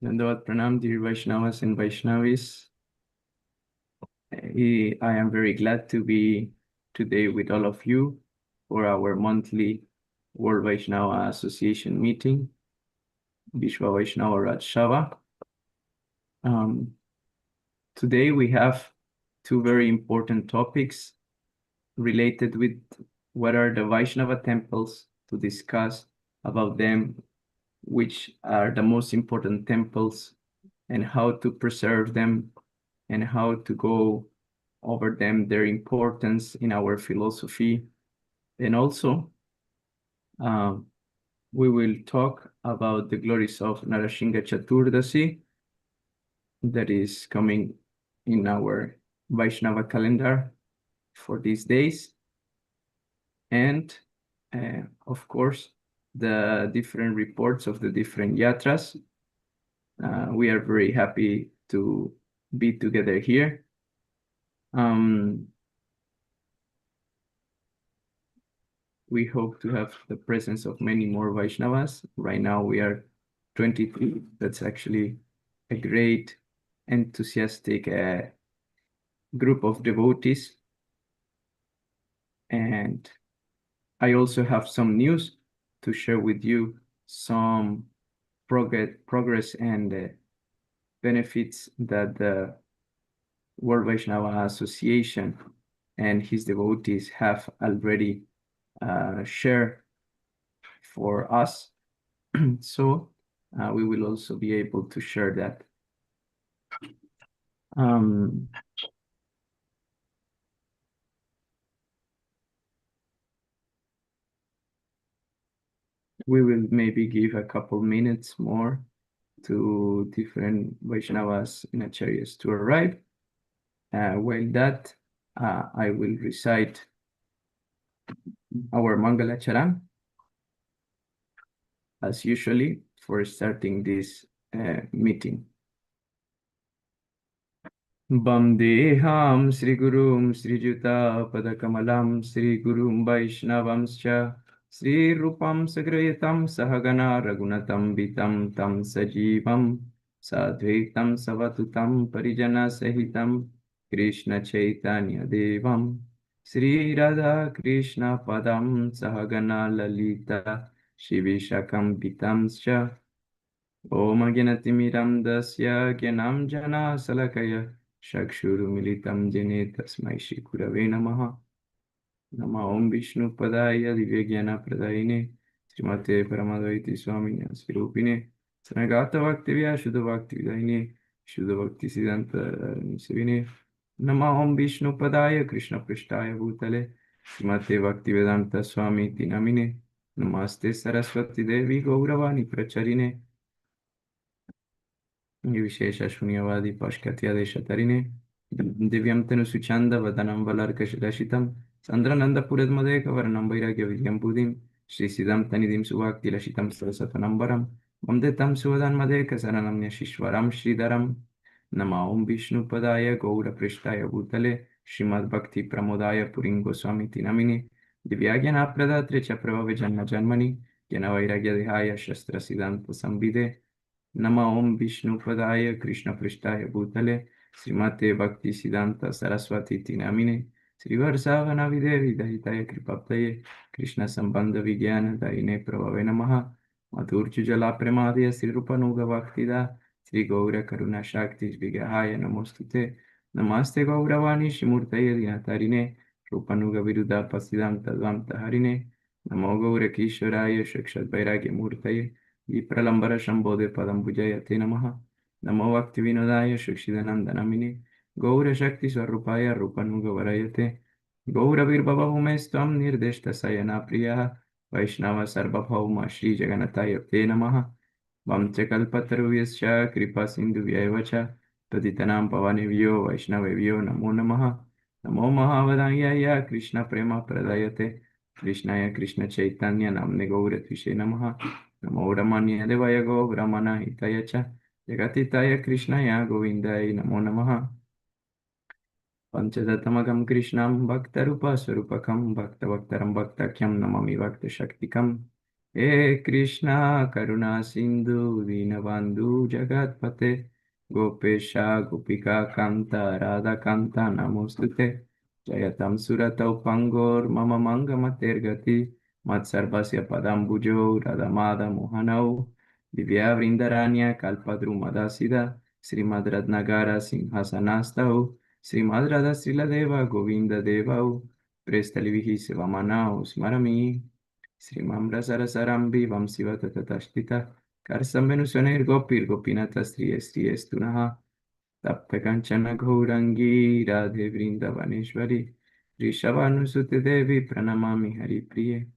Dandavat Pranam, dear Vaishnavas and Vaishnavis. I am very glad to be today with all of you for our monthly World Vaishnava Association meeting, Vishwa Vaishnava Rajsava. Today we have two very important topics related with what are the Vaishnava temples to discuss about them, which are the most important temples and how to preserve them and how to go over them, their importance in our philosophy. And also, we will talk about the glories of Narasingha Chaturdasi that is coming in our Vaishnava calendar for these days. And of course, the different reports of the different yatras. We are very happy to be together here. We hope to have the presence of many more Vaishnavas. Right now we are 23. That's actually a great, enthusiastic group of devotees. And I also have some news to share with you, some progress and benefits that the World Vaishnava Association and his devotees have already shared for us. So we will also be able to share that. We will maybe give a couple minutes more to different Vaishnavas in acharyas to arrive. While that, I will recite our Mangala Charan as usually for starting this meeting. Bandeham Sri Gurum Sri Juta Padakamalam Sri Gurum Vaishnavamscha Sri Rupam Sagrayatam Sahagana Ragunatam Vitam Tam Sajivam Sadvaitam Savatutam Parijana Sahitam Krishna Chaitanya Devam Sri Radha Krishna Padam Sahagana Lalita Shivishakam Vitamscha Om Agyanatimiram Dasya Gyanam Jana Salakaya Shakshurumilitam Jene Tasmai Shri Gurave Namaha. Nama Om Vishnu Padaya Divya Gyana Pradayine Srimate Paramadvaiti Swamini Svirupine Sanagata Bhaktivya Shuddha Bhakti Vidayine Shuddha Bhakti Siddhanta Nisavine Nama Om Vishnu Padaya Krishna Prishtaya Bhutale Srimate Bhakti Vedanta Swami Tinamine Namaste Saraswati Devi Gauravani Pracharine विशेष शून्यवादी पाश्चात्यादेशतरिणे दिव्यं तनुसुचन्द वदनं वलर्कशलशितं चन्द्रनन्दपुरद्मदेकवर्णं वैराग्यविद्यं बुधिं श्रीसिदं तनिधिं सुवाक्तिलसितं सरसतनम्बरं वन्दे तं सुवदन्मदेकशरणं यशीश्वरं श्रीधरं नमो ॐ विष्णुपदाय गौरपृष्ठाय भूतले श्रीमद्भक्तिप्रमोदाय पुरिङ्गोस्वामिति नमिने दिव्याज्ञानप्रदात्रे च प्रभवे जन्मजन्मनि ज्ञानवैराग्यदेहाय शस्त्रसिद्धान्तसंविदे Nama Om Vishnu Padaya Krishna Prishtaya Bhutale Srimate Bhakti Siddhanta Saraswati Tinamine Sri Varsavana Videvi Dahitaya Kripaptaye Krishna Sambandha Vigyana Daine Prabhave Namaha Madhurju Jala Premadya Sri Rupanuga Bhaktida Sri Gaura Karuna Shakti Vigahaya Namostute Namaste Gauravani Shimurtaye Dinatarine Rupanuga Viruddha Pasidanta Dvanta Harine Namo Gaura Kishwaraya Shakshat Vairagya Murtaye Vipralambara Shambhode Padambujayate Namaha Namo Bhakti Vinodaya Shakshidanandanamine Gaura Shakti Swarupaya Rupanuga Varayate Gaura Virbhava Umestvam Nirdeshta Sayana Priya Vaishnava Sarvabhauma Shri Jaganataya Te Namaha Vamchakalpataruvyascha Kripa Sindhu Vyayavacha Taditanam Pavanevyo Vaishnavevyo Namo Namaha Namo Mahavadanyaya Krishna Prema Pradayate Krishnaya Krishna Chaitanya Namne Gaura Tvishe Namaha Namo Ramanya Devaya Go Brahmana Hitaya Cha Jagatitaya Krishnaya Govindaya Namo Namaha Panchadatamagam Krishnam Bhaktarupa Swarupakam Bhakta Bhaktaram Bhaktakyam Namami Bhakta Shaktikam He Krishna Karuna Sindhu Dinabandhu Jagatpate Gopesha Gopika Kanta Radha Kanta Namostute Jayatam Suratau Pangor Mama Manga Matergati Matsarvasya Padambujo Radhamada Mohanau Divya Vrindaranya Kalpadrumadasida Srimad Ratnagara Simhasanastau Srimad Radha Srila Deva Govinda Devau Prestalivihi Sevamanau Smarami Srimambra Sarasarambi Vamsiva Tatatashpita Karsambenusaner Gopir Gopinata Stri Estunaha Tapta Kanchana Gaurangi Radhe Vrindavaneshwari Rishavanusute Devi Pranamami Hari Priye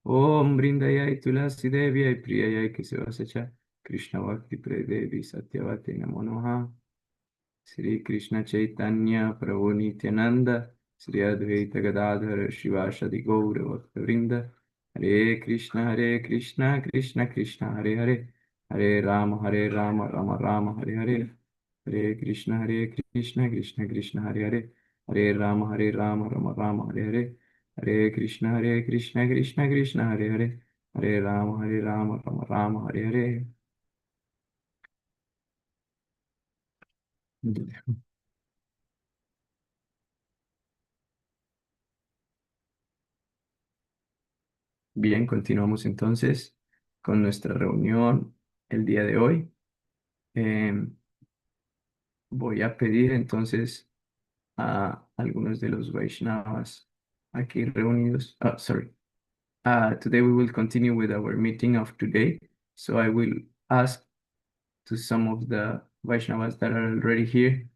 Om Brindayai Tulasi Devi Ai Priyayai Kesevasacha Krishna Bhakti Predevi Satyavate Namo Namaha Sri Krishna Chaitanya Prabhu Nityananda Sri Advaita Gadadhara Shivashadi Gaura Bhakta Hare Krishna, Krishna Krishna, Hare Hare, Hare Rama, Rama Rama, Hare Hare, Hare Krishna, Krishna Krishna, Hare Hare, Hare Rama, Rama Rama, Hare Hare, Hare Krishna, Krishna Krishna, Hare Hare, Hare Rama, Rama Rama, Hare Hare. Bien, continuamos entonces con nuestra reunión el día de hoy. Em, Voy a pedir entonces a algunos de los Vaishnavas aquí reunidos. Sorry. Today we will continue with our meeting of today. So I will ask to some of the Vaishnavas that are already here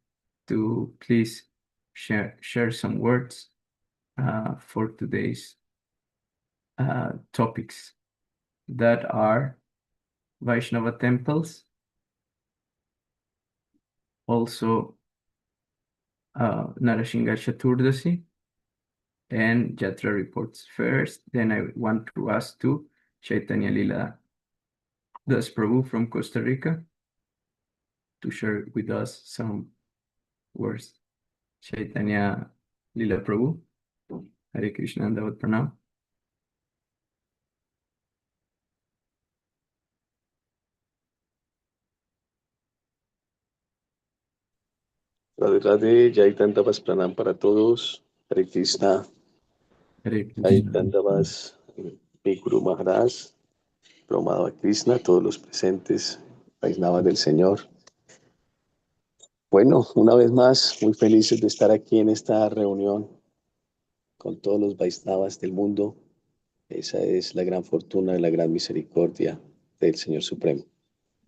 to please share some words for today's topics that are Vaishnava temples, also Narasingha Chaturdasi, and Jatra reports first. Then I want to ask to Chaitanya Lila Das Prabhu from Costa Rica to share with us some words. Chaitanya Lila Prabhu, Hare Krishna and Davat Pranam. Radhe Radhe, Jai Dandavas Pranam para todos. Hare Krishna, Hare Jai Krishna. Dandavas, mi Guru Maharaj, Brahmada Krishna, todos los presentes, Vaisnavas del Señor. Bueno, una vez más, muy felices de estar aquí en esta reunión con todos los Vaisnavas del mundo. Esa es la gran fortuna y la gran misericordia del Señor Supremo.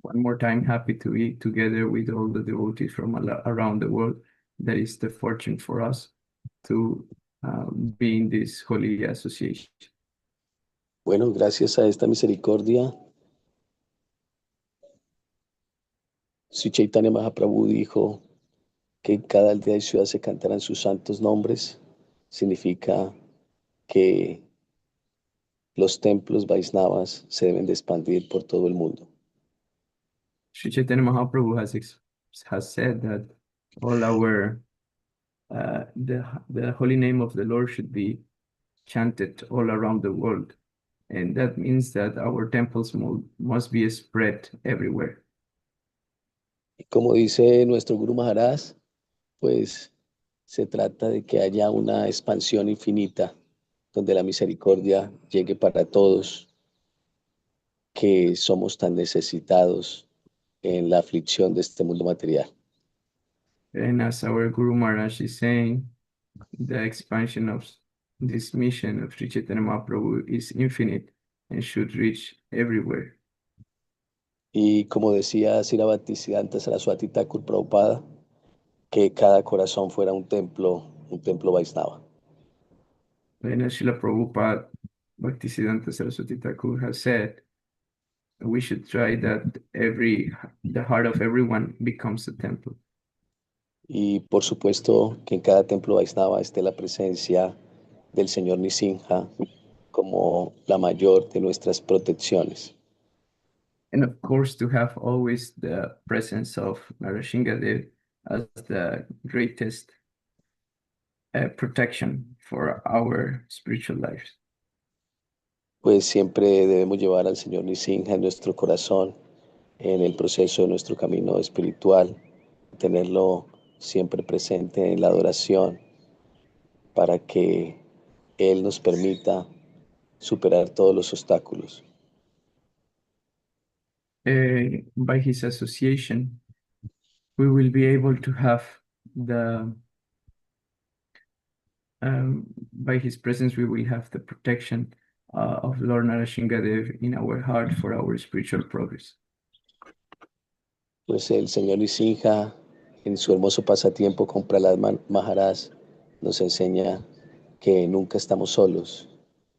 One more time, happy to be together with all the devotees from around the world. That is the fortune for us to be in this holy association. Bueno, gracias a esta misericordia, Sri Chaitanya Mahaprabhu dijo que en cada aldea y ciudad se cantarán sus santos nombres. Significa que los templos Vaisnavas se deben de expandir por todo el mundo. Sri Chaitanya Mahaprabhu has said that all our the holy name of the Lord should be chanted all around the world, and that means that our temples must be spread everywhere. Y como dice nuestro Guru Maharaj, pues se trata de que haya una expansión infinita donde la misericordia llegue para todos, que somos tan necesitados en la aflicción de este mundo material. And as our Guru Maharaj is saying, the expansion of this mission of Sri Chaitanya Mahaprabhu is infinite and should reach everywhere. Y como decía Srila Bhaktisiddhanta Saraswati Thakur Prabhupada, que cada corazón fuera un templo Vaisnava. And as Srila Prabhupada Bhaktisiddhanta Saraswati Thakur has said, we should try that the heart of everyone becomes a temple. Y por supuesto que en cada templo Vaisnava esté la presencia del Señor Nisinja como la mayor de nuestras protecciones. And of course, to have always the presence of Narasinghadev as the greatest protection for our spiritual lives. pues siempre debemos llevar al Señor Nisinja en nuestro corazón, en el proceso de nuestro camino espiritual, tenerlo siempre presente en la adoración para que Él nos permita superar todos los obstáculos. By his association, we will be able to have the by his presence, we will have the protection of Lord Narashingadev in our heart for our spiritual progress. Pues el Señor Nisinja, en su hermoso pasatiempo con Prahlad Maharaj, nos enseña que nunca estamos solos,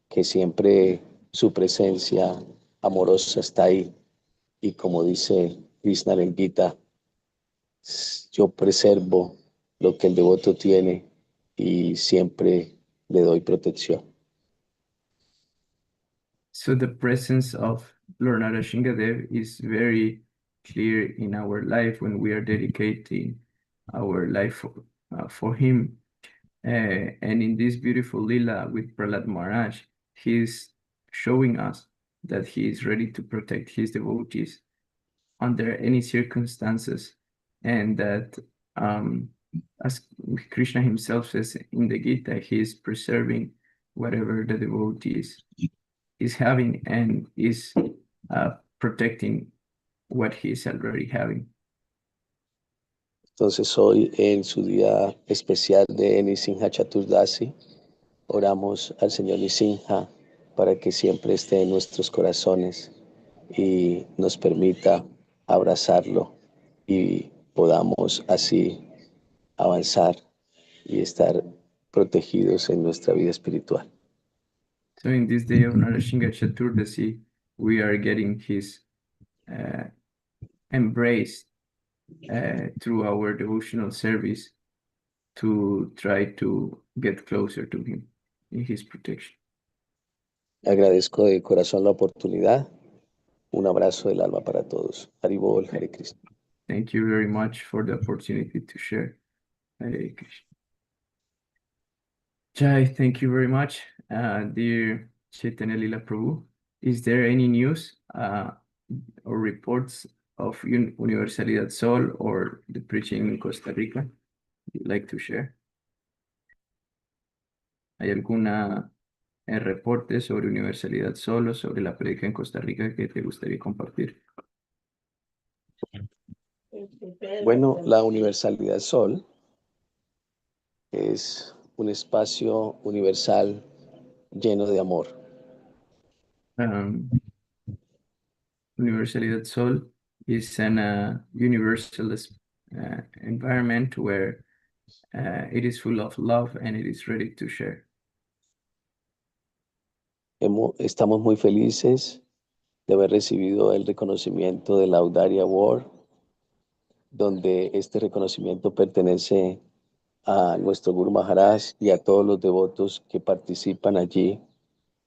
que siempre su presencia amorosa está ahí. Y como dice Krishna en el Gita, yo preservo lo que el devoto tiene y siempre le doy protección. So the presence of Lord Narashingadev is very clear in our life when we are dedicating our life for him. And in this beautiful lila with Prahlad Maharaj, he's showing us that he is ready to protect his devotees under any circumstances, and that as Krishna himself says in the Gita, he is preserving whatever the devotee is having and is protecting what he is already having. Entonces hoy en su día especial de Nisinja Chaturdasi, oramos al Señor Nisinja para que siempre esté en nuestros corazones y nos permita abrazarlo y podamos así avanzar y estar protegidos en nuestra vida espiritual. So in this day of Narashinga Chaturdasi, we are getting his embrace through our devotional service to try to get closer to him in his protection. Agradezco de corazón la oportunidad. Un abrazo del alma para todos. Haribol, Hare Krishna. Thank you very much for the opportunity to share. Hare Krishna. Jai, thank you very much, dear Chaitanya Lila Prabhu. Is there any news or reports of Universalidad Sol or the preaching in Costa Rica you'd like to share? ¿Hay alguna reporte sobre Universalidad Sol o sobre la predica en Costa Rica que te gustaría compartir? Bueno, la Universalidad Sol es un espacio universal lleno de amor. Universalidad Sol is an universalist environment where it is full of love and it is ready to share. Estamos muy felices de haber recibido el reconocimiento de la Audaria Award, donde este reconocimiento pertenece a nuestro Guru Maharaj y a todos los devotos que participan allí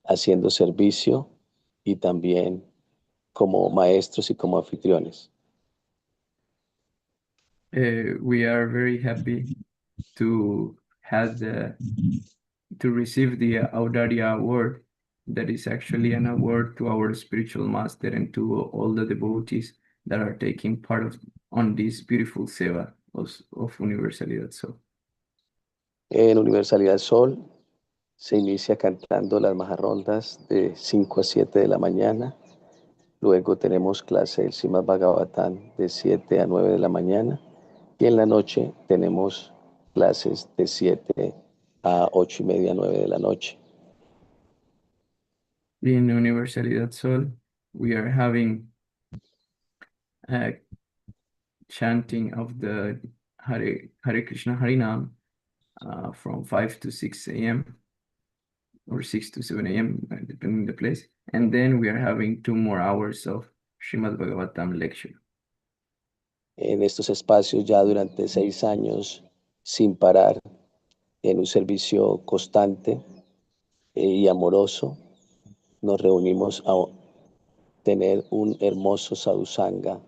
haciendo servicio y también como maestros y como anfitriones. We are very happy to have to receive the Audaria Award. That is actually an award to our spiritual master and to all the devotees that are taking part on this beautiful seva of Universalidad Sol. En Universalidad Sol se inicia cantando las majarrondas de 5 a 7 de la mañana. Luego tenemos clase del Srimad Bhagavatam de 7 a 9 de la mañana. Y en la noche tenemos clases de 7 a 8 y media, 9 de la noche. In Universalidad Sol, we are having chanting of the Hare Krishna Harinam from 5 to 6 a.m. or 6 to 7 a.m., depending on the place. And then we are having 2 more hours of Srimad Bhagavatam lecture. En estos espacios ya durante 6 años, sin parar, en un servicio constante y amoroso, nos reunimos a tener un hermoso sadhusanga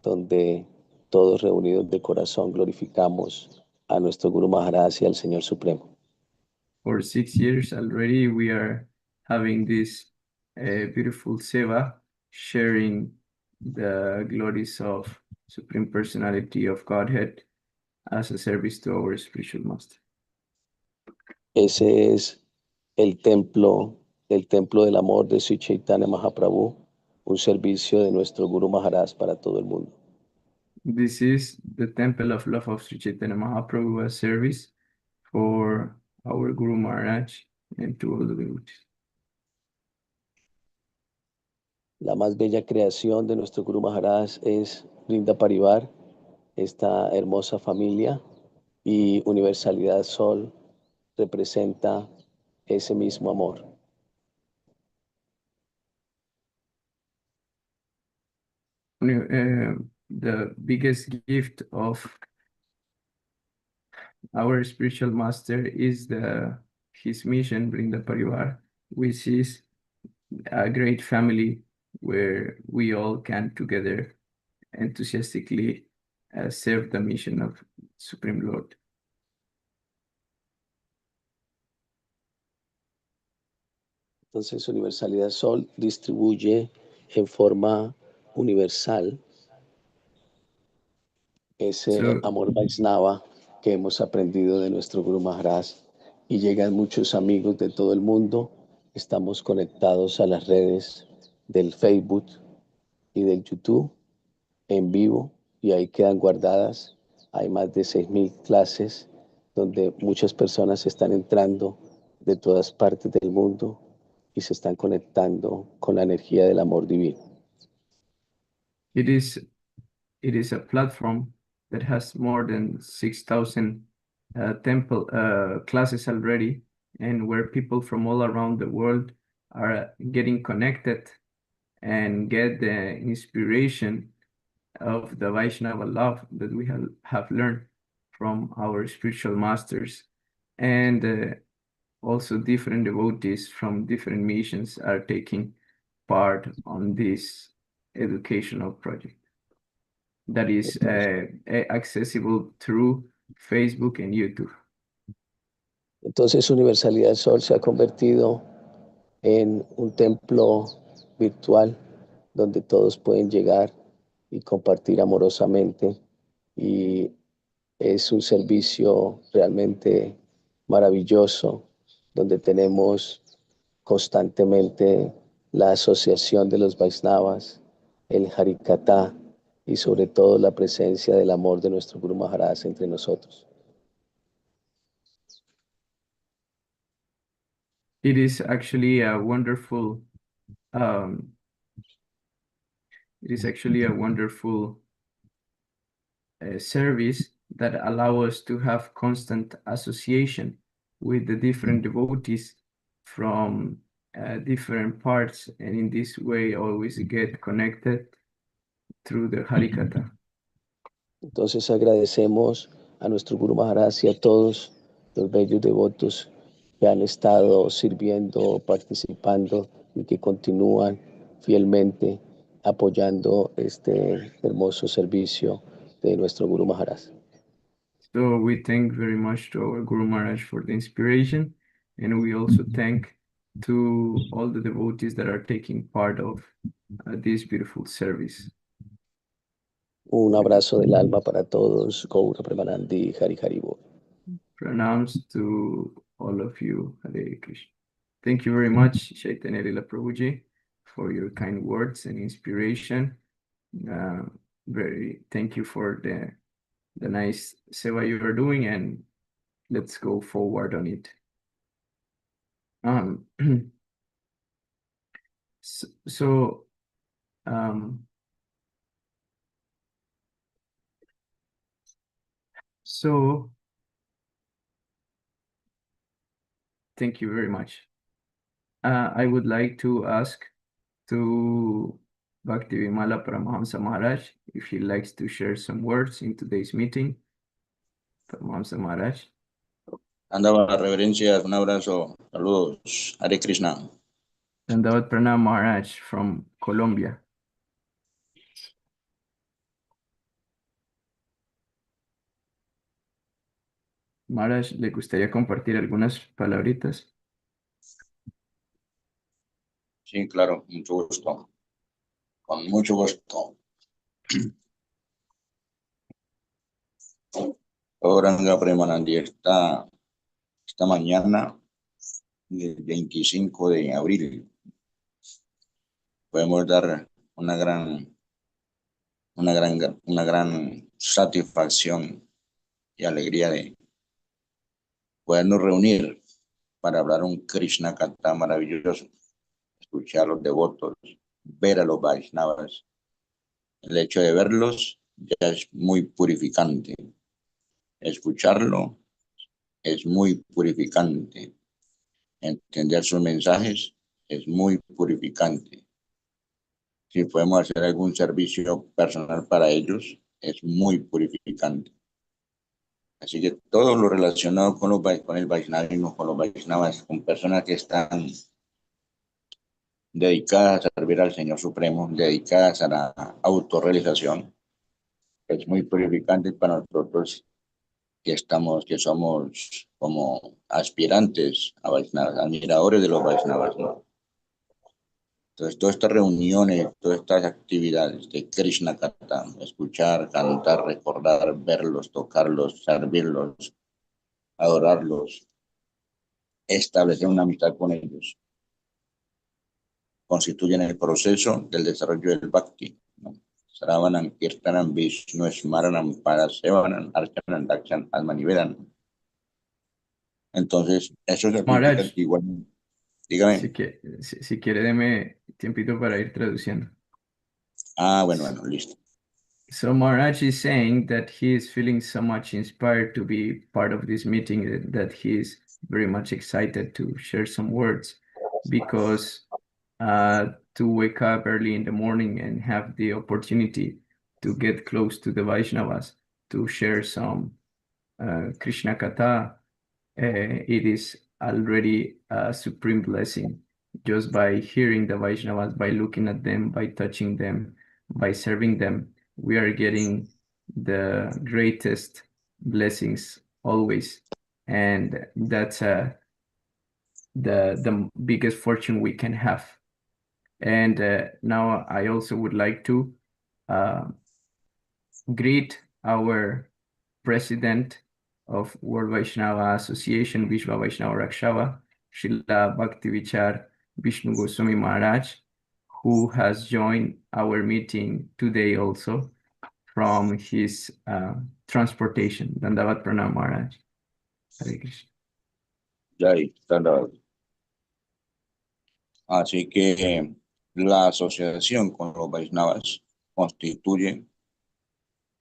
donde todos reunidos de corazón glorificamos a nuestro Guru Maharaj y al Señor Supremo. For 6 years already, we are having this a beautiful seva, sharing the glories of Supreme Personality of Godhead as a service to our spiritual master. Ese es el templo del amor de Sri Chaitanya Mahaprabhu, un servicio de nuestro Guru Maharaj para todo el mundo. This is the temple of love of Sri Chaitanya Mahaprabhu, a service for our Guru Maharaj and to all the devotees. La más bella creación de nuestro Guru Maharaj es Brinda Parivar, esta hermosa familia, y Universalidad Sol representa ese mismo amor. The biggest gift of our spiritual master is his mission, Brinda Parivar, which is a great family where we all can together enthusiastically serve the mission of Supreme Lord. Entonces, Universalidad Sol distribuye en forma universal ese So amor Vaisnava que hemos aprendido de nuestro Guru Maharaj y llegan muchos amigos de todo el mundo. Estamos conectados a las redes del Facebook y del YouTube en vivo y ahí quedan guardadas. Hay más de 6.000 clases donde muchas personas están entrando de todas partes del mundo y se están conectando con la energía del amor divino. it is a platform that has more than 6,000 temple classes already, and where people from all around the world are getting connected and get the inspiration of the Vaishnava love that we have learned from our spiritual masters. And also different devotees from different missions are taking part on this educational project that is accessible through Facebook and YouTube. Entonces, Universalidad Sol se ha convertido en un templo virtual donde todos pueden llegar y compartir amorosamente, y es un servicio realmente maravilloso donde tenemos constantemente la asociación de los Vaisnavas, el Harikatha y sobre todo la presencia del amor de nuestro Guru Maharaj entre nosotros. It is actually a wonderful um, service that allow us to have constant association with the different devotees from different parts, and in this way always get connected through the Harikatha. Entonces agradecemos a nuestro Guru Maharaj y a todos los bellos devotos que han estado sirviendo, participando y que continúan fielmente apoyando este hermoso servicio de nuestro Guru Maharaj. So we thank very much to our Guru Maharaj for the inspiration, and we also thank to all the devotees that are taking part of this beautiful service. Un abrazo del alma para todos. Gaura Premanandi, Hari Hari Bol. Pranams to all of you. Hare Krishna. Thank you very much, Chaitanya Lila Prabhuji, for your kind words and inspiration. Thank you for the nice seva you are doing, and let's go forward on it. Um, so, um, so thank you very much. I would like to ask to Bhaktivimala Paramahamsa Maharaj if he likes to share some words in today's meeting. Paramahamsa Maharaj. Andaba, reverencias, un abrazo, saludos, Hare Krishna. Dandavat Pranam Maharaj from Colombia. Maharaj, ¿le gustaría compartir algunas palabritas? Sí, claro, mucho gusto. Con mucho gusto. Oranga Premanandi, esta mañana, el 25 de abril, podemos dar una gran satisfacción y alegría de podernos reunir para hablar un Krishna Katha maravilloso, escuchar a los devotos, ver a los Vaisnavas. El hecho de verlos ya es muy purificante. Escucharlo es muy purificante. Entender sus mensajes es muy purificante. Si podemos hacer algún servicio personal para ellos, es muy purificante. Así que todo lo relacionado con el Vaishnavismo, con los Vaisnavas, con personas que están dedicadas a servir al Señor Supremo, dedicadas a la autorrealización, es muy purificante para nosotros que somos como aspirantes a Vaisnavas, admiradores de los Vaisnavas, ¿no? Entonces, todas estas reuniones, todas estas actividades de Krishna Katha, escuchar, cantar, recordar, verlos, tocarlos, servirlos, adorarlos, establecer una amistad con ellos, constituyen el proceso del desarrollo del Bhakti, ¿no? Sravanam, Kirtanam, Vishnu, Smaranam, Parasevanam, Archanam, Dakshan, Almanivedan. Entonces, eso significa Maharaj, que igual, dígame. si quiere, deme tiempito para ir traduciendo. Bueno, listo. So Maharaj is saying that he is feeling so much inspired to be part of this meeting that he is very much excited to share some words because to wake up early in the morning and have the opportunity to get close to the Vaishnavas, to share some Krishna Katha, it is already a supreme blessing just by hearing the Vaishnavas, by looking at them, by touching them, by serving them. We are getting the greatest blessings always, and that's the biggest fortune we can have. And now I also would like to greet our president of World Vaishnava Association, Vishwa Vaishnava Rakshava, Srila Bhaktivichar Vishnu Goswami Maharaj, who has joined our meeting today also from his transportation. Dandavat Pranam Maharaj. Hare Krishna. Jai, Dandavat. Así que la asociación con los Vaisnavas constituye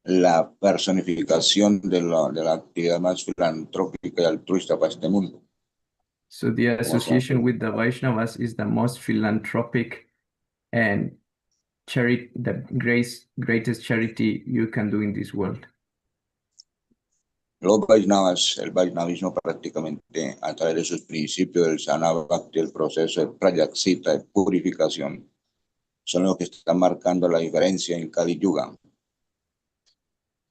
la personificación de la actividad más filantrópica y altruista para este mundo. So the association with the Vaishnavas is the most philanthropic and the greatest charity you can do in this world. Los Vaisnavas, el Vaisnavismo prácticamente a través de sus principios del Sana Bhakti, el proceso de prayaksita, de purificación, son los que están marcando la diferencia en Kali Yuga.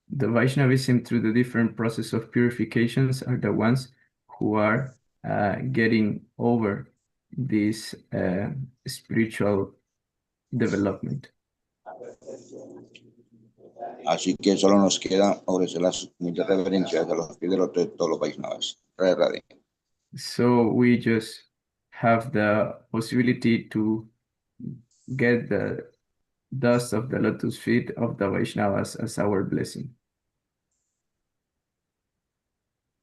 The Vaishnavism through the different process of purifications are the ones who are getting over this spiritual development. Así que solo nos queda ofrecer las muchas reverencias a los pies de todos los Vaisnavas. Radhe. So we just have the possibility to get the dust of the lotus feet of the Vaishnavas as our blessing.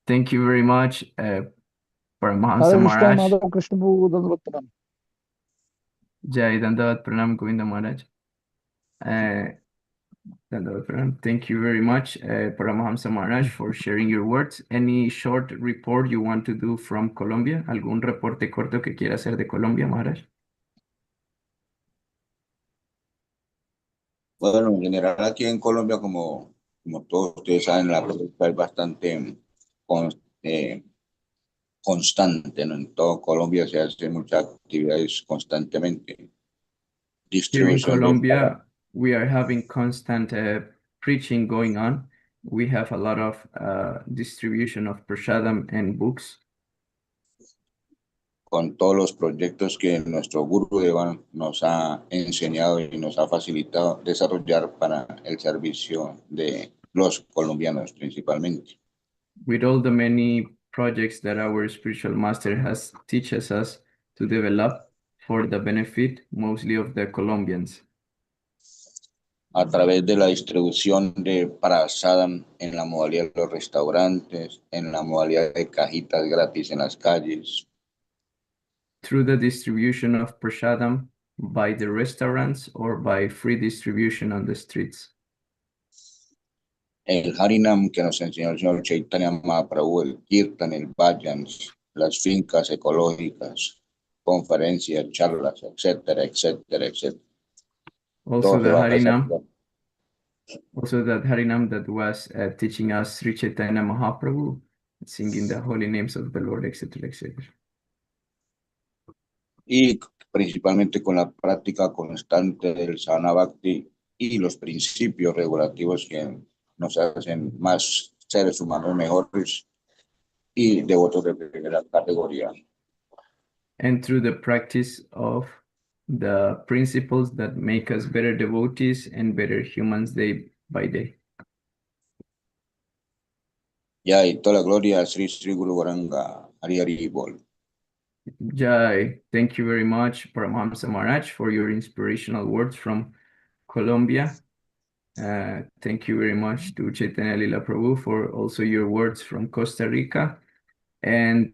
Thank you very much, Paramahamsa Maharaj. Jai Dandavat Pranam Govinda Maharaj. Dandavat Pranam. Thank you very much, Paramahamsa Maharaj, for sharing your words. Any short report you want to do from Colombia? ¿Algún reporte corto que quiera hacer de Colombia, Maharaj? Bueno, en general aquí en Colombia, como todos ustedes saben, la protesta es bastante constante, ¿no? En todo Colombia se hacen muchas actividades constantemente. Here in Distribución de... Colombia, we are having constant preaching going on. We have a lot of distribution of prasadam and books. con todos los proyectos que nuestro Gurudeva nos ha enseñado y nos ha facilitado desarrollar para el servicio de los colombianos principalmente. With all the many projects that our spiritual master has teaches us to develop for the benefit mostly of the Colombians. A través de la distribución de prasadam en la modalidad de los restaurantes, en la modalidad de cajitas gratis en las calles, Through the distribution of prasadam by the restaurants or by free distribution on the streets. el Harinam que nos enseñó el señor Chaitanya Mahaprabhu, el Kirtan, el Bhajans, las fincas ecológicas, conferencias, charlas, etcétera, etcétera, etcétera. Also Todo se the va a Harinam, also that Harinam that was teaching us Sri Chaitanya Mahaprabhu, singing the holy names of the Lord, etc., etc. Y principalmente con la práctica constante del Sadhana Bhakti y los principios regulativos que nos hacen más seres humanos mejores y devotos de primera categoría. And through the practice of the principles that make us better devotees and better humans day by day. Ya, y toda la gloria a Sri Sri Guru Varanga, Hari Hari Bol. Jai, thank you very much, Paramahamsa Maharaj, for your inspirational words from Colombia. Thank you very much to Chaitanya Lila Prabhu for also your words from Costa Rica. And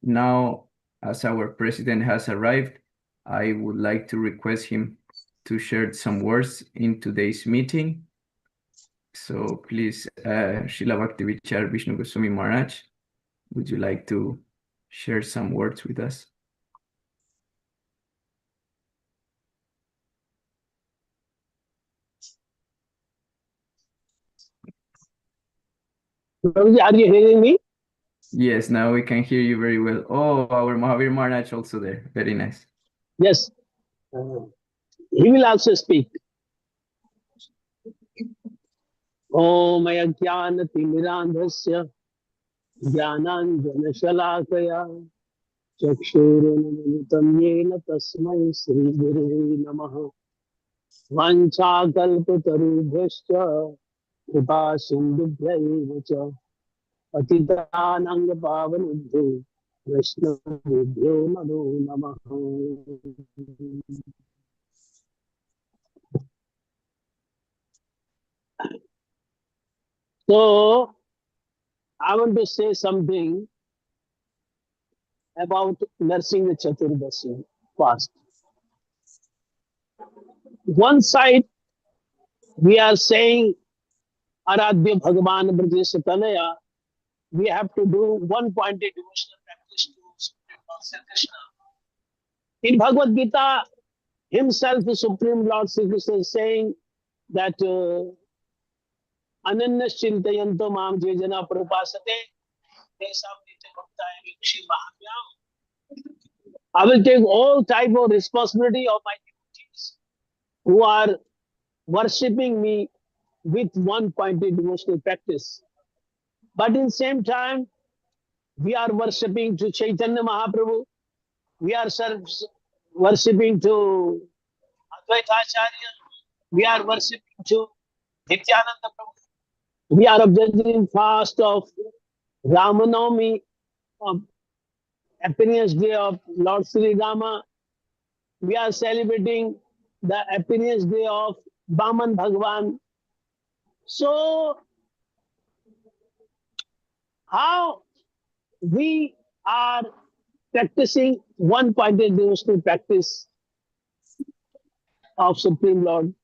now, as our president has arrived, I would like to request him to share some words in today's meeting. So please, Srila Bhaktivichar Vishnu Goswami Maharaj, would you like to share some words with us? Are you hearing me? Yes, now we can hear you very well. Oh, our Mahavir Maharaj also there. Very nice. Yes. He will also speak. Om Ajnanatimirandhasya Jnananjanashalakaya Chakshurunamitam Yena Tasmai Sri Gurave Namaha Vanchakalpatarubhyascha Kripa Sindhubhyaiva cha Patitanang Pavanubhyo Vaishnavibhyo Namo Namaha. So, I want to say something about nursing the Chaturdasi fast. One side, we are saying, Aradhya Bhagavan Brajesh Tanaya, we have to do one-pointed devotional practice to Supreme Lord Sri Krishna. In Bhagavad Gita, himself, the Supreme Lord Sri Krishna is saying that Ananyas Chintayanto Mam Jejana Prabhupasate Tesam Nitya Bhaktaya Vikshi Mahamyam. I will take all type of responsibility of my devotees who are worshipping me with one-pointed devotional practice. But in same time, we are worshipping to Chaitanya Mahaprabhu. We are worshipping to Advaita Acharya. We are worshipping to Nityananda Prabhu. We are observing fast of Ramanavami, of appearance day of Lord Sri Rama. We are celebrating the appearance day of Vaman Bhagavan. So, how we are practicing one-pointed devotional practice of Supreme Lord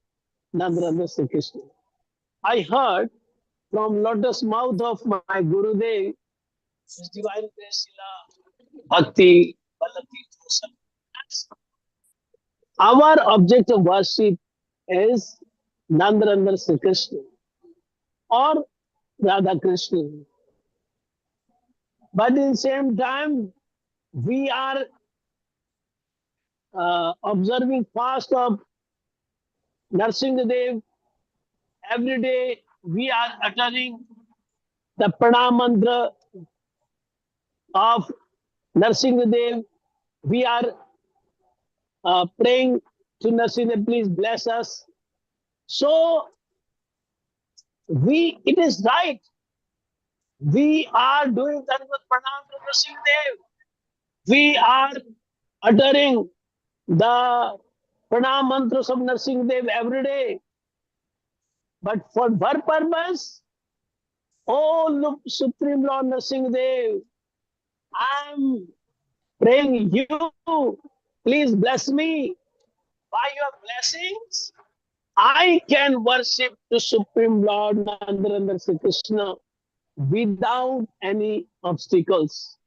Nandana Sri Krishna. I heard from lotus mouth of my Gurudev, His Divine Grace Srila Bhakti Vallabhi Goswami. Our object of worship is Nandana Sri Krishna or Radha Krishna. But in same time, we are observing fast of Narsingadev. Every day we are uttering the pranam mantra of Narsingadev. We are praying to Narsingadev, please bless us. So it is right. We are doing Dandavat Pranam to Narsingadev. We are uttering the Pranam mantras of Narsingadev every day. But for what purpose? Oh, Supreme Lord Narsingadev, I am praying you, please bless me. By your blessings, I can worship the Supreme Lord Narendra Sri Krishna without any obstacles.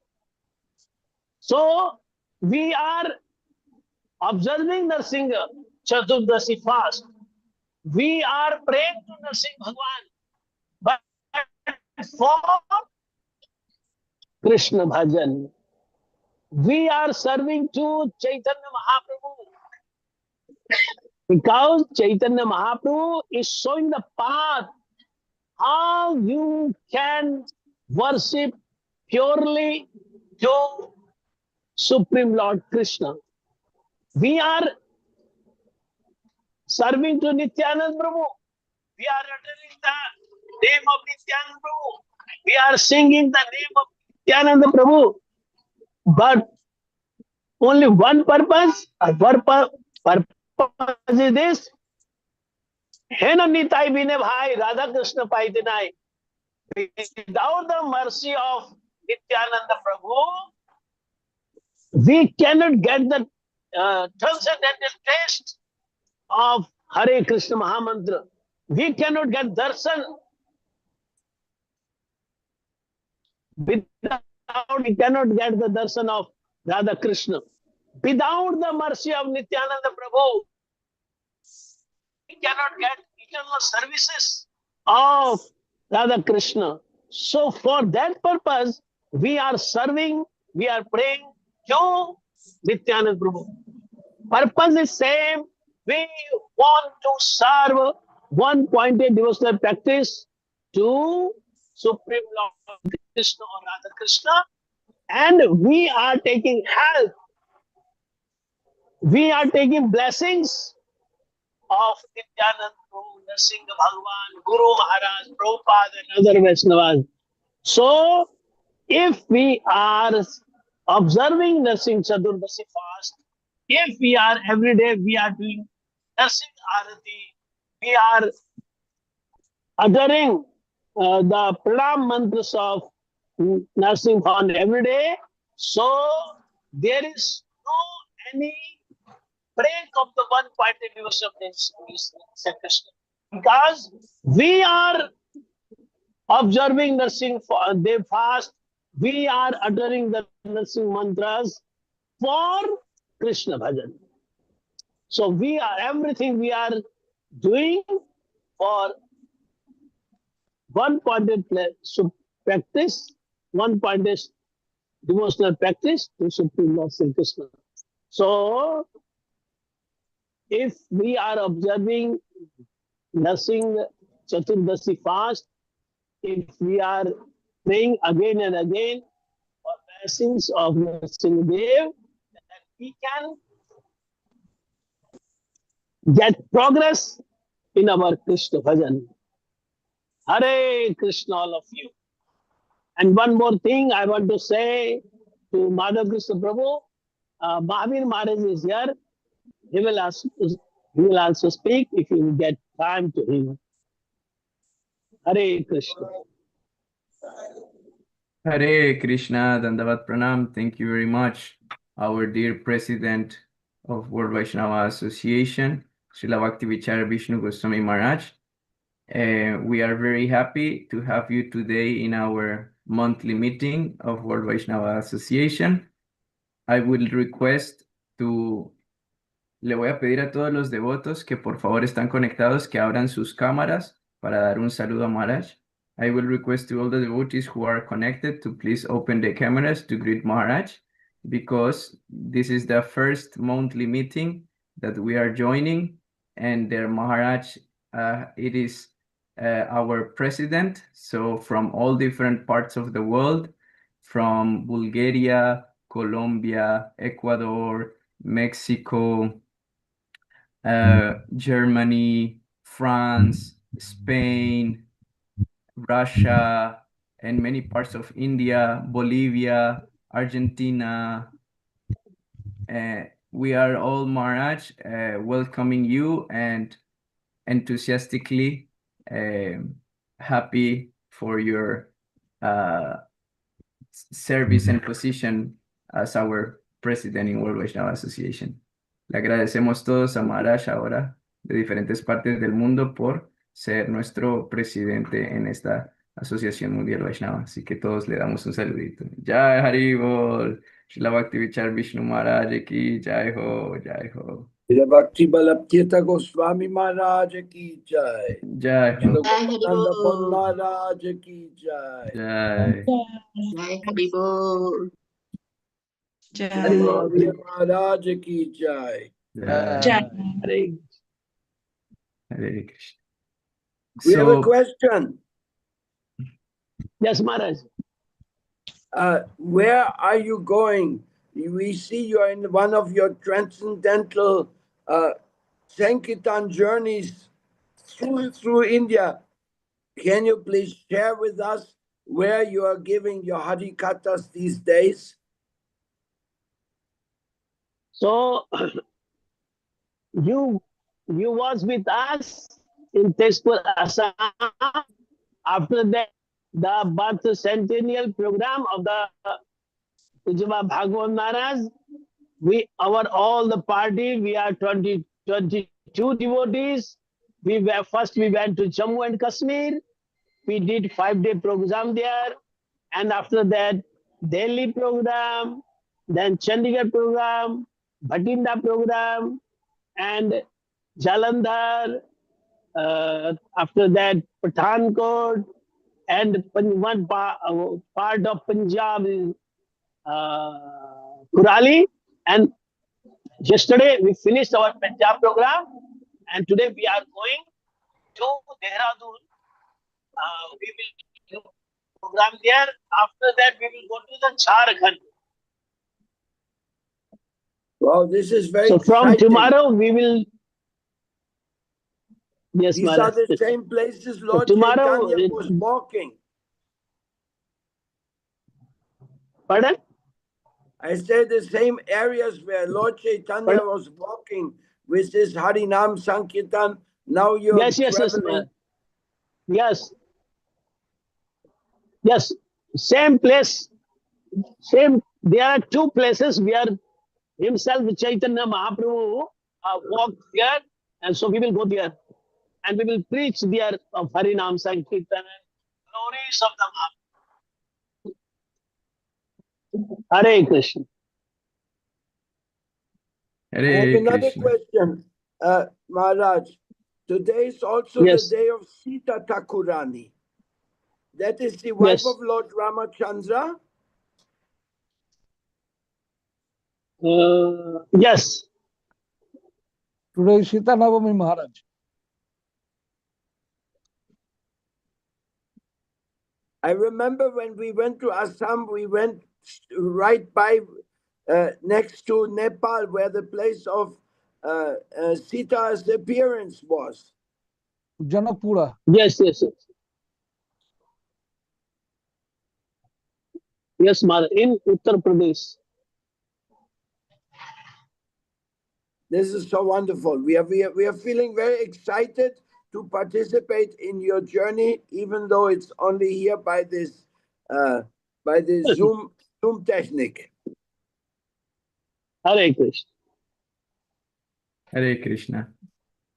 So we are observing Narsingha Chaturdasi fast. We are praying to Narsingh Bhagwan, but for Krishna Bhajan. We are serving to Chaitanya Mahaprabhu because Chaitanya Mahaprabhu is showing the path how you can worship purely to Supreme Lord Krishna. We are serving to Nityanand Prabhu. We are uttering the name of Nityanand Prabhu. We are singing the name of Nityananda Prabhu. But only one purpose, purpose is this. Hena nitai bine bhai, Radha Krishna paitinai. Without the mercy of Nityananda Prabhu, we cannot get the transcendental taste of Hare Krishna Mahamantra. We cannot get darshan without, we cannot get the darshan of Radha Krishna. Without the mercy of Nityananda Prabhu, we cannot get eternal services of Radha Krishna. So for that purpose, we are serving, we are praying to Nityananda Prabhu. Purpose is same. We want to serve one-pointed devotional practice to Supreme Lord Krishna or Radha Krishna, and we are taking help. We are taking blessings of Nityanand Prabhu, Narsingha Bhagwan, Guru Maharaj, Prabhupada, and other Vaisnavas. So, if we are observing Narsingh Chaturdasi fast, if we are every day we are doing Narsingh Arati, we are uttering the Pranam mantras of Narsingh Bhavan every day, so there is no any break of the one-pointed devotion of this Krishna. Because we are observing Narsingh Dev fast, we are uttering the Narsingh mantras for Krishna Bhajan. So we are everything we are doing for one-pointed practice, one-pointed devotional practice to Supreme Lord Sri Krishna. So if we are observing Narsingh Chaturdasi fast, if we are praying again and again for blessings of Narsingh Dev, then we can get progress in our Krishna bhajan. Hare Krishna, all of you. And one more thing I want to say to Madhav Krishna Prabhu, Mahavir Maharaj is here. He will also speak if you get time to him. Hare Krishna. Hare Krishna, Dandavat Pranam. Thank you very much, our dear President of World Vaisnava Association, Srila Bhaktivinoda Vishnu Goswami Maharaj. We are very happy to have you today in our monthly meeting of World Vaisnava Association. I will request to... Le voy a pedir a todos los devotos que por favor están conectados que abran sus cámaras para dar un saludo a Maharaj. I will request to all the devotees who are connected to please open the cameras to greet Maharaj, because this is the first monthly meeting that we are joining, and their Maharaj, it is our president. So from all different parts of the world, from Bulgaria, Colombia, Ecuador, Mexico, Germany, France, Spain, Russia, and many parts of India, Bolivia, Argentina. We are all, Maharaj, welcoming you and enthusiastically happy for your service and position as our president in World Vaisnava Association. Le agradecemos todos a Maharaj ahora de diferentes partes del mundo por ser nuestro presidente en esta Asociación Mundial Vaisnava. Así que todos le damos un saludito. Jai Haribol, Srila Bhakti Vishnu Maharaj ki Jai Ho, Jai Ho. Srila Bhakti Balabhtirtha Goswami Maharaj ki Jai. Jai Ho. Srila Gopalnanda Pant Maharaj ki Jai. Jai. Jai Haribol. Hari Maharaj ki Jai. Jai. Hare Hare Krishna. We have a question. Yes, Maharaj. Where are you going? We see you are in one of your transcendental Sankirtan journeys through India. Can you please share with us where you are giving your Harikathas these days? So you was with us in Tezpur, Assam. After that, the birth centennial program of the Ujjva Bhagwan Maharaj, all the party, we are 22 devotees. We went to Jammu and Kashmir. We did 5-day program there. And after that, Delhi program, then Chandigarh program, Bhatinda program, and Jalandhar. After that, Pathankot, and one part of Punjab is Kurali. And yesterday we finished our Punjab program, and today we are going to Dehradun. We will do program there. After that, we will go to the Jharkhand. Wow, this is very So from exciting. tomorrow we will. Yes, These Maharaj. are the same places Lord tomorrow Chaitanya was walking. Pardon? I said the same areas where Lord Chaitanya was walking with his Harinam Sankirtan. Now you're traveling. Yes. Same place. Same. There are two places where himself, Chaitanya Mahaprabhu, walked there, and so we will go there. And we will preach there of Harinam Sankirtan and glories of the Mahaprabhu. Hare Krishna. I have another question, Maharaj. Today is also the day of Sita Thakurani. That is the wife of Lord Ramachandra. Yes. Today is Sita Navami, Maharaj. I remember when we went to Assam, we went right by next to Nepal, where the place of Sita's appearance was. Janakpura. Yes. Yes, Maharaj, in Uttar Pradesh. This is so wonderful. We are feeling very excited to participate in your journey, even though it's only here by this Zoom technique. Hare Krishna. Hare Krishna.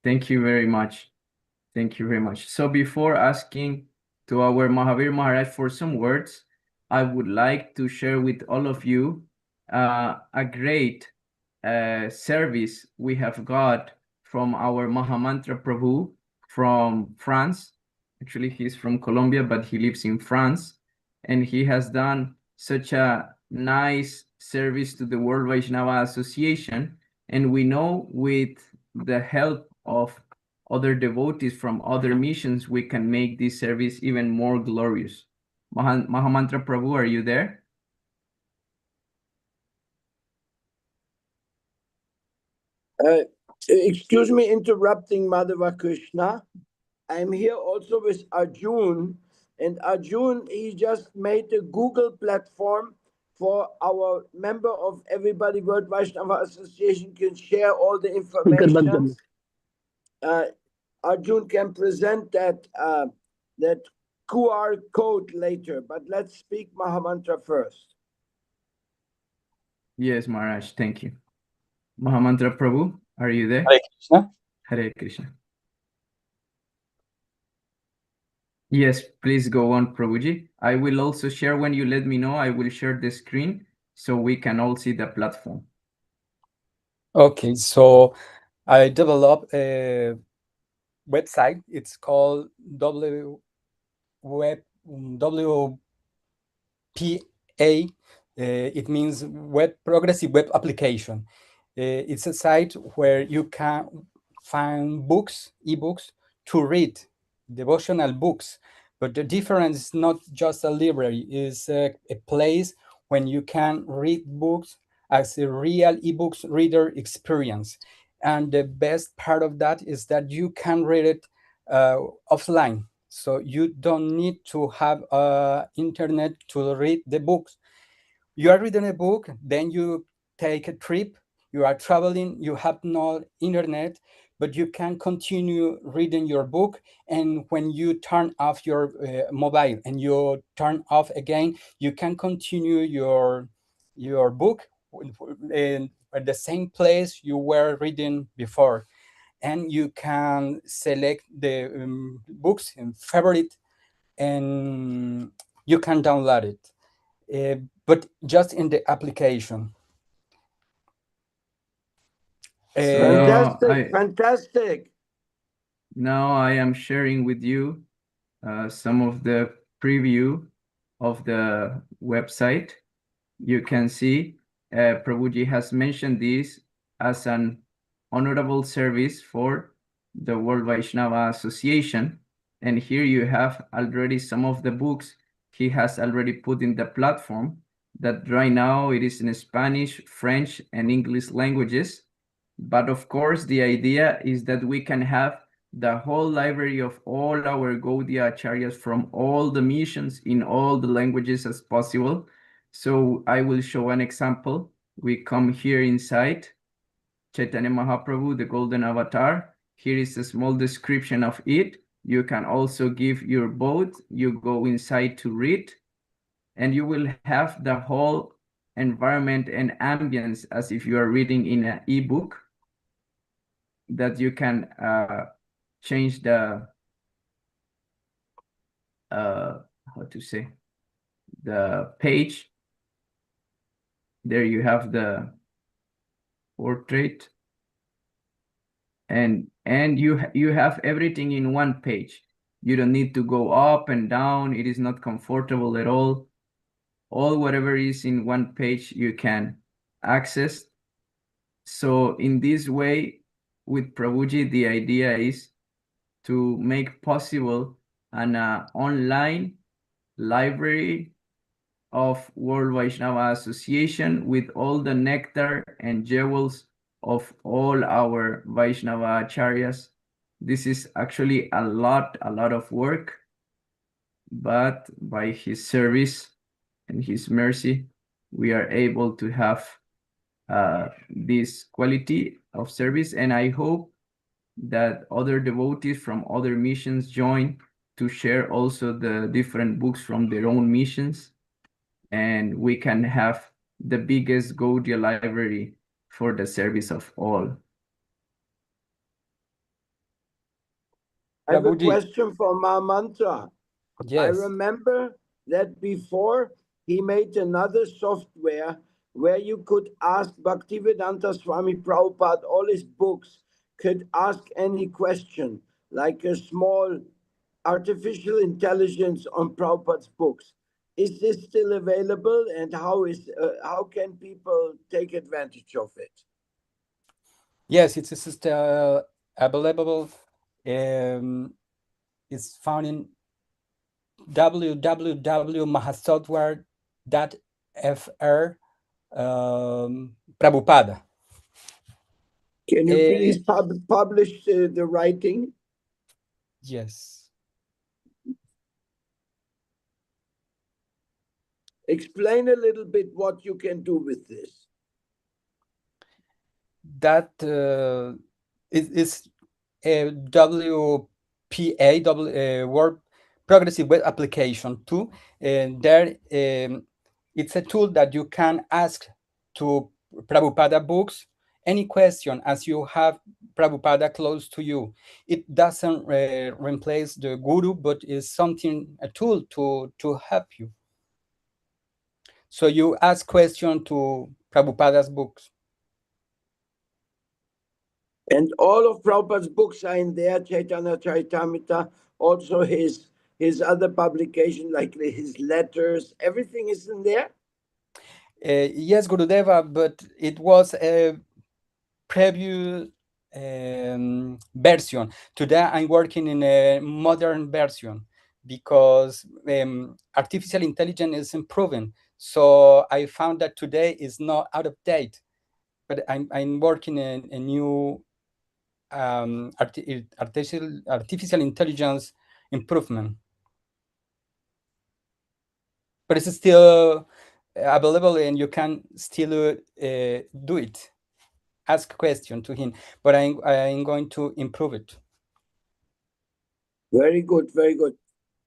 Thank you very much. Thank you very much. So before asking to our Mahavir Maharaj for some words, I would like to share with all of you a great service we have got from our Mahamantra Prabhu from France. Actually, he's from Colombia, but he lives in France. And he has done such a nice service to the World Vaisnava Association. And we know with the help of other devotees from other missions, we can make this service even more glorious. Mahamantra Prabhu, are you there? Excuse me interrupting Madhava Krishna. I'm here also with Arjun, and Arjun, he just made a Google platform for our member of Everybody World Vaishnava Association can share all the Speaker बंद कर information. Low. Arjun can present that QR code later, but let's speak Mahamantra first. Yes, Maharaj, thank you. Mahamantra Prabhu, are you there? Hare Krishna. Hare Krishna. Yes, please go on, Prabhuji. I will also share when you let me know. I will share the screen so we can all see the platform. Okay, so I developed a website. It's called WPA. It means Progressive Web Application. It's a site where you can find books, ebooks, to read, devotional books. But the difference is not just a library, it's a place when you can read books as a real ebooks reader experience. And the best part of that is that you can read it offline. So you don't need to have internet to read the books. You are reading a book, then you take a trip, you are traveling, you have no internet, but you can continue reading your book. And when you turn off your mobile and you turn off again, you can continue your book in at the same place you were reading before. And you can select the books in favorite, and you can download it, but just in the application. Fantastic. Now I am sharing with you some of the preview of the website. You can see Prabhuji has mentioned this as an honorable service for the World Vaishnava Association. And here you have already some of the books he has already put in the platform, that right now it is in Spanish, French, and English languages. But of course, the idea is that we can have the whole library of all our Gaudiya Acharyas from all the missions in all the languages as possible. So I will show an example. We come here inside Chaitanya Mahaprabhu, the Golden Avatar. Here is a small description of it. You can also give your vote. You go inside to read, and you will have the whole environment and ambience as if you are reading in an ebook, that you can change the how to say, the page. There you have the portrait, and you have everything in one page. You don't need to go up and down. It is not comfortable at all. All whatever is in one page you can access. So in this way, with Prabhuji, the idea is to make possible an online library of World Vaishnava Association with all the nectar and jewels of all our Vaishnava Acharyas. This is actually a lot of work, but by his service and his mercy, we are able to have this quality of service. And I hope that other devotees from other missions join to share also the different books from their own missions, and we can have the biggest Gaudiya library for the service of all. I have a question for Mahamantra. Yes. I remember that before he made another software where you could ask Bhaktivedanta Swami Prabhupada, all his books, could ask any question, like a small artificial intelligence on Prabhupada's books. Is this still available, and how can people take advantage of it? Yes, it's still available. It's found in www.mahasoftware.fr. Prabhupada. Can you please publish the writing? Yes. Explain a little bit what you can do with this. That is a WPA, Word Progressive Web Application 2. And there, it's a tool that you can ask to Prabhupada books any question as you have Prabhupada close to you. It doesn't replace the guru, but is a tool to help you. So you ask question to Prabhupada's books. And all of Prabhupada's books are in there, Chaitanya Charitamrita, also his other publication, like his letters, everything is in there? Yes, Gurudeva, but it was a previous version. Today I'm working in a modern version because artificial intelligence is improving. So I found that today is not out of date, but I'm working in a new artificial intelligence improvement. But it's still available and you can still do it. Ask a question to him, but I'm going to improve it. Very good, very good.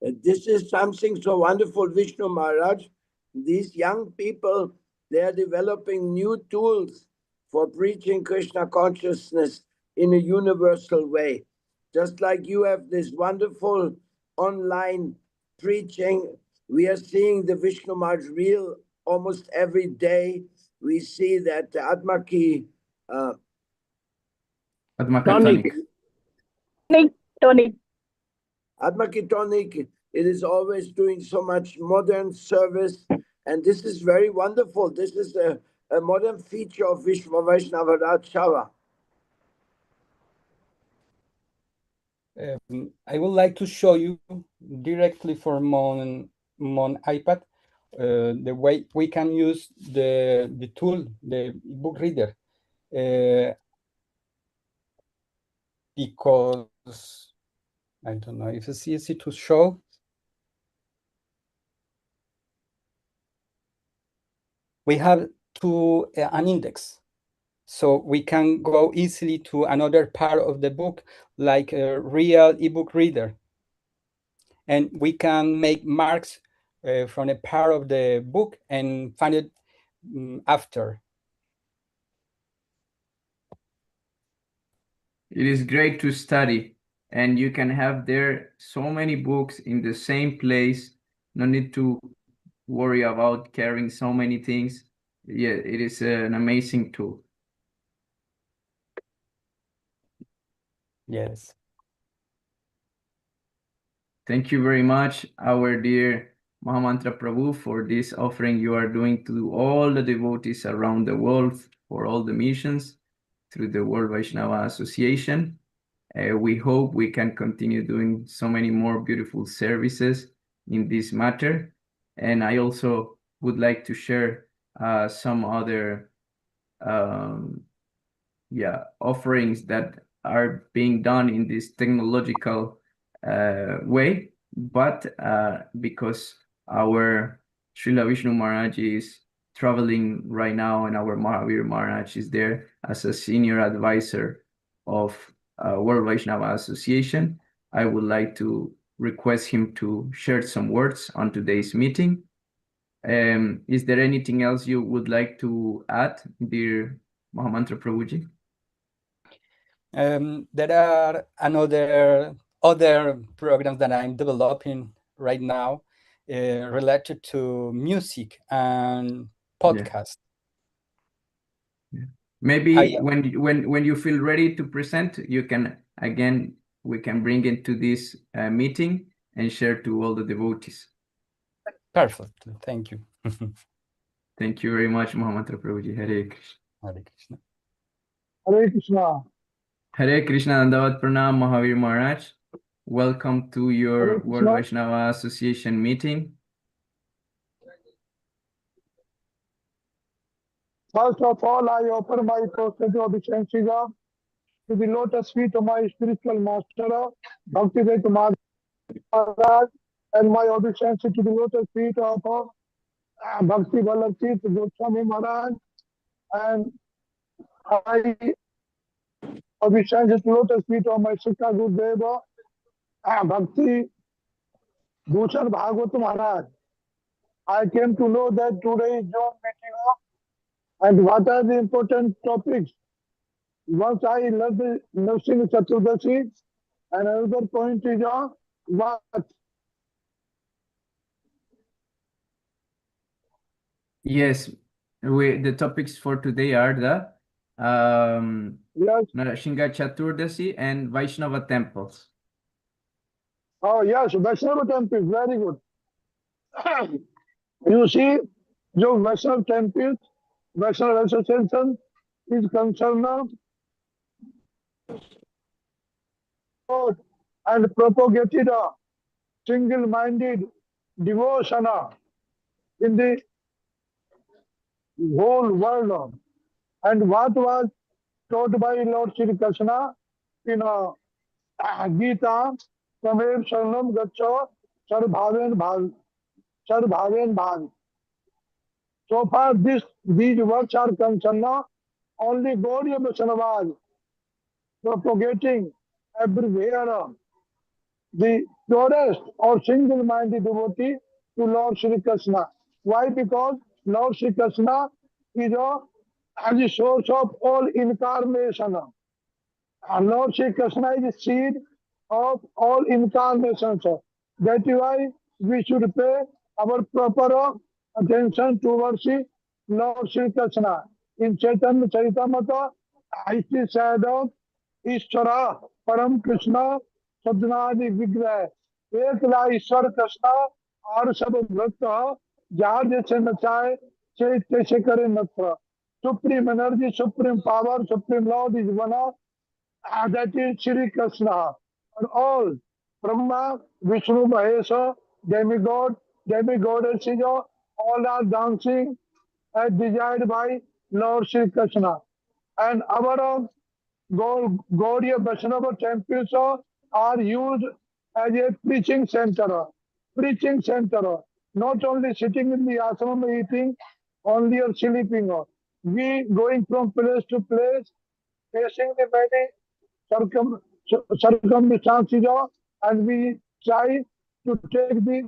This is something so wonderful, Vishnu Maharaj. These young people, they are developing new tools for preaching Krishna consciousness in a universal way. Just like you have this wonderful online preaching, we are seeing the Vishnu Maharaj reel almost every day. We see that Atmaki Tonic. Tonic. Atmaki Tonic, it is always doing so much modern service, and this is very wonderful. This is a modern feature of Vishwa Vaisnava Rajshava. I would like to show you directly from on iPad the way we can use the tool, the book reader, because I don't know if it's easy to show. We have an index, so we can go easily to another part of the book, like a real ebook reader. And we can make marks from a part of the book and find it after. It is great to study, and you can have there so many books in the same place. No need to worry about carrying so many things. Yeah, it is an amazing tool. Yes. Thank you very much, our dear Mahamantra Prabhu, for this offering you are doing to all the devotees around the world for all the missions through the World Vaishnava Association. We hope we can continue doing so many more beautiful services in this matter. And I also would like to share some other offerings that are being done in this technological way, but because our Srila Vishnu Maharaj is traveling right now and our Mahavir Maharaj is there as a senior advisor of World Vaishnava Association, I would like to request him to share some words on today's meeting. Is there anything else you would like to add, dear Mahamantra Prabhuji? There are other programs that I'm developing right now related to music and podcast. Yeah. Maybe when you feel ready to present, you can we can bring it to this meeting and share to all the devotees. Perfect. Thank you. Thank you very much, Mahamantra Prabhuji. Hare Krishna. Hare Krishna. Hare Krishna. Hare Krishna, Dandavat Pranam, Mahavir Maharaj. Welcome to your World Vaishnava Association meeting. First of all, I offer my positive obeisances of to the lotus feet of my spiritual master, Bhaktivedanta Maharaj, and my obeisance to the lotus feet of Bhakti Vallabh Goswami Maharaj, and I obeisance to lotus feet of my Sikha Gurudeva, Bhakti Bhushan Bhagwat Maharaj. I came to know that today is your meeting, and what are the important topics. Once I learned the Nursing Chaturdashi, and another point is what. Yes, the topics for today are the Yes. Narasingha Chaturdasi and Vaishnava temples. Oh yes, Vaishnava temple, very good. You see, your Vaishnava temple, Vaishnava Association is concerned and propagated a single-minded devotion in the whole world. And what was taught by Lord Sri Krishna in Gita, Tamev Sharanam Gacho Sarvbhaven Bhav. So far, these words are concerned, only Gaudiya Vaishnavas propagating everywhere the purest or single-minded devotee to Lord Sri Krishna. Why? Because Lord Sri Krishna is as the source of all incarnation. And Lord Sri Krishna is the seed of all incarnations. That is why we should pay our proper attention towards the Lord Sri Krishna. In Chaitanya Charitamrita, it is said of Ishvara, Param Krishna, Sadhanadi Vigrah. एकला ईश्वर कृष्ण और सब भक्त जहाँ जैसे नचाए तैसे करे नत्र. Supreme energy, supreme power, supreme lord is one of that is Shri Krishna. And all Brahma, Vishnu, Mahesha, demigod, demigoddesses, all are dancing as desired by Lord Shri Krishna. And our Gaudiya Vaishnava temples are used as a preaching center. Preaching center. Not only sitting in the ashram eating, only or sleeping. We going from place to place, facing the many circumstances, and we try to take the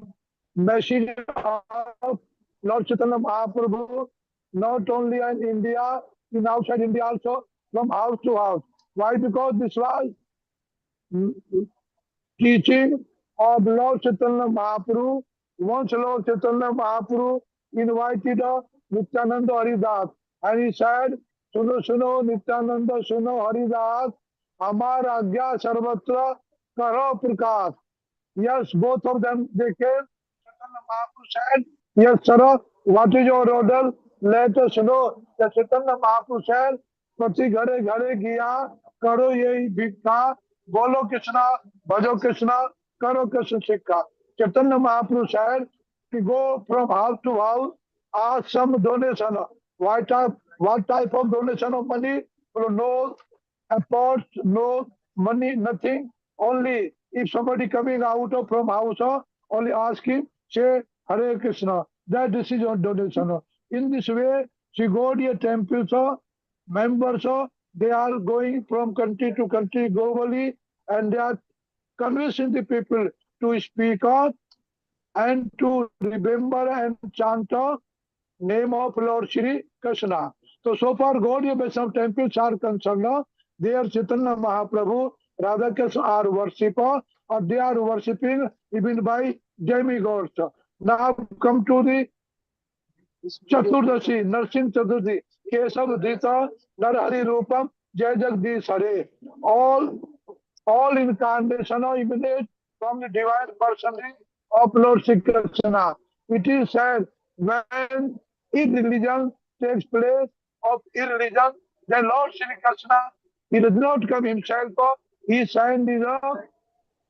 message of Lord Chaitanya Mahaprabhu, not only in India, in outside India also, from house to house. Why? Because this was teaching of Lord Chaitanya Mahaprabhu. Once Lord Chaitanya Mahaprabhu invited Nityananda Haridas, and he said, Suno Suno Nityananda Suno Haridas, Amar Agya Sarvatra Karo Prakash. Yes, both of them, they came. Chaitanya Mahaprabhu said, yes, sir, what is your order? Let us know. The Chaitanya Mahaprabhu said, Pati Ghare Ghare Giya, Karo Yehi Bhikha, Bolo Krishna, Bhajo Krishna, Karo Krishna Sikha. Chaitanya Mahaprabhu said, to go from house to house, ask some donation. What type of donation of money? No efforts, no money, nothing. Only if somebody coming out of from house, only ask him, say Hare Krishna. That is your donation. In this way, Sri Gaudiya temples, members, they are going from country to country globally, and they are convincing the people to speak up and to remember and chant the name of Lord Shri Krishna. So far, Gaudiya Vaishnava temples are concerned, there Chaitanya Mahaprabhu, Radha Krishna are worshipper, or they are worshipping even by demigods. Now come to the Chaturdashi, Nursing Chaturdashi, Kesav Dita, Narhari Rupam, Jai Jagdish Hare. All incarnation emanate from the divine personality of Lord Shri Krishna. It is said when irreligion takes place of irreligion, then Lord Shri Krishna, he does not come himself, he sent his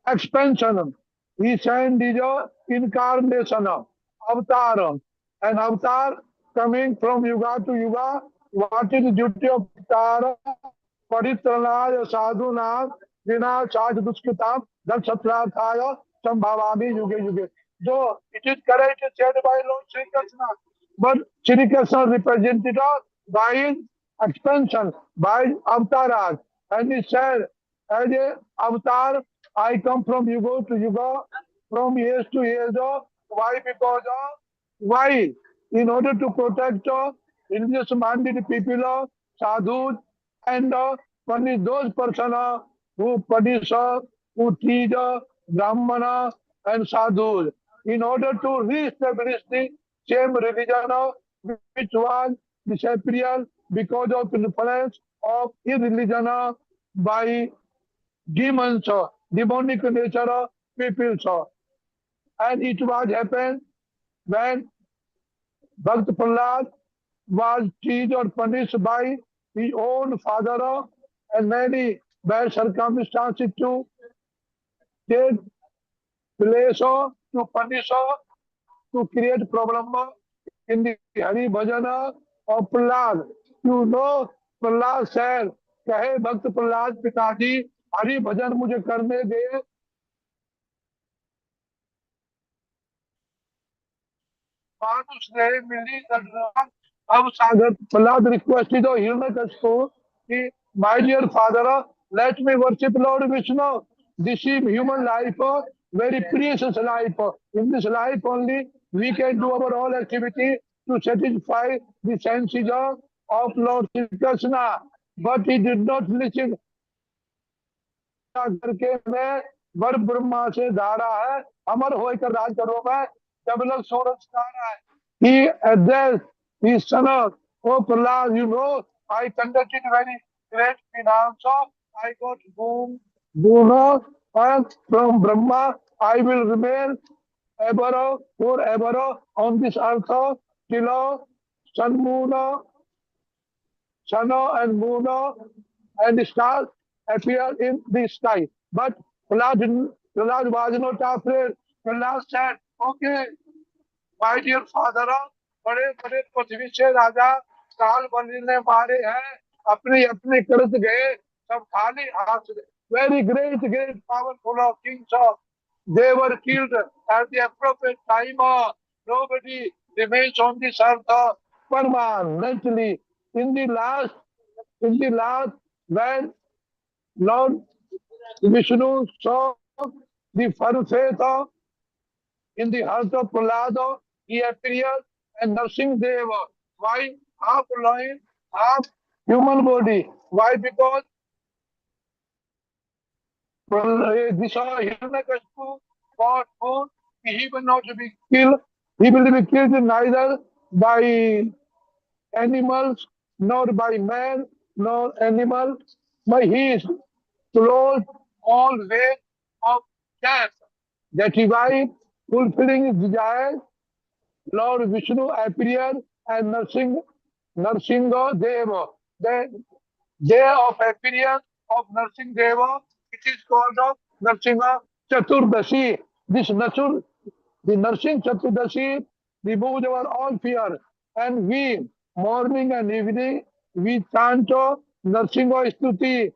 expansion, he sent his incarnation, avatar, and avatar coming from yuga to yuga. What is the duty of avatar? परित्रणाय साधूनां विनाशाय दुष्कृतां दक्षत्रार्थाय संभावामि युगे युगे. So it is correct said by Lord Sri Krishna, but Sri Krishna represented by his expansion, by avatars, and he said, as a avatar, I come from yuga to yuga, from years to years. Why? Because why? In order to protect religious-minded people, sadhus, and punish those persons who punish, who teach Brahmana and sadhus, in order to re-establish the same religion which was disappeared because of influence of irreligion by demons, demonic nature people. And it was happened when Bhakt Prahlad was teased or punished by his own father and many bad circumstances to take place to punish to create problem in the Hari Bhajana of Prahlad. You know, Prahlad said, कहे भक्त प्रहलाद पिताजी हरि भजन मुझे करने दे. मानुष ने मिली दर्शन अब सागर. Prahlad requested of Hiranyakashipu, my dear father, let me worship Lord Vishnu. This is human life, very precious life. In this life only we can do our all activity to satisfy the senses of Lord Sri Krishna. But he did not listen. करके मैं वर ब्रह्मा से धारा है अमर होकर राज करो मैं जब लग सूरज तारा है. He addressed his son, oh Prahlad, you know, I conducted very great finance. I got boon, and from Brahma I will remain ever, forever on this earth till sun, moon, sun and moon and stars appear in the sky. But Prahlad was not afraid. Prahlad said, okay, my dear father, बड़े बड़े पृथ्वी से राजा काल बनने मारे हैं अपने अपने कर्ज गए सब खाली हाथ. Very great powerful of kings, they were killed at the appropriate time. Nobody remains on this earth permanently. In the last when Lord Vishnu saw the first faith in the heart of Prahlad, he appeared and nursing Deva. Why? Half lion, half human body. Why? Because this Hiranyakashipu got food, he will not be killed. He will be killed neither by animals, nor by man, nor animal. But he is closed all way of death. That is why, fulfilling his desire, Lord Vishnu appeared and nursing Deva. The day of appearance of nursing Deva, it is called nursing Chaturdashi. The nursing Chaturdashi removes our all fear, and we morning and evening we chant Narsinga Stuti.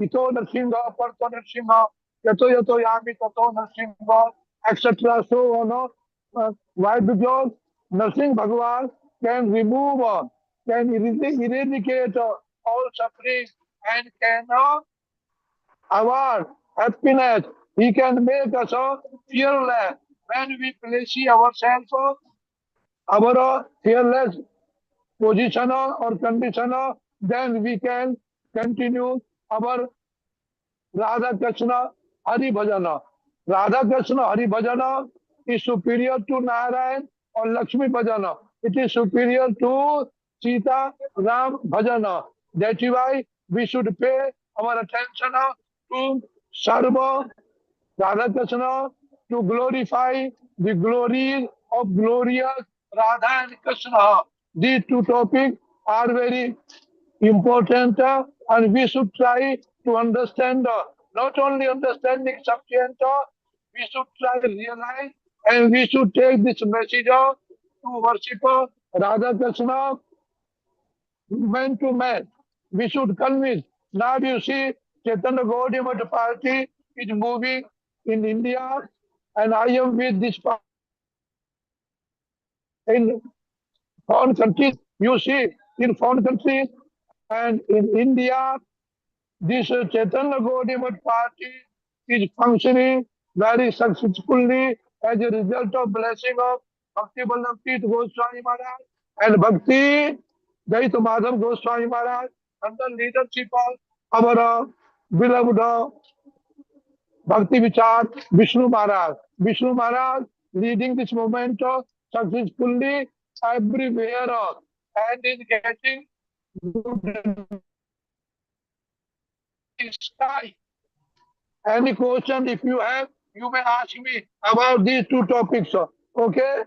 Ito Narsinga, Parto Narsinga, Yato Yato Yami Tato Narsinga, etc. So on. Why? Because Narsing Bhagavan can remove, can eradicate all suffering and can award happiness. He can make us fearless. When we place ourselves, our fearless position or condition, then we can continue our Radha Krishna Hari Bhajana. Radha Krishna Hari Bhajana is superior to Narayan or Lakshmi Bhajana. It is superior to Sita Ram Bhajana. That is why we should pay our attention to Sarva Radha Krishna, to glorify the glories of glorious Radha and Krishna. These two topics are very important and we should try to understand, not only understanding subject, we should try to realize and we should take this message to worship Radha Krishna man to man. We should convince Now you see Chaitanya Gaudiya Math Party is moving in India, and I am with this party in foreign countries. You see, in foreign countries and in India, this Chaitanya Gaudiya Math Party is functioning very successfully as a result of blessing of Bhakti Vallabh Goswami Maharaj and Bhakti Daita Madhav Goswami Maharaj under leadership of our beloved Bhakti Vichar Vishnu Maharaj. Vishnu Maharaj leading this movement successfully everywhere and is getting good sky. Any question if you have, you may ask me about these two topics. Okay?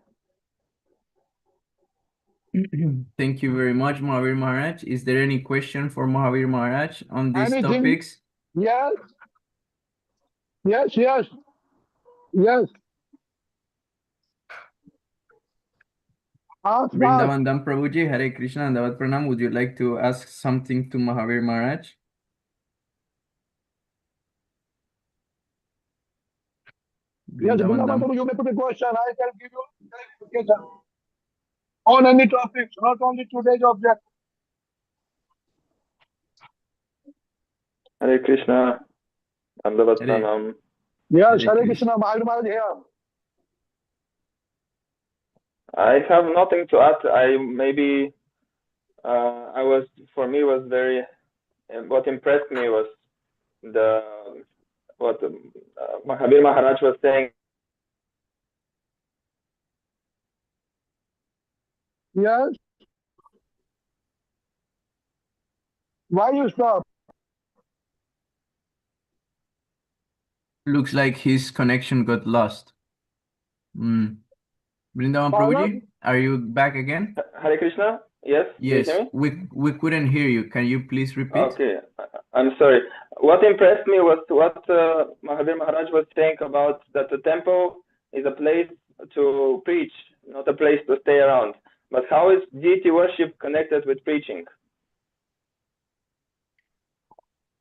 Thank you very much, Mahavir Maharaj. Is there any question for Mahavir Maharaj on these Anything? topics? Yes. Yes, yes. Yes. Ask, ask. Vrindavan Dham Prabhuji, Hare Krishna, Dandavat Pranam. Would you like to ask something to Mahavir Maharaj? Yes, Vrindavan Vrindavan Dham. Prabhu, you may put a question. I can give you clarification on any topics, not only today's object. Hare Krishna, Dandavat Hare- Pranam. Yes, Hare Hare Krishna. Krishna, Maharaj here. I have nothing to add. For me was very, what impressed me was what Mahavir Maharaj was saying. Yes. Why you stop? Looks like his connection got lost. Vrindavan Pardon? Prabhuji, are you back again? Hare Krishna? Yes? Do you Yes, hear me? we couldn't hear you. Can you please repeat? Okay, I'm sorry. What impressed me was what Mahavir Maharaj was saying about that the temple is a place to preach, not a place to stay around. But how is deity worship connected with preaching?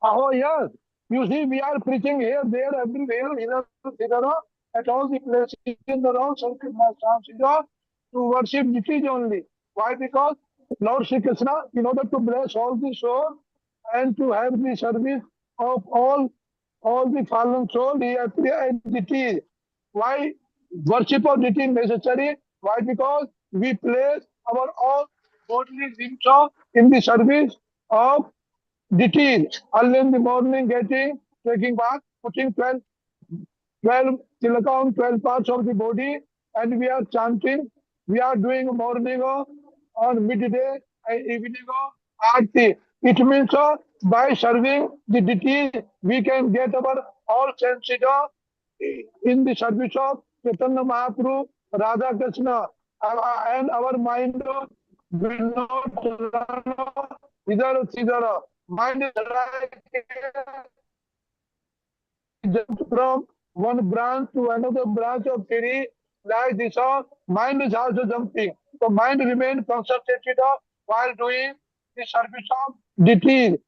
Oh, yes. You see, we are preaching here, there, everywhere, here, at all the places in the round circuit, to worship deities only. Why? Because Lord Sri Krishna, in order to bless all the souls and to have the service of all the fallen souls, he appeared as deity. Why worship of deity is necessary? Why? Because we place our all bodily things in the service of deities. Early in the morning, taking bath, putting 12 tilakam, 12 parts of the body, and we are chanting. We are doing morning on midday and evening aarti. It means by serving the deity, we can get our all senses in the service of Chaitanya Mahaprabhu, Radha Krishna, and our mind will not run either. Mind is like jump from one branch to another branch of tree like this. Mind is also jumping. So mind remains concentrated while doing the service of deity.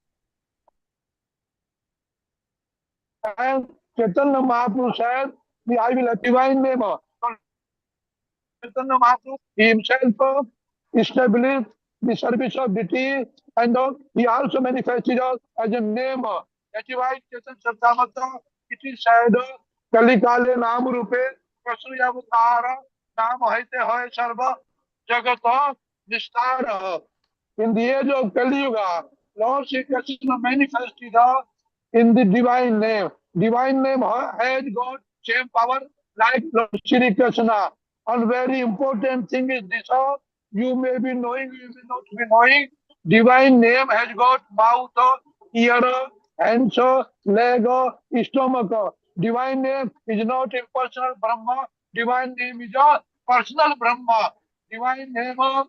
And Chaitanya Mahaprabhu said, I will divine name. Chaitanya Mahaprabhu himself established the service of deity, and he also manifested as a name. That is why Chaitanya Charitamrita, it is said, Kali Kale Naam Rupe Prasuya Avtara Naam Haite Hoy Sarva Jagat Nistar. In the age of Kali Yuga, Lord Sri Krishna manifested in the divine name. Divine name has got same power like Lord Sri Krishna. And very important thing is this: you may be knowing, you may not be knowing. Divine name has got mouth, ear, hands, leg, stomach. Divine name is not impersonal Brahma. Divine name is a personal Brahma. Divine name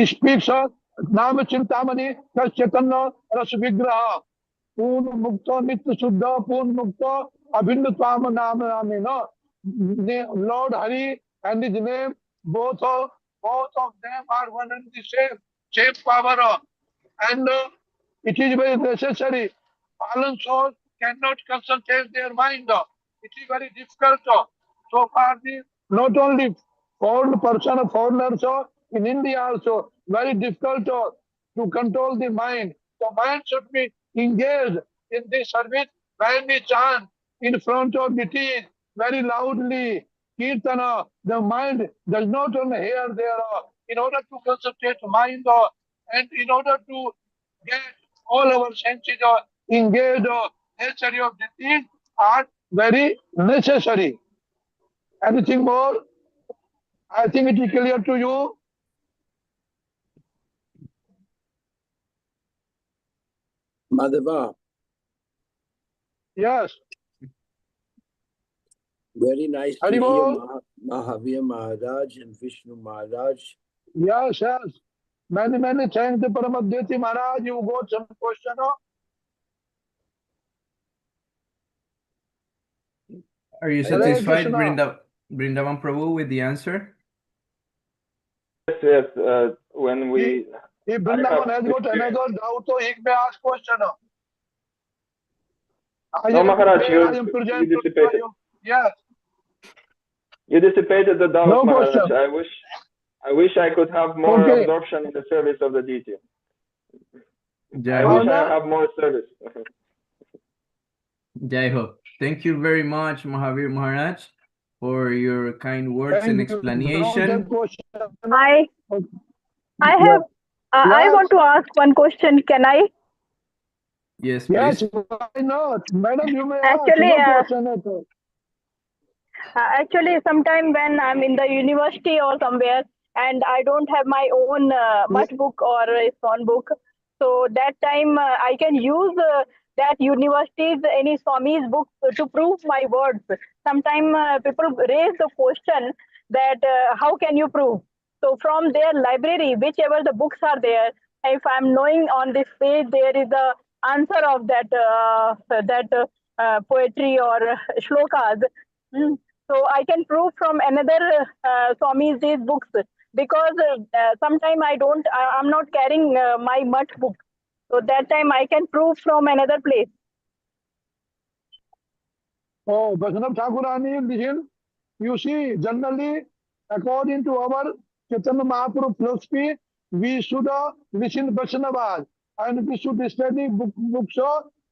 speaks नाम चिंतामणि चैतन्य रस विग्रह पूर्ण मुक्त नित्य शुद्ध पूर्ण मुक्त अभिन्न त्वाम नाम नामे Lord Hari and his name both of them are one and the same power and It is very necessary. Fallen souls cannot concentrate their mind. It is very difficult. So far, not only foreign person, foreigners in India also, very difficult to control the mind. The mind should be engaged in this service when we chant in front of the tea very loudly. Kirtana, the mind does not only hear there. In order to concentrate mind and in order to get all our senses engaged, necessary of the things are very necessary. Anything more? I think it is clear to you. Madhava, Yes. very nice to Hari hear Bol. Mahavir Maharaj and Vishnu Maharaj. Yes, yes. Many thanks to Paramadhyati Maharaj. You got some question? Are you Hare satisfied, Krishna. Brindavan Prabhu, with the answer? Yes, when we, If I Vrindavan have has got experience. another doubt, so he may ask question. No, Maharaj, I you am present to dissipated. you. Yes. You dissipated the doubt, No Maharaj. question. I wish I could have more Okay. absorption in the service of the deity. Jai I Ho. wish I have more service. Jai Ho. Thank you very much, Mahavir Maharaj, for your kind words and Thank you. explanation. I have Yes. I Yes. want to ask one question. Can I? Yes, Yes, please. why not? Madam, you may ask. Actually, No question at all. Actually, sometime when I'm in the university or somewhere and I don't have my own much book or a phone book, so that time I can use that university's any Swami's book to prove my words. Sometime people raise the question that how can you prove? So from their library, whichever the books are there, if I'm knowing on this page there is the answer of that poetry or shlokas. So I can prove from another Swami's these books because sometime I'm not carrying my mutt book. So that time I can prove from another place. Oh, Vaisnava Thakurani, listen. You see, generally, according to our Chaitanya Mahaprabhu philosophy, we should listen Vaishnavas and we should study books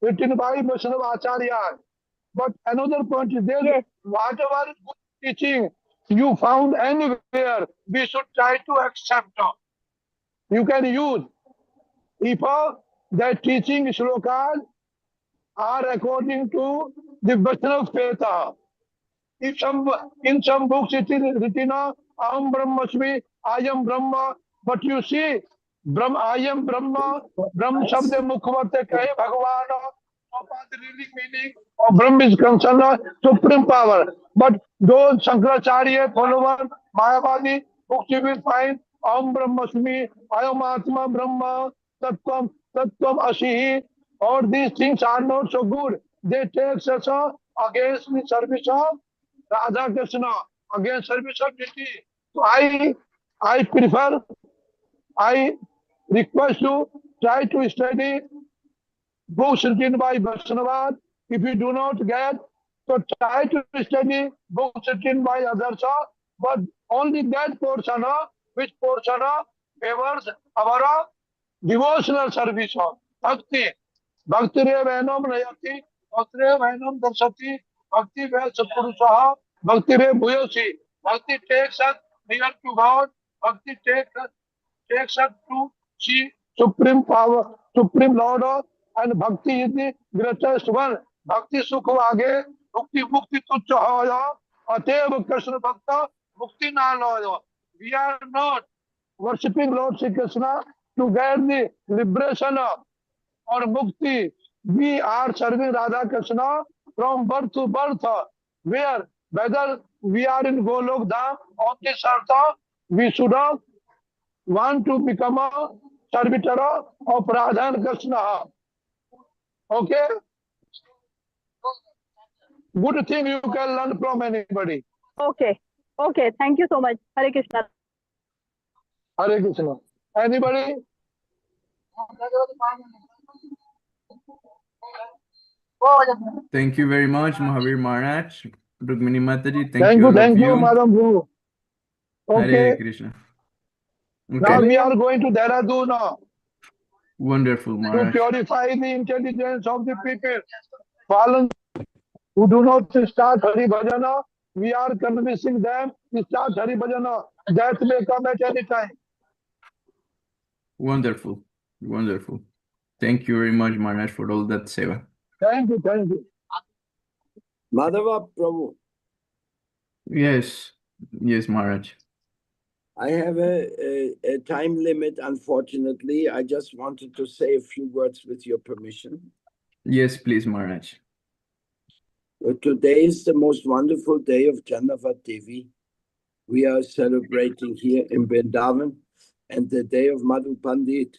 written by Vaishnava Acharya. But another point is there, Yes. whatever good teaching you found anywhere, we should try to accept. You can use. If that teaching shlokas are according to the Vaishnava faith. If in some books it is written, Aham Brahmasmi, I am Brahma, but you see, I am Brahma, Brahma Shabda Mukhvate Kahe Bhagavan, so far the really meaning of Brahma is concerned, supreme power. But those Shankaracharya followers, Mayavadi, books you will find, Aham Brahmasmi, I am Atma Brahma, Tattvam Asihi, all these things are not so good. They take us against the service of Radha Krishna, against service of deity. So I prefer, I request you try to study books written by Vaishnava. If you do not get, so try to study books written by others, but only that portion, which portion favors our devotional service of bhakti. Bhakti re vainam nayati, bhakti re vainam darsati, bhakti ve satpurusaha, bhakti re bhuyosi. Bhakti takes us near to God, bhakti takes us to see supreme power, supreme Lord, and bhakti is the greatest one. Bhakti sukh aage, mukti mukti tuchha hoya, atev Krishna bhakta, mukti na loya. We are not worshipping Lord Sri Krishna to get the liberation or mukti. We are serving Radha Krishna from birth to birth. Where whether we are in Golok Dham or this earth, we should want to become a servitor of Radha and Krishna. Okay? Good thing you can learn from anybody. Okay. Okay. Thank you so much. Hare Krishna. Hare Krishna. Anybody? Thank you very much, Mahavir Maharaj. Rukmini Mataji, thank you all of you. Madam Guru. Hare Okay, Krishna. now Okay, we are going to Dehradun now wonderful, to Maharaj. purify the intelligence of the people. Fallen who do not start Hari Bhajana, we are convincing them to start Hari Bhajana. That may come at any time. Wonderful, wonderful. Thank you very much, Maharaj, for all that seva. Thank you, thank you. Madhava Prabhu, Yes, yes, Maharaj. I have a time limit, unfortunately. I just wanted to say a few words with your permission. Yes, please, Maharaj. Today is the most wonderful day of Janavat Devi. We are celebrating here in Vrindavan, and the day of Madhu Pandit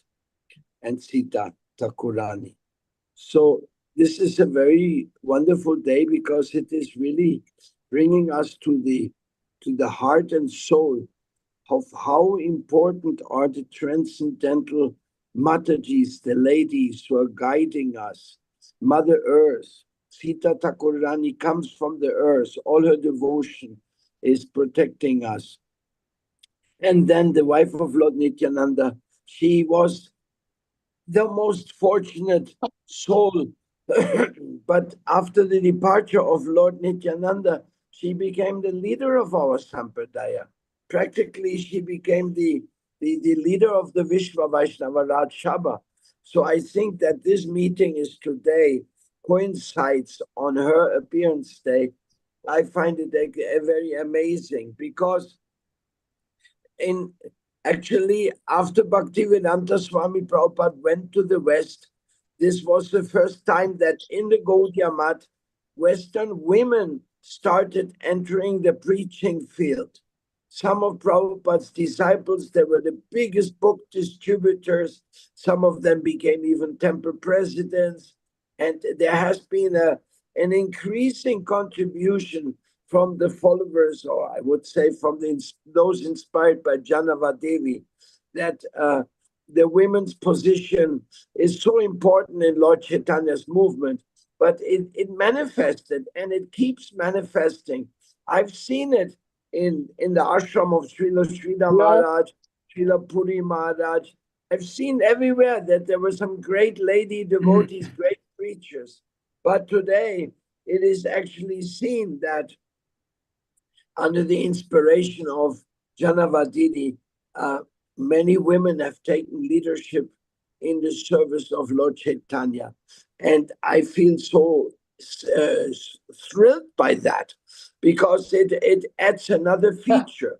and Sita Thakurani. So this is a very wonderful day because it is really bringing us to the heart and soul of how important are the transcendental Matajis, the ladies who are guiding us. Mother Earth, Sita Thakurani comes from the earth. All her devotion is protecting us. And then the wife of Lord Nityananda, she was the most fortunate soul. But after the departure of Lord Nityananda, she became the leader of our Sampradaya. Practically, she became the leader of the Vishwa Vaisnava Raj Sabha. So I think that this meeting is today coincides on her appearance day. I find it very amazing because actually, after Bhaktivedanta Swami Prabhupada went to the West, this was the first time that in the Gaudiya Math, Western women started entering the preaching field. Some of Prabhupada's disciples, they were the biggest book distributors. Some of them became even temple presidents. And there has been an increasing contribution from the followers, or I would say from those inspired by Janava Devi, that the women's position is so important in Lord Chaitanya's movement, but it manifested and it keeps manifesting. I've seen it in the ashram of Srila Sridhar Maharaj, Srila Puri Maharaj. I've seen everywhere that there were some great lady devotees, great preachers. But today, it is actually seen that under the inspiration of Janavadini, many women have taken leadership in the service of Lord Chaitanya. And I feel so thrilled by that because it adds another feature.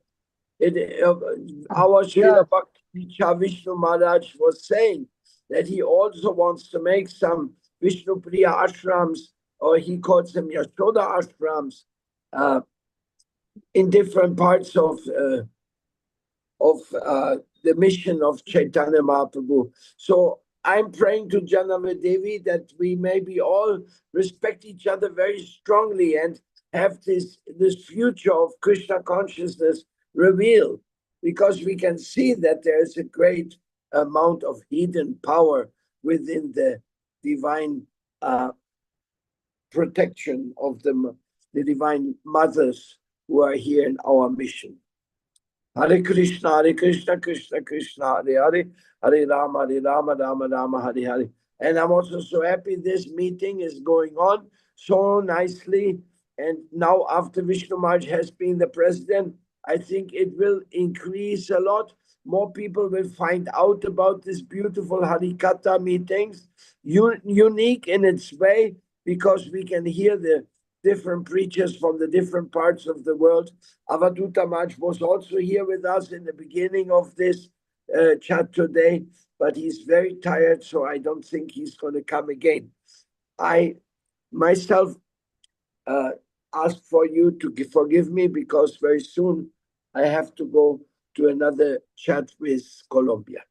Our Srila Bhakti Vishnu Maharaj was saying that he also wants to make some Vishnu Priya ashrams, or he calls them Yashoda ashrams, in different parts of the mission of Chaitanya Mahaprabhu. So I'm praying to Janava Devi that we maybe all respect each other very strongly and have this future of Krishna consciousness revealed, because we can see that there is a great amount of hidden power within the divine protection of the divine mothers who are here in our mission. Hare Krishna, Krishna Krishna, Hare Hare, Hare Rama, Rama Rama, Hare Hare. And I'm also so happy this meeting is going on so nicely. And now after Vishnu Maharaj has been the president, I think it will increase a lot. More people will find out about this beautiful Harikatha meetings, unique in its way, because we can hear the different preachers from the different parts of the world. Avaduta Maharaj was also here with us in the beginning of this chat today, but he's very tired, so I don't think he's going to come again. I myself ask for you to forgive me because very soon I have to go to another chat with Colombia.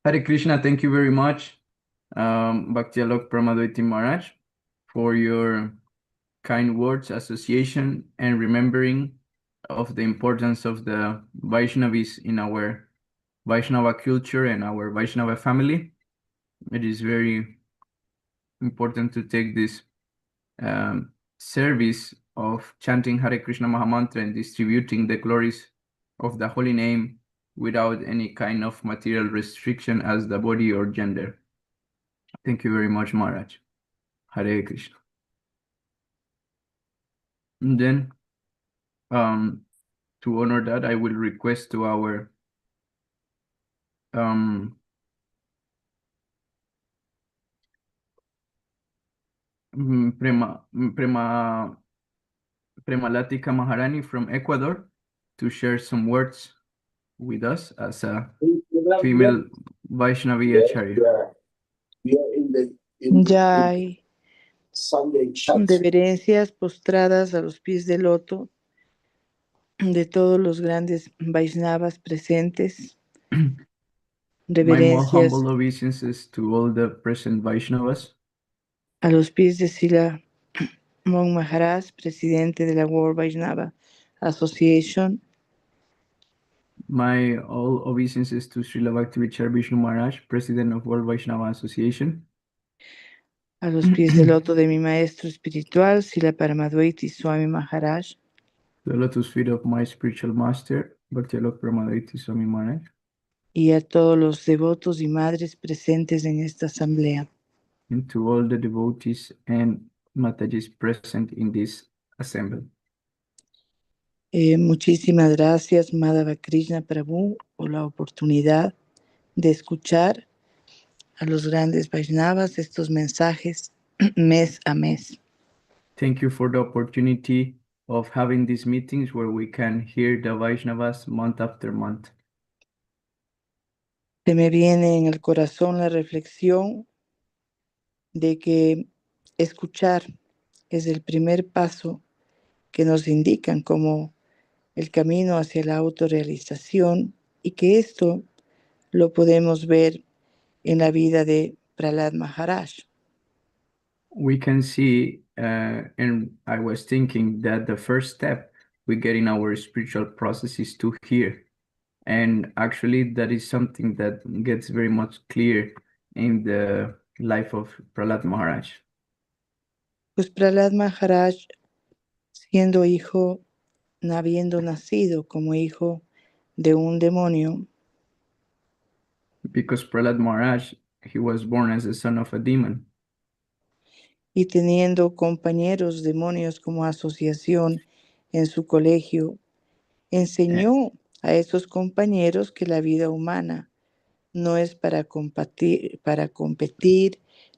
Hare Krishna, thank you very much, Bhakti Alok Pramadvaiti Maharaj, for your kind words, association, and remembering of the importance of the Vaishnavis in our Vaishnava culture and our Vaishnava family. It is very important to take this service of chanting Hare Krishna Mahamantra and distributing the glories of the holy name without any kind of material restriction as the body or gender. Thank you very much, Maharaj. Hare Krishna. And then, to honor that, I will request to our Premalatika Maharani from Ecuador to share some words with us as a female Vaishnavi Acharya. Ya hay reverencias postradas a los pies del loto de todos los grandes Vaisnavas presentes. My more humble obeisances to all the present Vaishnavas. A los pies de Srila Mon Maharaj, presidente de la World Vaisnava Association. My all obeisances to Srila Bhaktivinoda Vishnu Maharaj, president of World Vaishnava Association. A los pies del loto de mi maestro espiritual, Srila Paramadvaiti Swami Maharaj. The lotus feet of my spiritual master, Bhaktialok Paramadvaiti Swami Maharaj. Y a todos los devotos y madres presentes en esta asamblea. And to all the devotees and Matajis present in this assembly. Muchísimas gracias, Madhava Krishna Prabhu, por la oportunidad de escuchar a los grandes Vaishnavas estos mensajes mes a mes. Thank you for the opportunity of having these meetings where we can hear the Vaishnavas month after month. Se me viene en el corazón la reflexión de que escuchar es el primer paso que nos indican como el camino hacia la autorrealización y que esto lo podemos ver en la vida de Prahlad Maharaj. We can see, and I was thinking that the first step we get in our spiritual process is to hear. And actually that is something that gets very much clear in the life of Prahlad Maharaj. Pues Prahlad Maharaj, siendo hijo, habiendo nacido como hijo de un demonio, because Prahlad Maharaj, he was born as a son of a demon. Y teniendo compañeros demonios como asociación en su colegio, enseñó a esos compañeros que la vida humana no es para competir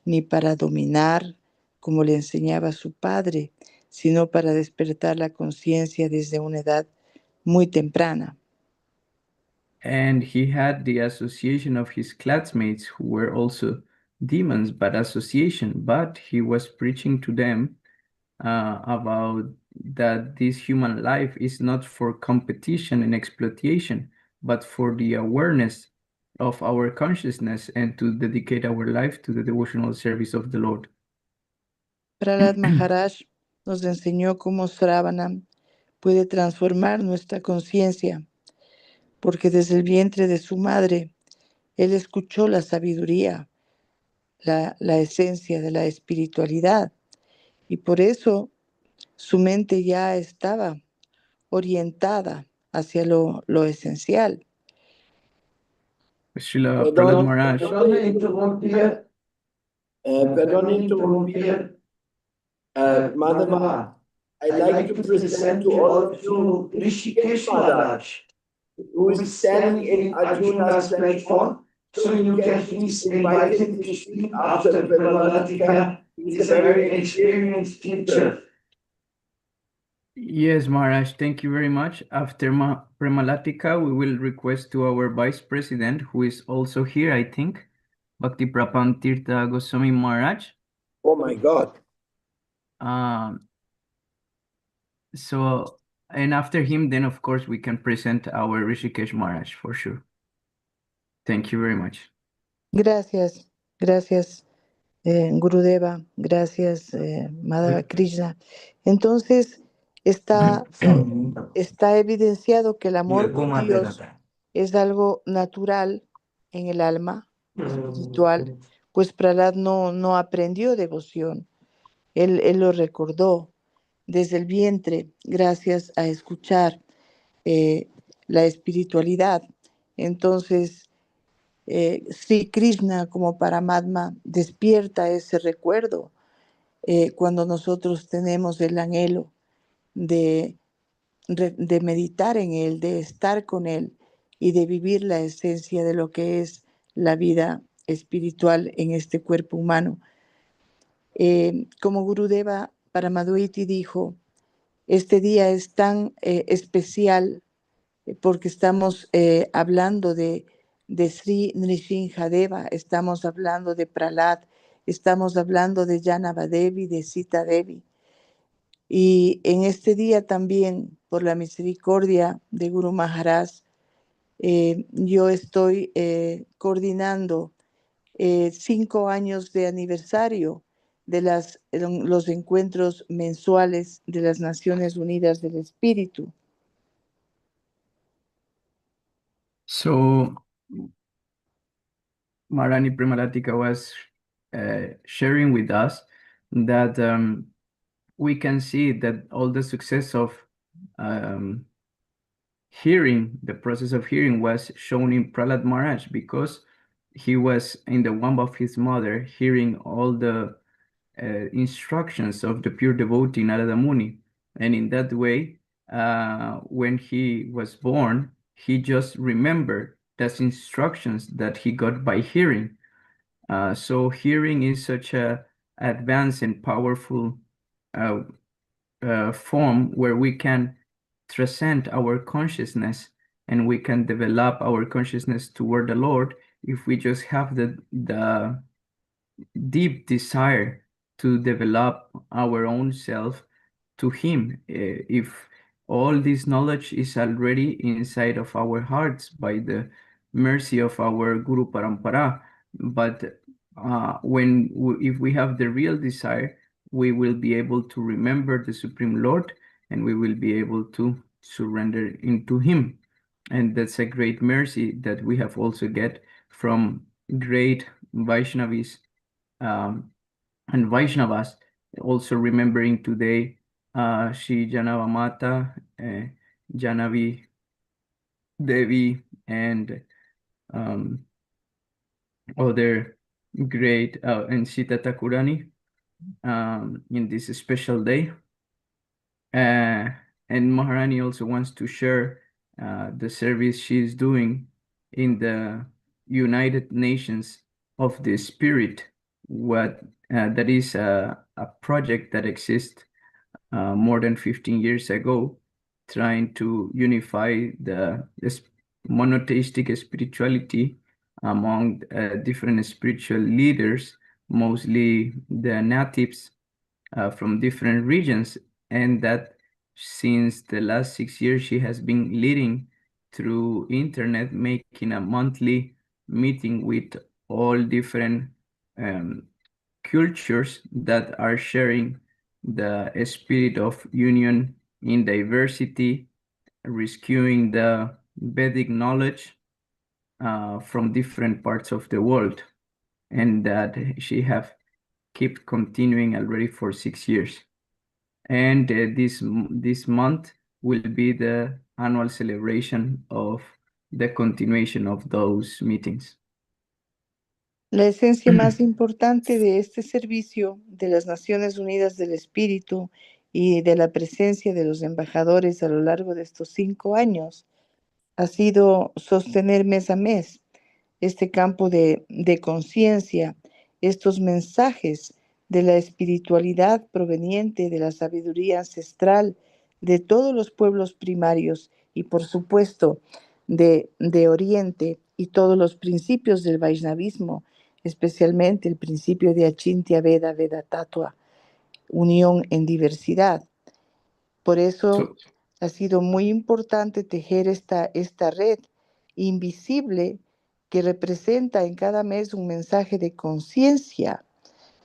ni para dominar, como le enseñaba su padre, sino para despertar la conciencia desde una edad muy temprana. And he had the association of his classmates who were also demons, but he was preaching to them about that this human life is not for competition and exploitation, but for the awareness of our consciousness and to dedicate our life to the devotional service of the Lord. Prahlad Maharaj nos enseñó cómo Sravana puede transformar nuestra conciencia, porque desde el vientre de su madre, él escuchó la sabiduría, la esencia de la espiritualidad, y por eso su mente ya estaba orientada hacia lo esencial. Srila Prahlad Maharaj. Perdón interrumpir. Madhava, I'd like to present to all of you Rishikesh Maharaj, who is standing in Arjuna's platform. So you can please invite him to speak after Premalatika. He's a very experienced teacher. Yes, Maharaj, thank you very much. After Premalatika, we will request to our Vice President, who is also here, I think, Bhakti Prapan Tirtha Goswami Maharaj. Oh my God. So, and after him, then of course we can present our Rishikesh Maharaj for sure. Thank you very much. Gracias, Gurudeva, gracias, Madhava Krishna. Entonces, está evidenciado que el amor por Dios es algo natural en el alma espiritual, pues Prahlad no aprendió devoción, él lo recordó desde el vientre gracias a escuchar la espiritualidad. Entonces, Sri Krishna como Paramatma despierta ese recuerdo cuando nosotros tenemos el anhelo de meditar en Él, de estar con Él y de vivir la esencia de lo que es la vida espiritual en este cuerpo humano. Como Gurudeva Paramaduiti dijo, este día es tan especial porque estamos hablando de Sri Nrsimhadeva, estamos hablando de Prahlad, estamos hablando de Janavadevi, de Sita Devi. Y en este día también, por la misericordia de Guru Maharaj, yo estoy coordinando 5 años de aniversario de los encuentros mensuales de las Naciones Unidas del Espíritu. So Marani Premalatika was sharing with us that we can see that all the success of hearing, the process of hearing was shown in Prahlad Maharaj because he was in the womb of his mother hearing all the instructions of the pure devotee Narada Muni. And in that way, when he was born, he just remembered those instructions that he got by hearing. So hearing is such a advanced and powerful form where we can transcend our consciousness and we can develop our consciousness toward the Lord if we just have the deep desire to develop our own self to Him. If all this knowledge is already inside of our hearts by the mercy of our Guru Parampara, but if we have the real desire, we will be able to remember the Supreme Lord and we will be able to surrender into Him. And that's a great mercy that we have also get from great Vaishnavis and Vaishnavas. Also remembering today Shri Janava Mata, Janavi Devi, and other great, and Sita Thakurani in this special day. And Maharani also wants to share the service she's doing in the United Nations of the Spirit, that is a project that exists more than 15 years ago, trying to unify this monotheistic spirituality among different spiritual leaders, mostly the natives from different regions, and that since the last 6 years she has been leading through internet, making a monthly meeting with all different cultures that are sharing the spirit of union in diversity, rescuing the Vedic knowledge from different parts of the world, and that she have kept continuing already for 6 years. And this month will be the annual celebration of the continuation of those meetings. La esencia más importante de este servicio de las Naciones Unidas del Espíritu y de la presencia de los embajadores a lo largo de estos 5 años ha sido sostener mes a mes este campo de conciencia, estos mensajes de la espiritualidad proveniente de la sabiduría ancestral de todos los pueblos primarios y por supuesto de Oriente y todos los principios del Vaishnavismo, especialmente el principio de Achintya Veda, Veda Tattva, unión en diversidad. Por eso ha sido muy importante tejer esta red invisible que representa en cada mes un mensaje de conciencia,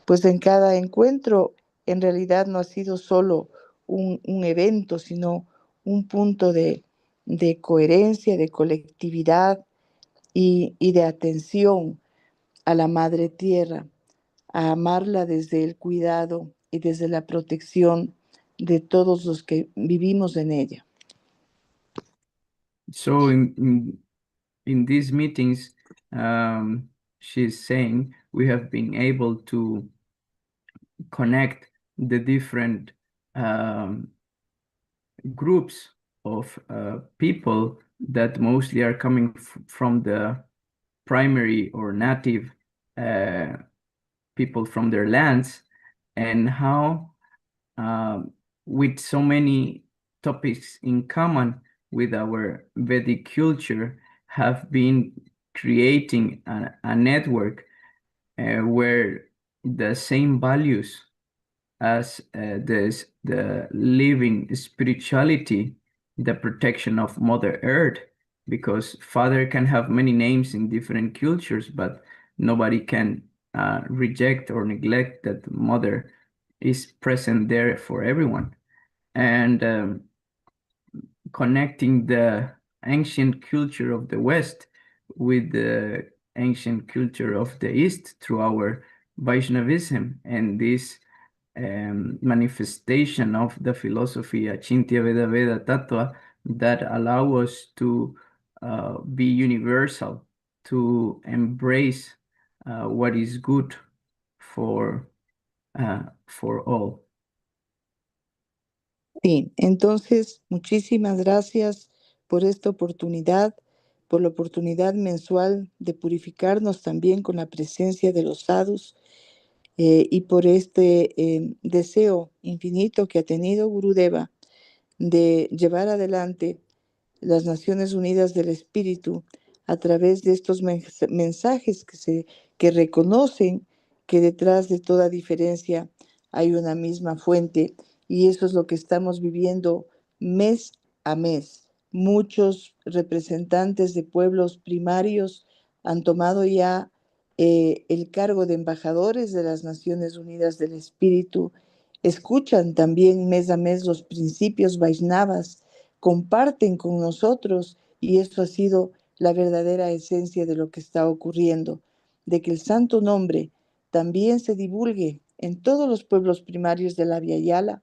pues en cada encuentro en realidad no ha sido solo un evento, sino un punto de de coherencia, de colectividad y de atención a la Madre Tierra, a amarla desde el cuidado y desde la protección de todos los que vivimos en ella. So in these meetings, she's saying we have been able to connect the different groups of people that mostly are coming from the primary or native people from their lands, and how with so many topics in common with our Vedic culture have been creating a network where the same values as the living spirituality, the protection of Mother Earth, because Father can have many names in different cultures, but nobody can reject or neglect that Mother is present there for everyone. And connecting the ancient culture of the West with the ancient culture of the East through our Vaishnavism and this manifestation of the philosophy Achintya Veda Veda Tattva that allow us to be universal, to embrace what is good for all. Sí, entonces, muchísimas gracias por esta oportunidad, por la oportunidad mensual de purificarnos también con la presencia de los sadhus y por este deseo infinito que ha tenido Gurudeva de llevar adelante las Naciones Unidas del Espíritu a través de estos mensajes que reconocen que detrás de toda diferencia hay una misma fuente, y eso es lo que estamos viviendo mes a mes. Muchos representantes de pueblos primarios han tomado ya el cargo de embajadores de las Naciones Unidas del Espíritu, escuchan también mes a mes los principios Vaisnavas, comparten con nosotros, y esto ha sido la verdadera esencia de lo que está ocurriendo, de que el santo nombre también se divulgue en todos los pueblos primarios de la Via Yala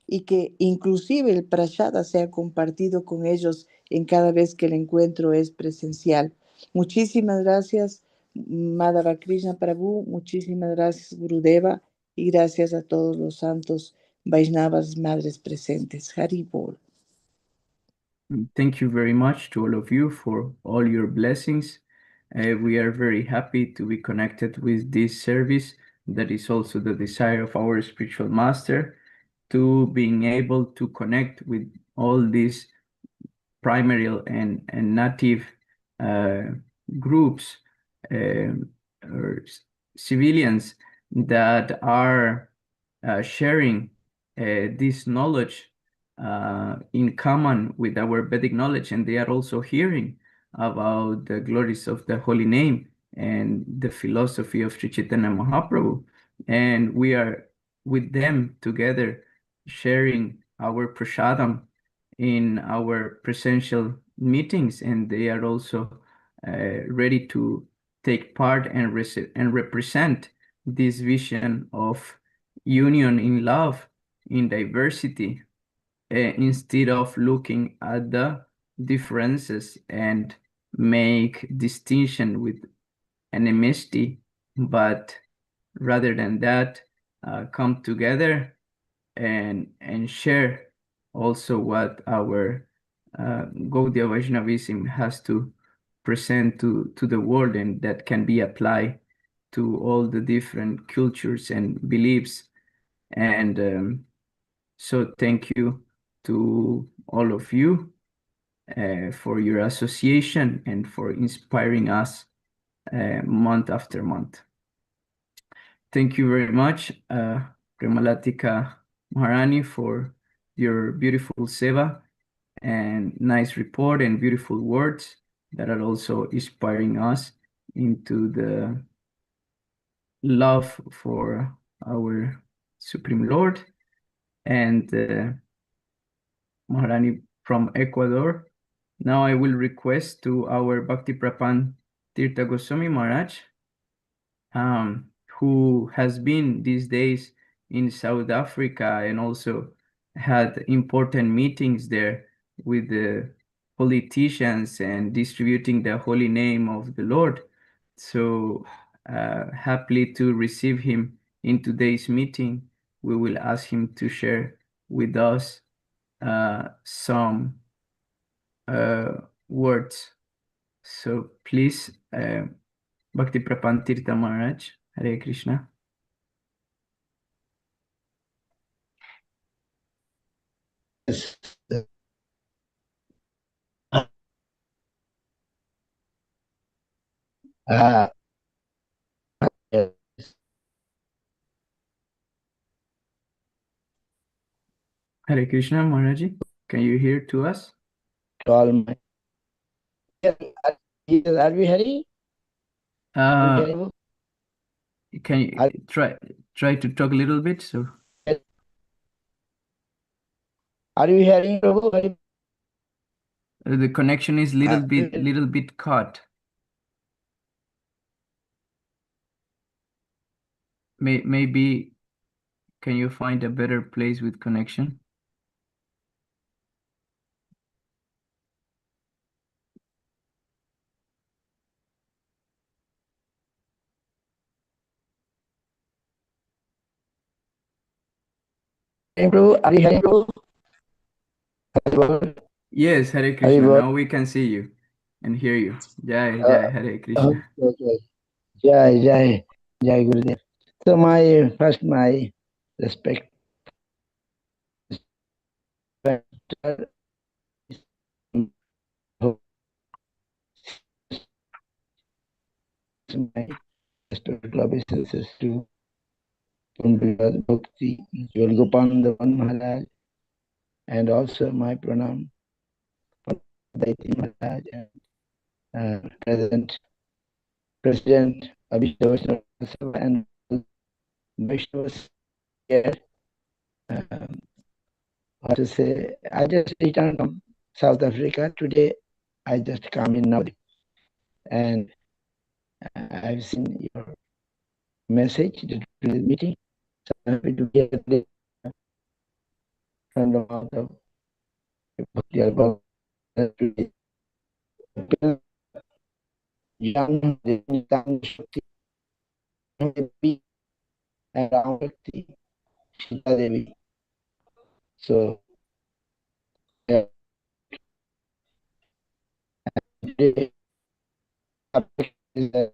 y que inclusive el prashada sea compartido con ellos en cada vez que el encuentro es presencial. Muchísimas gracias, Madhava Krishna Prabhu, muchísimas gracias, Gurudeva, y gracias a todos los santos Vaisnavas, madres presentes. Hari Bol. Thank you very much to all of you for all your blessings. We are very happy to be connected with this service that is also the desire of our spiritual master, to being able to connect with all these primary and native groups or civilians that are sharing this knowledge in common with our Vedic knowledge, and they are also hearing about the glories of the holy name and the philosophy of Sri Chaitanya Mahaprabhu. And we are with them together sharing our prasadam in our presential meetings, and they are also ready to take part and represent this vision of union in love, in diversity, instead of looking at the differences and make distinction with enmity, but rather than that, come together and share also what our Gaudiya Vaishnavism has to present to the world, and that can be applied to all the different cultures and beliefs. And so thank you to all of you for your association and for inspiring us month after month. Thank you very much, Premalatika Maharani, for your beautiful seva and nice report and beautiful words that are also inspiring us into the love for our Supreme Lord. And Maharani from Ecuador Now I will request to our Bhakti Prapan Tirtha Goswami Maharaj, who has been these days in South Africa and also had important meetings there with the politicians and distributing the holy name of the Lord. So happily to receive him in today's meeting, we will ask him to share with us some words. So please, Bhakti Prapan Tirtha Maharaj, Hare Krishna. Yes. Yes. Hare Krishna, Maharaji. Can you hear to us? To all my... Are we Hari? Can you try to talk a little bit? So. Are you hearing, Prabhu? The connection is little bit cut. Maybe can you find a better place with connection? Prabhu, are you hearing, Prabhu? Yes, Hare Krishna. Now we can see you and hear you. Jai Hare Krishna. Okay. Jai Gurudev. So my respect my respected obeisances to Punjab Bhakti, Jwal Gopananda Maharaj, and also my pranam for Daiti Maharaj and President Abhishek and Vaishnavas here. What to say? I just returned from South Africa today. I just come in now, and I've seen your message to the meeting. So I'm happy to hear the friend of the young Shakti and Shakti Sita Devi. So today is that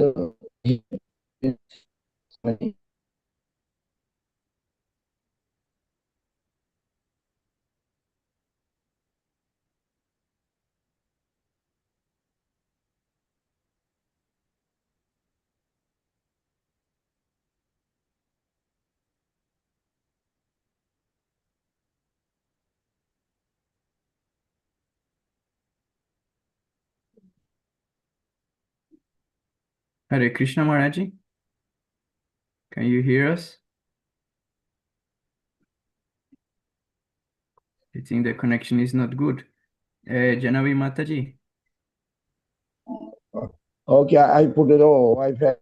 so Hare Krishna, Maharaji. Can you hear us? I think the connection is not good. Janavi Mataji. Okay, I put it on Wi-Fi.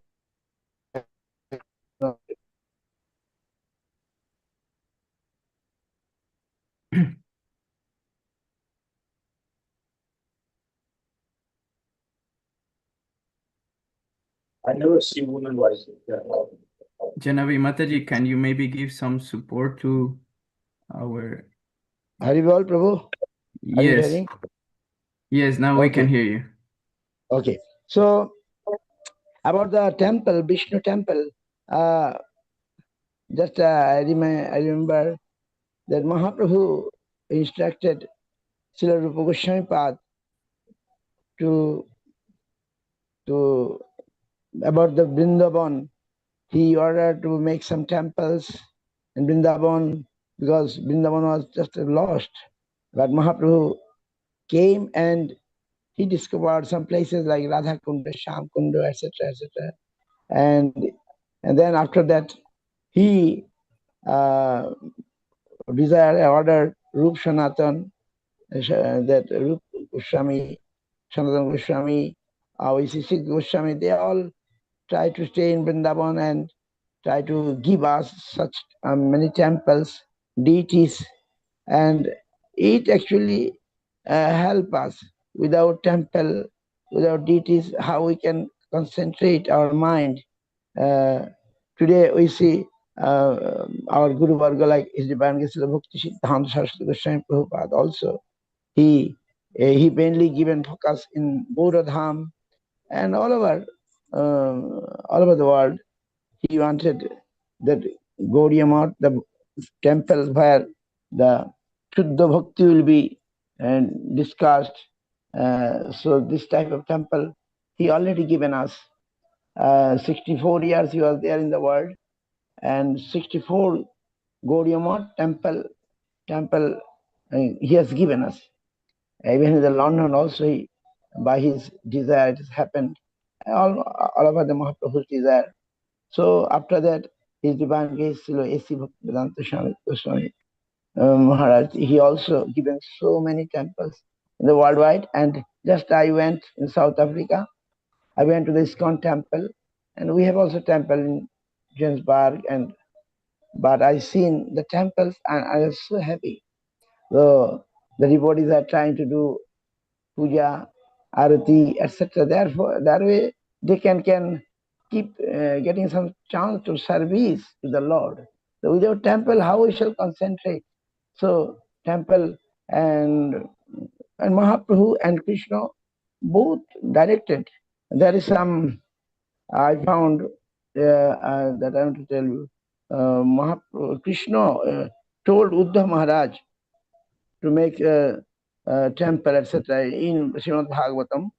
I never see women voice. Janavi Mataji, can you maybe give some support to our... Haribol, Prabhu? Are you Yes. hearing? Yes, now we can hear you. Okay. So about the temple, Vishnu temple, just I remember that Mahaprabhu instructed Srila Rupa Goswami Pad to about the Vrindavan. He ordered to make some temples in Vrindavan because Vrindavan was just lost. But Mahaprabhu came and he discovered some places like Radha Kunda, Sham Kunda, etc., etc. And then after that, he desired, ordered Rup Sanatan, that Rup Goswami, Sanatan Goswami, Sisik Goswami, they all try to stay in Vrindavan and try to give us such many temples, deities, and it actually help us. Without temple, without deities, how we can concentrate our mind. Today we see our Guru Varga, like His Divine Grace Bhakti Siddhanta Saraswati Goswami Prabhupada also, he mainly given focus in Bodha Dham and all over the world. He wanted that Gaudiya Math, the temple where the Shuddha Bhakti will be discussed. So this type of temple he already given us. 64 years he was there in the world, and 64 Gaudiya Math temple he has given us. Even in the London also, by his desire it has happened. All over the Mahaprabhu's desire. So after that, His Divine Grace A.C. Bhaktivedanta Swami Goswami Maharaj, he also given so many temples in the worldwide. And just I went in South Africa, I went to the ISKCON temple, and we have also temple in Johannesburg. But I seen the temples, and I was so happy. The devotees are trying to do puja, arati, etc. Therefore, that way they can keep getting some chance to service to the Lord. So without temple, how we shall concentrate? So temple and Mahaprabhu and Krishna both directed. There is some I found that I want to tell you. Krishna told Uddhav Maharaj to make a temple, etc. in Srimad Bhagavatam,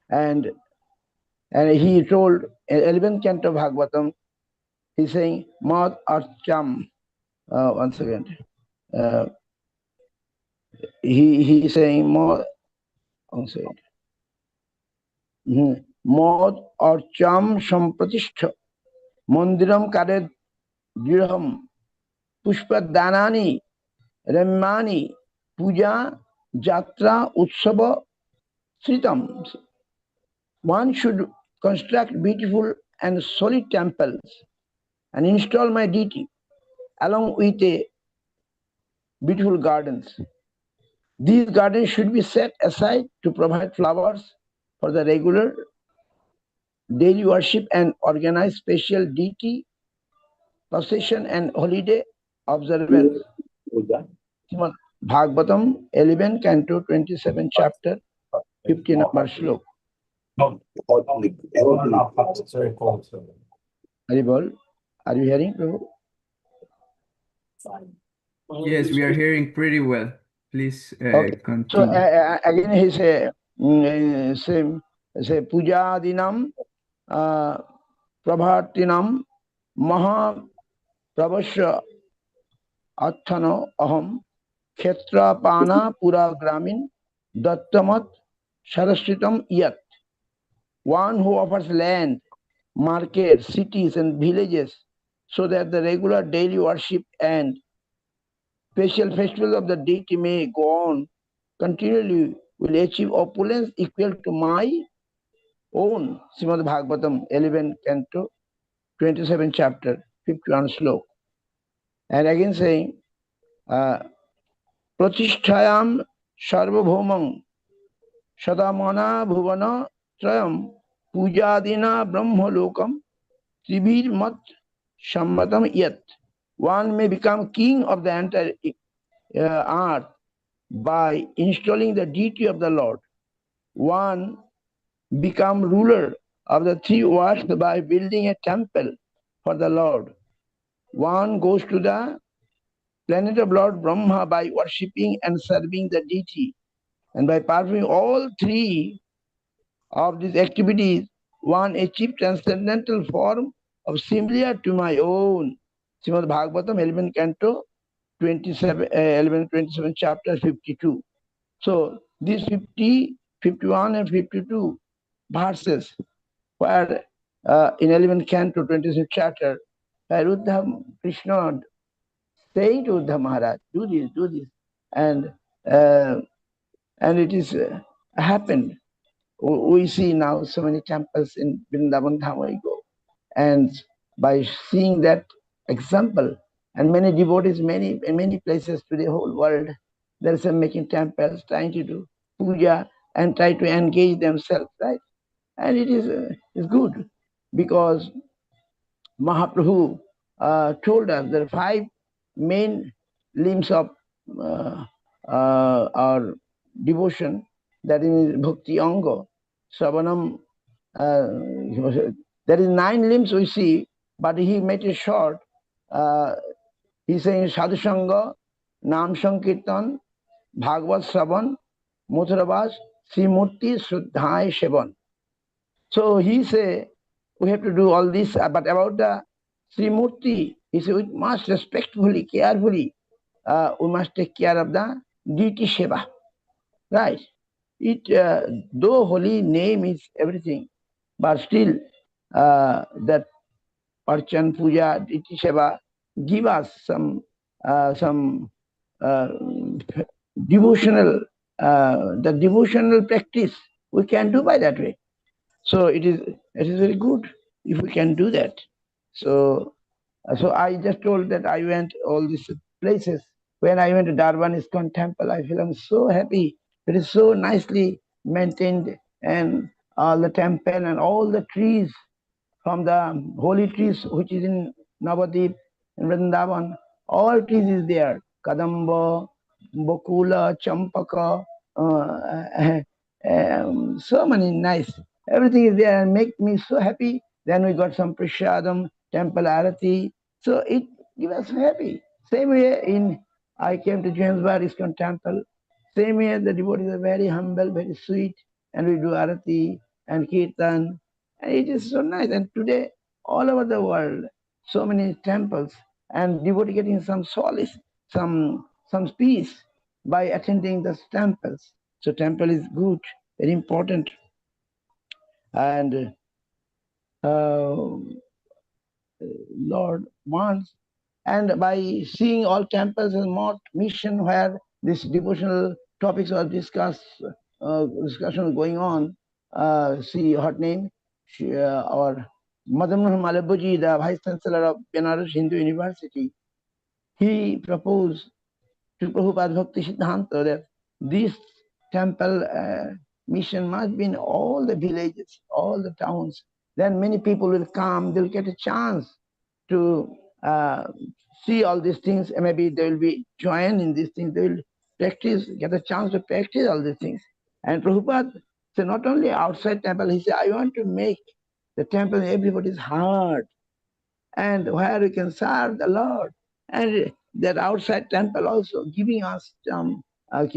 and he told 11th canto Bhagavatam, he's saying Mad Archam. Once again, he's saying Mad. Once again, Mad Archam Sampratishtha Mandiram Kared Dirham Pushpa Danani Ramani Puja Jatra Utsava Sritam. One should construct beautiful and solid temples and install my deity along with a beautiful gardens. These gardens should be set aside to provide flowers for the regular daily worship and organize special deity procession and holiday observance. Bhagavatam 11 canto 27 chapter 50 number slok. Haribol, are you hearing, Prabhu? Yes, we are hearing pretty well. Please continue. So again he say puja dinam prabhartinam maha pravasya athano aham khetra pana pura gramin dattamat sarasritam yat. One who offers land, markets, cities and villages so that the regular daily worship and special festivals of the deity may go on continually will achieve opulence equal to my own. Srimad Bhagavatam 11 canto 27 chapter 51 slok. And again saying Pratisthayam Sarvabhaumam Sadamana Bhuvana Trayam Pujadina Brahma Lokam Tribir Mat Sammatam Yat. One may become king of the entire earth by installing the deity of the Lord. One become ruler of the three worlds by building a temple for the Lord. One goes to the planet of Lord Brahma by worshipping and serving the deity. And by performing all three of these activities, one achieves transcendental form of similar to my own. Srimad Bhagavatam 11 canto 27 chapter 52. So these 50, 51 and 52 verses where in 11th canto, 26th chapter, where Uddhav Krishna saying to Uddhav Maharaj, do this, and it is happened. We see now so many temples in Vrindavan Dham we go, and by seeing that example, and many devotees, in many places to the whole world, there is making temples, trying to do puja and try to engage themselves, right? And it is good because Mahaprabhu told us there are 5 main limbs of our devotion. That is Bhakti Anga, Savanam. There is 9 limbs we see, but he made it short. He's saying Sadhu Sangha, Nam Sankirtan, Bhagavad Savan, Mutravas, Srimurti, Shuddhai Shevan. So he say we have to do all this, but about the Srimurti, he said we must respectfully, carefully, we must take care of the deity Seva, right? It though holy name is everything, but still that Archan Puja, deity Seva give us some devotional, the devotional practice we can do by that way. So it is very good if we can do that. So I just told that I went all these places. When I went to Darban ISKCON temple, I feel I'm so happy. It is so nicely maintained, and all the temple and all the trees from the holy trees which is in Navadip, in Vrindavan, all trees is there. Kadamba, Bokula, Champaka, so many nice. Everything is there and make me so happy. Then we got some prasadam, temple arati. So it gives us happy. Same way I came to Johannesburg ISKCON temple. Same way the devotees are very humble, very sweet, and we do arati and kirtan. And it is so nice. And today, all over the world, so many temples and devotees getting some solace, some peace by attending the temples. So temple is good, very important. And Lord wants, and by seeing all temples and mosque mission where these devotional topics are discussed, discussion is going on, see her name, our Madan Mohan Malabuji, the Vice Chancellor of Benares Hindu University, he proposed to Prabhupada Bhakti Siddhanta that this temple mission must be in all the villages, all the towns. Then many people will come, they'll get a chance to see all these things, and maybe they will be joined in these things, they will practice, get a chance to practice all these things. And Prabhupada said not only outside temple, he said, I want to make the temple in everybody's heart, and where we can serve the Lord. And that outside temple also giving us some, it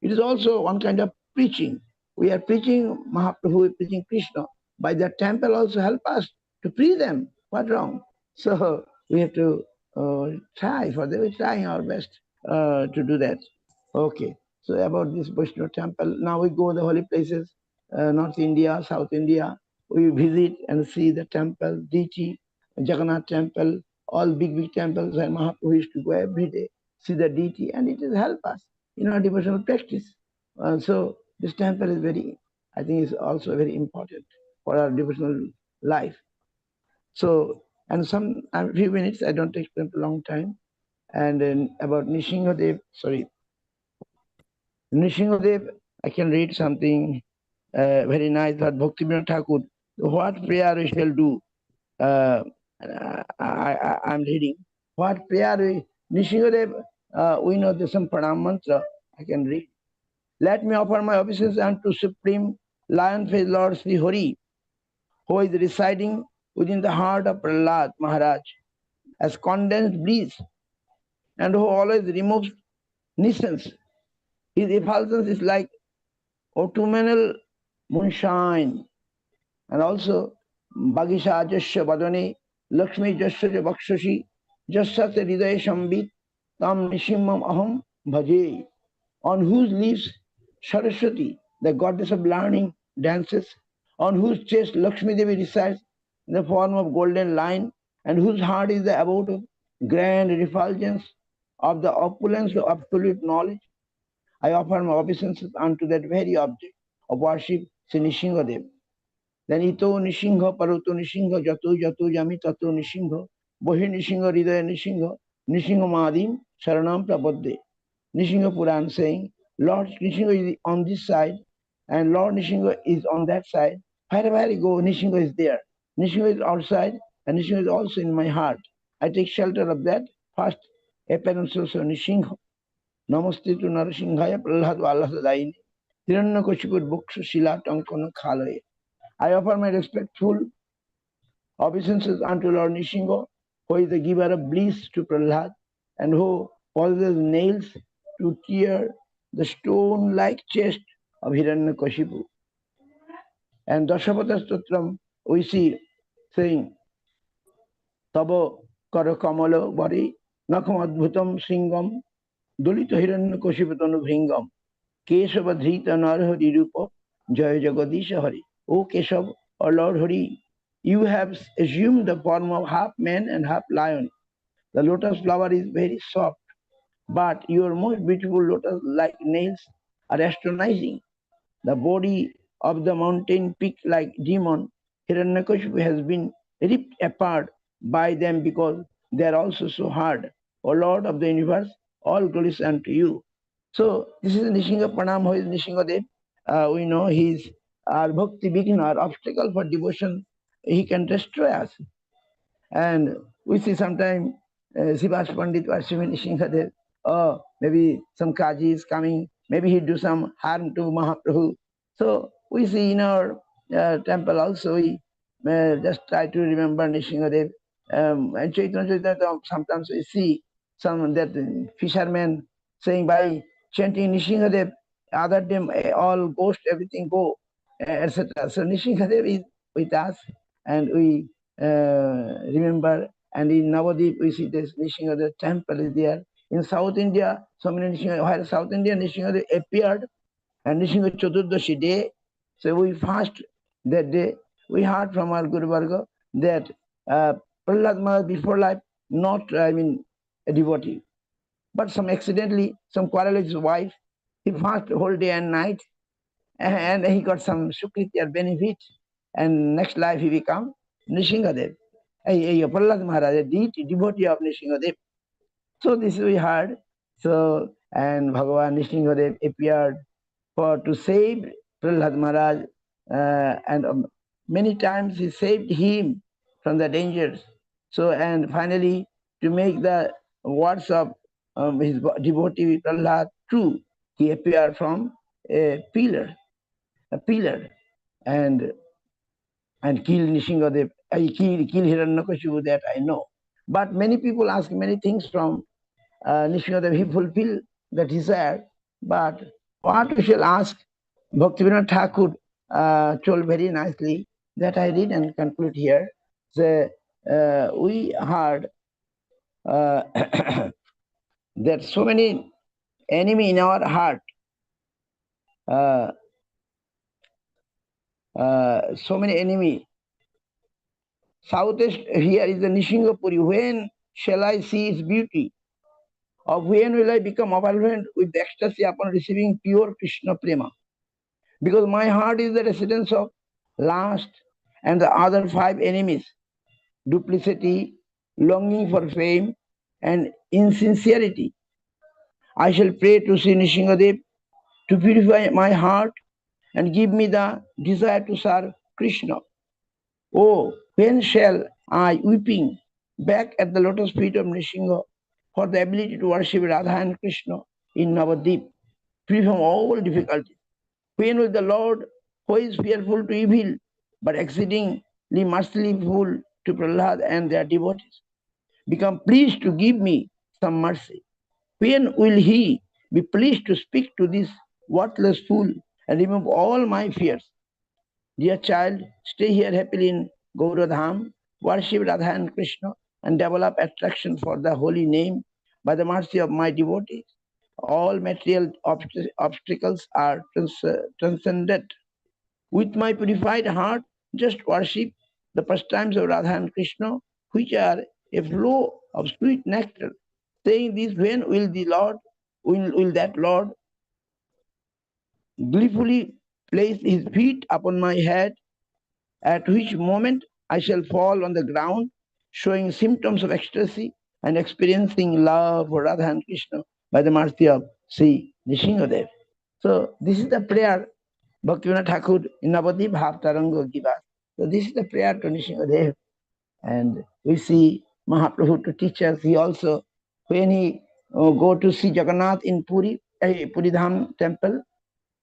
is also one kind of preaching. We are preaching Mahaprabhu, we are preaching Krishna. By that temple also help us to preach them. What wrong? So we have to try for that. We're trying our best to do that. Okay. So about this Vaishnava temple, now we go to the holy places, North India, South India. We visit and see the temple, deity, Jagannath temple, all big temples, and Mahaprabhu used to go every day, see the deity, and it will help us in our devotional practice. So this temple is very, I think, is also very important for our devotional life. So, and some few minutes, I don't take them a long time. And then about Nishingadev, Nishingadev, I can read something very nice about Bhaktivinoda Thakur. What prayer we shall do? I'm reading. What prayer we, Nishingadev, we know there's some pranam mantra, I can read. Let me offer my obeisance unto Supreme Lion-Faced Lord Sri Hari, who is residing within the heart of Prahlad Maharaj as condensed breeze, and who always removes nuisance. His effulgence is like autumnal moonshine. And also, Bhagisha Jasya Vadane, Lakshmi Jasya Bakshashi, Jasya Hridaya Shambit, Tam Nishimam Aham Bhaje. on whose lips Saraswati, the goddess of learning, dances, on whose chest Lakshmi Devi resides in the form of golden line, and whose heart is the abode of grand refulgence of the opulence of absolute knowledge. I offer my obeisances unto that very object of worship, Sri Nishingadev. Then ito Nishinga, Paruto Nishinga, Jatu Jatu Jami Tatu Nishinga, Bohi Nishinga, Ridaya Nishinga, Nishinga Madim, Saranam Prabodhe. Nishinga Puran saying, Lord Nishinga is on this side and Lord Nishinga is on that side. Wherever I go, Nishinga is there. Nishinga is outside and Nishinga is also in my heart. I take shelter of that first appearance of Nishinga. Namaste to Narasimhaya Prahlad Vallasadayini. Hiranyakashipur Bhukshu Shila Tankana Khalaye. I offer my respectful obeisances unto Lord Nishinga, who is the giver of bliss to Prahlad and who possesses nails to tear the stone-like chest of Hiranyakashipu. And Dashavatha Stotram, we see saying, Tabo Kara Kamala Bari, Nakam Adbhutam Singam, Dulita Hiranyakashipu Tanubhringam, Kesava Dhrita Narhari Rupa, Jaya Jagadisha Hari. O Keshav, or Lord Hari, you have assumed the form of half man and half lion. The lotus flower is very soft, but your most beautiful lotus-like nails are astonishing. The body of the mountain peak-like demon, Hiranyakashipu, has been ripped apart by them because they are also so hard. O Lord of the universe, all glories unto you. So this is Nishinga Pranam, who is Nishingadev. We know he is our bhakti beginner, our obstacle for devotion. He can destroy us. And we see sometimes Sivas Pandit worshiping Nishingadev. Oh, maybe some Kaji is coming. Maybe he do some harm to Mahaprabhu. So we see in our temple also, we just try to remember Nishingadev. And Chaitanya Chaitanya, sometimes we see some that fishermen saying by chanting Nishingadev, other them all ghost, everything go, etc. So Nishingadev is with us, and we remember. And in Navadip, we see this Nishingadev temple is there. In South India, so many Nishingadev, while South India Nishingadev appeared, and Nishingadev Chaturdashi day, so we fast that day. We heard from our Guru Varga that Prahlad Maharaj before life, not, a devotee. But some accidentally, some quarrel with his wife, he fasted whole day and night, and he got some sukriti or benefit, and next life he become Nishingadev. Prahlad Maharaj, a devotee of Nishingadev. So this we heard. So, and Bhagavan Nishingadev appeared to save Prahlad Maharaj, and many times he saved him from the dangers. So, and finally, to make the words of his devotee Prahlad true, he appeared from a pillar, and kill Nishingadev. Kill Hiranyakashipu, that I know. But many people ask many things from Nishingadev. He fulfilled the desire. But what we shall ask, Bhaktivinoda Thakur told very nicely, that I read and conclude here. So, we heard that so many enemy in our heart, so many enemy. Southeast here is the Nishingapuri. When shall I see its beauty? Or when will I become overwhelmed with ecstasy upon receiving pure Krishna Prema? Because my heart is the residence of lust and the other 5 enemies: duplicity, longing for fame, and insincerity. I shall pray to Sri Nishingadev to purify my heart and give me the desire to serve Krishna. Oh, when shall I, weeping, back at the lotus feet of Nishinga for the ability to worship Radha and Krishna in Navadip, free from all difficulties? When will the Lord, who is fearful to evil, but exceedingly merciful to Prahlad and their devotees, become pleased to give me some mercy? When will he be pleased to speak to this worthless fool and remove all my fears? Dear child, stay here happily in Gauradham, worship Radha and Krishna, and develop attraction for the holy name by the mercy of my devotees. all material obstacles are transcended. With my purified heart, just worship the pastimes of Radha and Krishna, which are a flow of sweet nectar. Saying this, when will the Lord, will that Lord gleefully place his feet upon my head, at which moment I shall fall on the ground, showing symptoms of ecstasy and experiencing love for Radha and Krishna by the mercy of Sri Nishingadev. So this is the prayer Bhaktivinoda Thakur in Navadip Bhav Tarango Giva. So this is the prayer to Nishingadev. And we see Mahaprabhu to teach us. He also, when he go to see Jagannath in Puri, Puri Dham temple,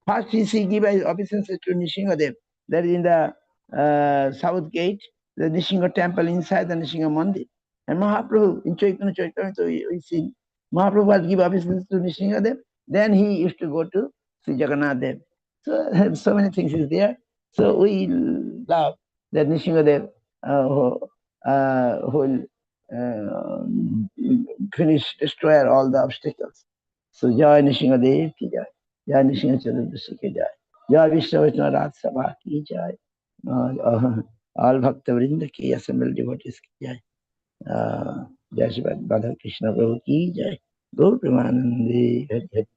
first he give his obeisances to Nishingadev. That is in the south gate, the Nishinga temple inside the Nishinga Mandir. And Mahaprabhu, in Chaitanya Charitamrita, we see Mahaprabhu was give obeisances to Nishingadev. Then he used to go to Sri Jagannath Dev. So, so many things is there. So we love that Nishingadev who will destroy all the obstacles. So Jai Nishingadev ki Jai. Jai Nishinga Chaturdashi ki Jai. Jai Vishnu Vaishnava Raj Sabha ki Jai. All Bhakta Vrinda ki assembled devotees ki Jai. Jai Shri Radha Krishna Prabhu ki Jai. Gaur Premanande Hari Hari.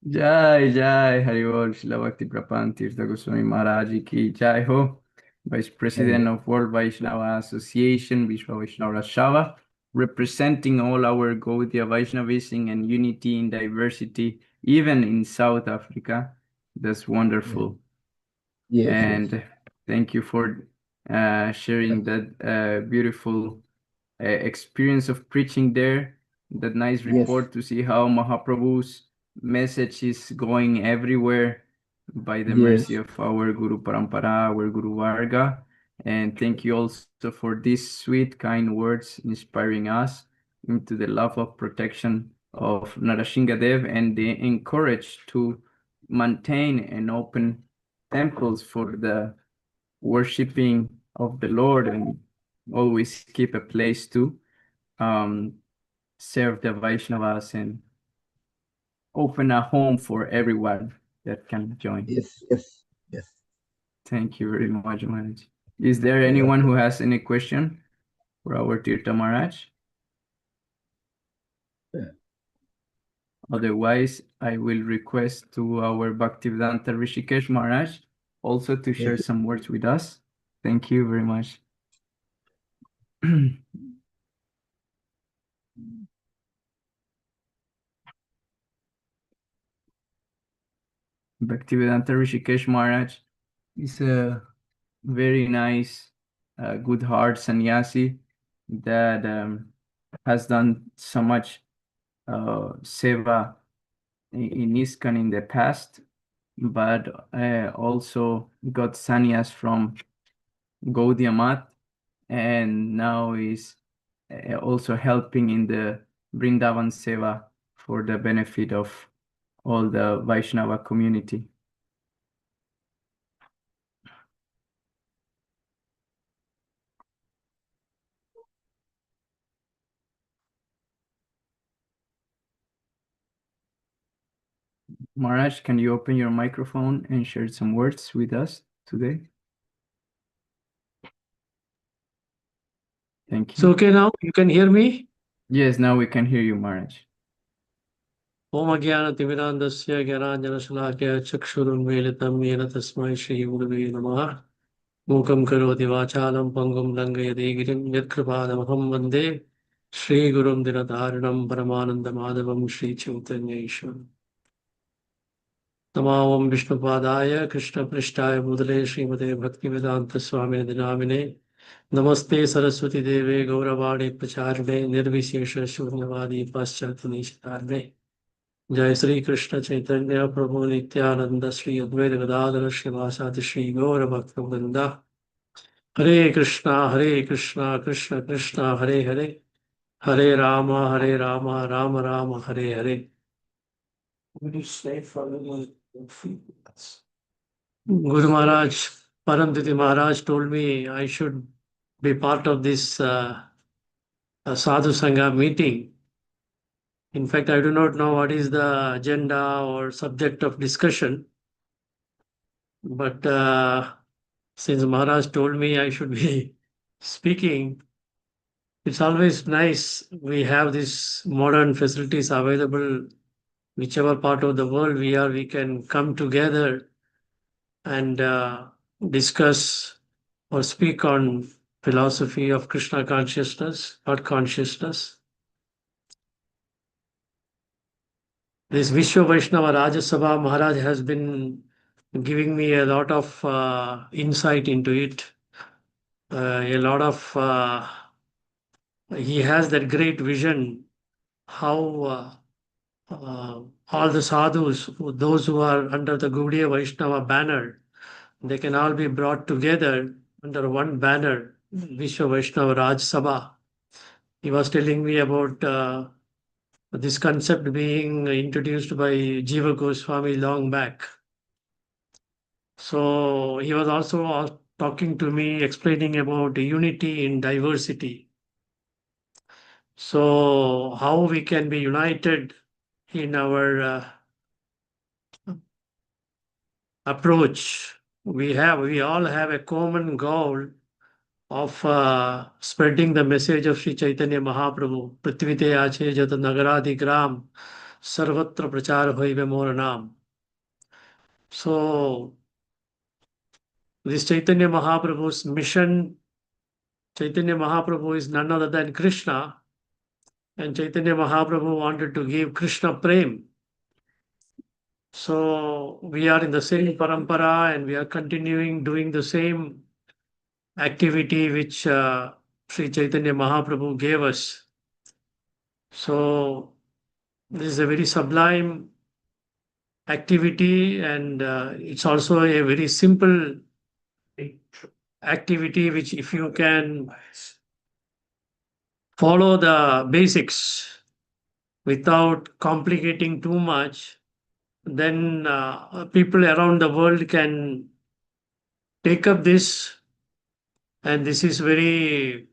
Jai Jai Haribol Srila Bhakti Prapan Tirtha Goswami Maharaj ki Jai Ho, Vice President of World Vaisnava Association, Vishwa Vaishnava Shava, representing all our Gaudiya Vaishnavism and unity in diversity, even in South Africa. That's wonderful. Yes, And yes. thank you for sharing that beautiful experience of preaching there, that nice report to see how Mahaprabhu's message is going everywhere by the mercy of our Guru Parampara, our Guru Varga. And thank you also for these sweet, kind words inspiring us into the love of protection of Narasinghadev and the encourage to maintain and open temples for the worshipping of the Lord and always keep a place to serve the Vaishnavas and open a home for everyone that can join. Yes, yes, yes. Thank you very much, Maharaj. Is there anyone who has any question for our Tirtha Maharaj? Otherwise, I will request to our Bhaktivedanta Rishikesh Maharaj also to share some words with us. Thank you very much. Bhaktivedanta Rishikesh Maharaj is a very nice, good heart sannyasi that has done so much seva in ISKCON in the past, but also got sannyas from Gaudiya Math, and now is also helping in the Vrindavan seva for the benefit of all the Vaishnava community. Maharaj, can you open your microphone and share some words with us today? Thank you. So, okay, now you can hear me? Yes, now we can hear you, Maharaj. Om Ajnana-timirandasya Jnananjana-shalakaya Chakshurunmilitam Yena Tasmai Shri Gurave Namaha Mukam Karoti Vachalam Pangum Langayate Girim Yatkripadamaham Vande Shri Gurum Dinatarinam Paramananda Madhavam Shri Chaitanya Ishwaram Namavam Vishnupadaya Krishna Prishtaya Budale Srimate Bhaktivedanta Swami Dinamine Namaste Saraswati Deve Gauravani Pracharne Nirvishesha Shunyavadi Paschati Nishitarne Jai Sri Krishna Chaitanya Prabhu Nityananda Sri Advaita Gadadhara Srivasadi Sri Gaura Bhaktivinoda Hare Krishna Krishna Krishna Hare Hare Hare Rama Rama Rama Hare Hare. What do you say for the Guru Maharaj, Paramditi Maharaj told me I should be part of this Sadhu Sangha meeting. In fact, I do not know what is the agenda or subject of discussion. But since Maharaj told me I should be speaking, it's always nice. We have these modern facilities available. Whichever part of the world we are, we can come together and discuss or speak on philosophy of Krishna consciousness, God consciousness. This Vishwa Vaishnava Rajya Sabha, Maharaj has been giving me a lot of insight into it. A lot of he has that great vision how all the sadhus, those who are under the Gaudiya Vaishnava banner, they can all be brought together under one banner, Vishwa Vaishnava Raj Sabha. He was telling me about this concept being introduced by Jiva Goswami long back. So he was also talking to me, explaining about unity in diversity. So how we can be united in our approach. We all have a common goal of spreading the message of Sri Chaitanya Mahaprabhu. Prithvite ache jat nagaradi gram sarvatra prachar hoive mor naam. So this Chaitanya Mahaprabhu's mission, Chaitanya Mahaprabhu is none other than Krishna, and Chaitanya Mahaprabhu wanted to give Krishna prem. So we are in the same parampara and we are continuing doing the same activity which Sri Chaitanya Mahaprabhu gave us. So this is a very sublime activity, and it's also a very simple activity which, if you can follow the basics without complicating too much, then people around the world can take up this, and this is very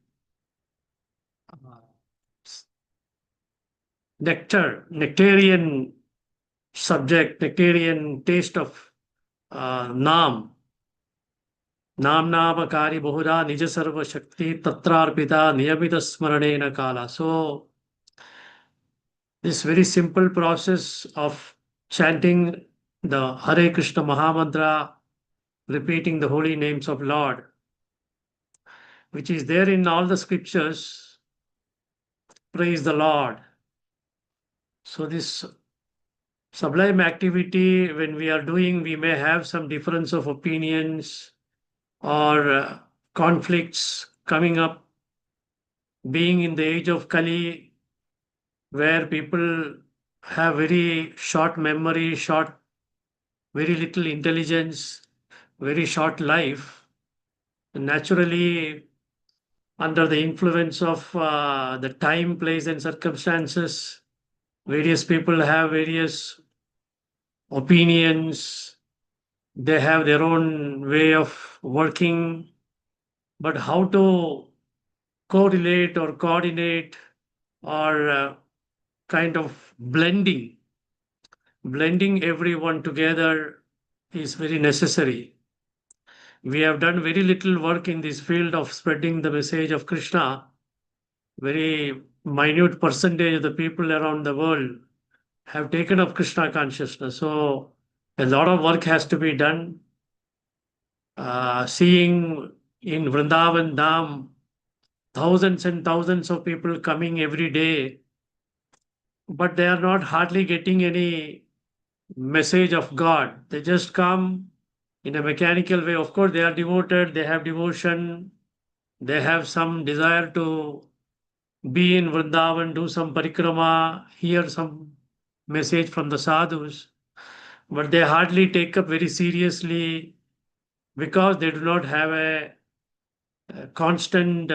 nectarian subject, nectarian taste of Naam. Naam Namakari Bahuda Nija Sarva Shakti Tatrarpita Niyamita Smaranena Kala. So this very simple process of chanting the Hare Krishna Mahamantra, repeating the holy names of Lord, which is there in all the scriptures, praise the Lord. So this sublime activity, when we are doing, we may have some difference of opinions or conflicts coming up, being in the age of Kali, where people have very short memory, very little intelligence, very short life. Naturally, under the influence of the time, place, and circumstances, various people have various opinions. They have their own way of working, but how to correlate or coordinate or kind of blending everyone together is very necessary. We have done very little work in this field of spreading the message of Krishna. Very minute percentage of the people around the world have taken up Krishna consciousness. So a lot of work has to be done. Seeing in Vrindavan Dham, thousands and thousands of people coming every day, but they are not hardly getting any message of God. They just come in a mechanical way. Of course, they are devoted, they have devotion, they have some desire to be in Vrindavan, do some parikrama, hear some message from the sadhus, but they hardly take up very seriously because they do not have a constant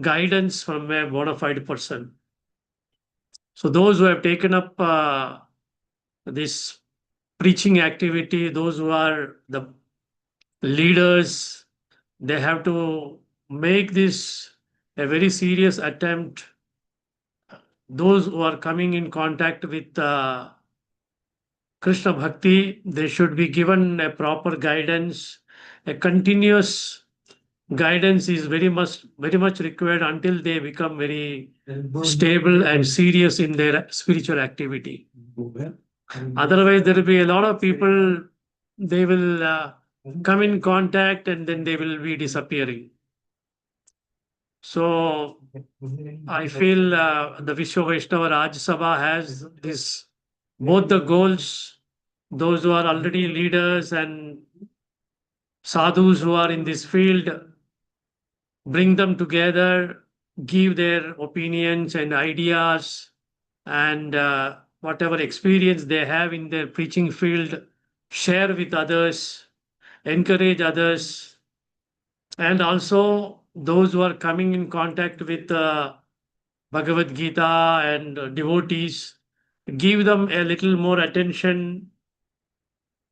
guidance from a bona fide person. So those who have taken up this preaching activity, those who are the leaders, they have to make this a very serious attempt those who are coming in contact with Krishna Bhakti, they should be given a proper guidance. A continuous guidance is very much required until they become very stable and serious in their spiritual activity. Otherwise, there will be a lot of people, they will come in contact and then they will be disappearing. So I feel the Vishwa Vaishnava Raj Sabha has this, both the goals, those who are already leaders and sadhus who are in this field, bring them together, give their opinions and ideas, and whatever experience they have in their preaching field, share with others, encourage others, and also those who are coming in contact with Bhagavad Gita and devotees, give them a little more attention,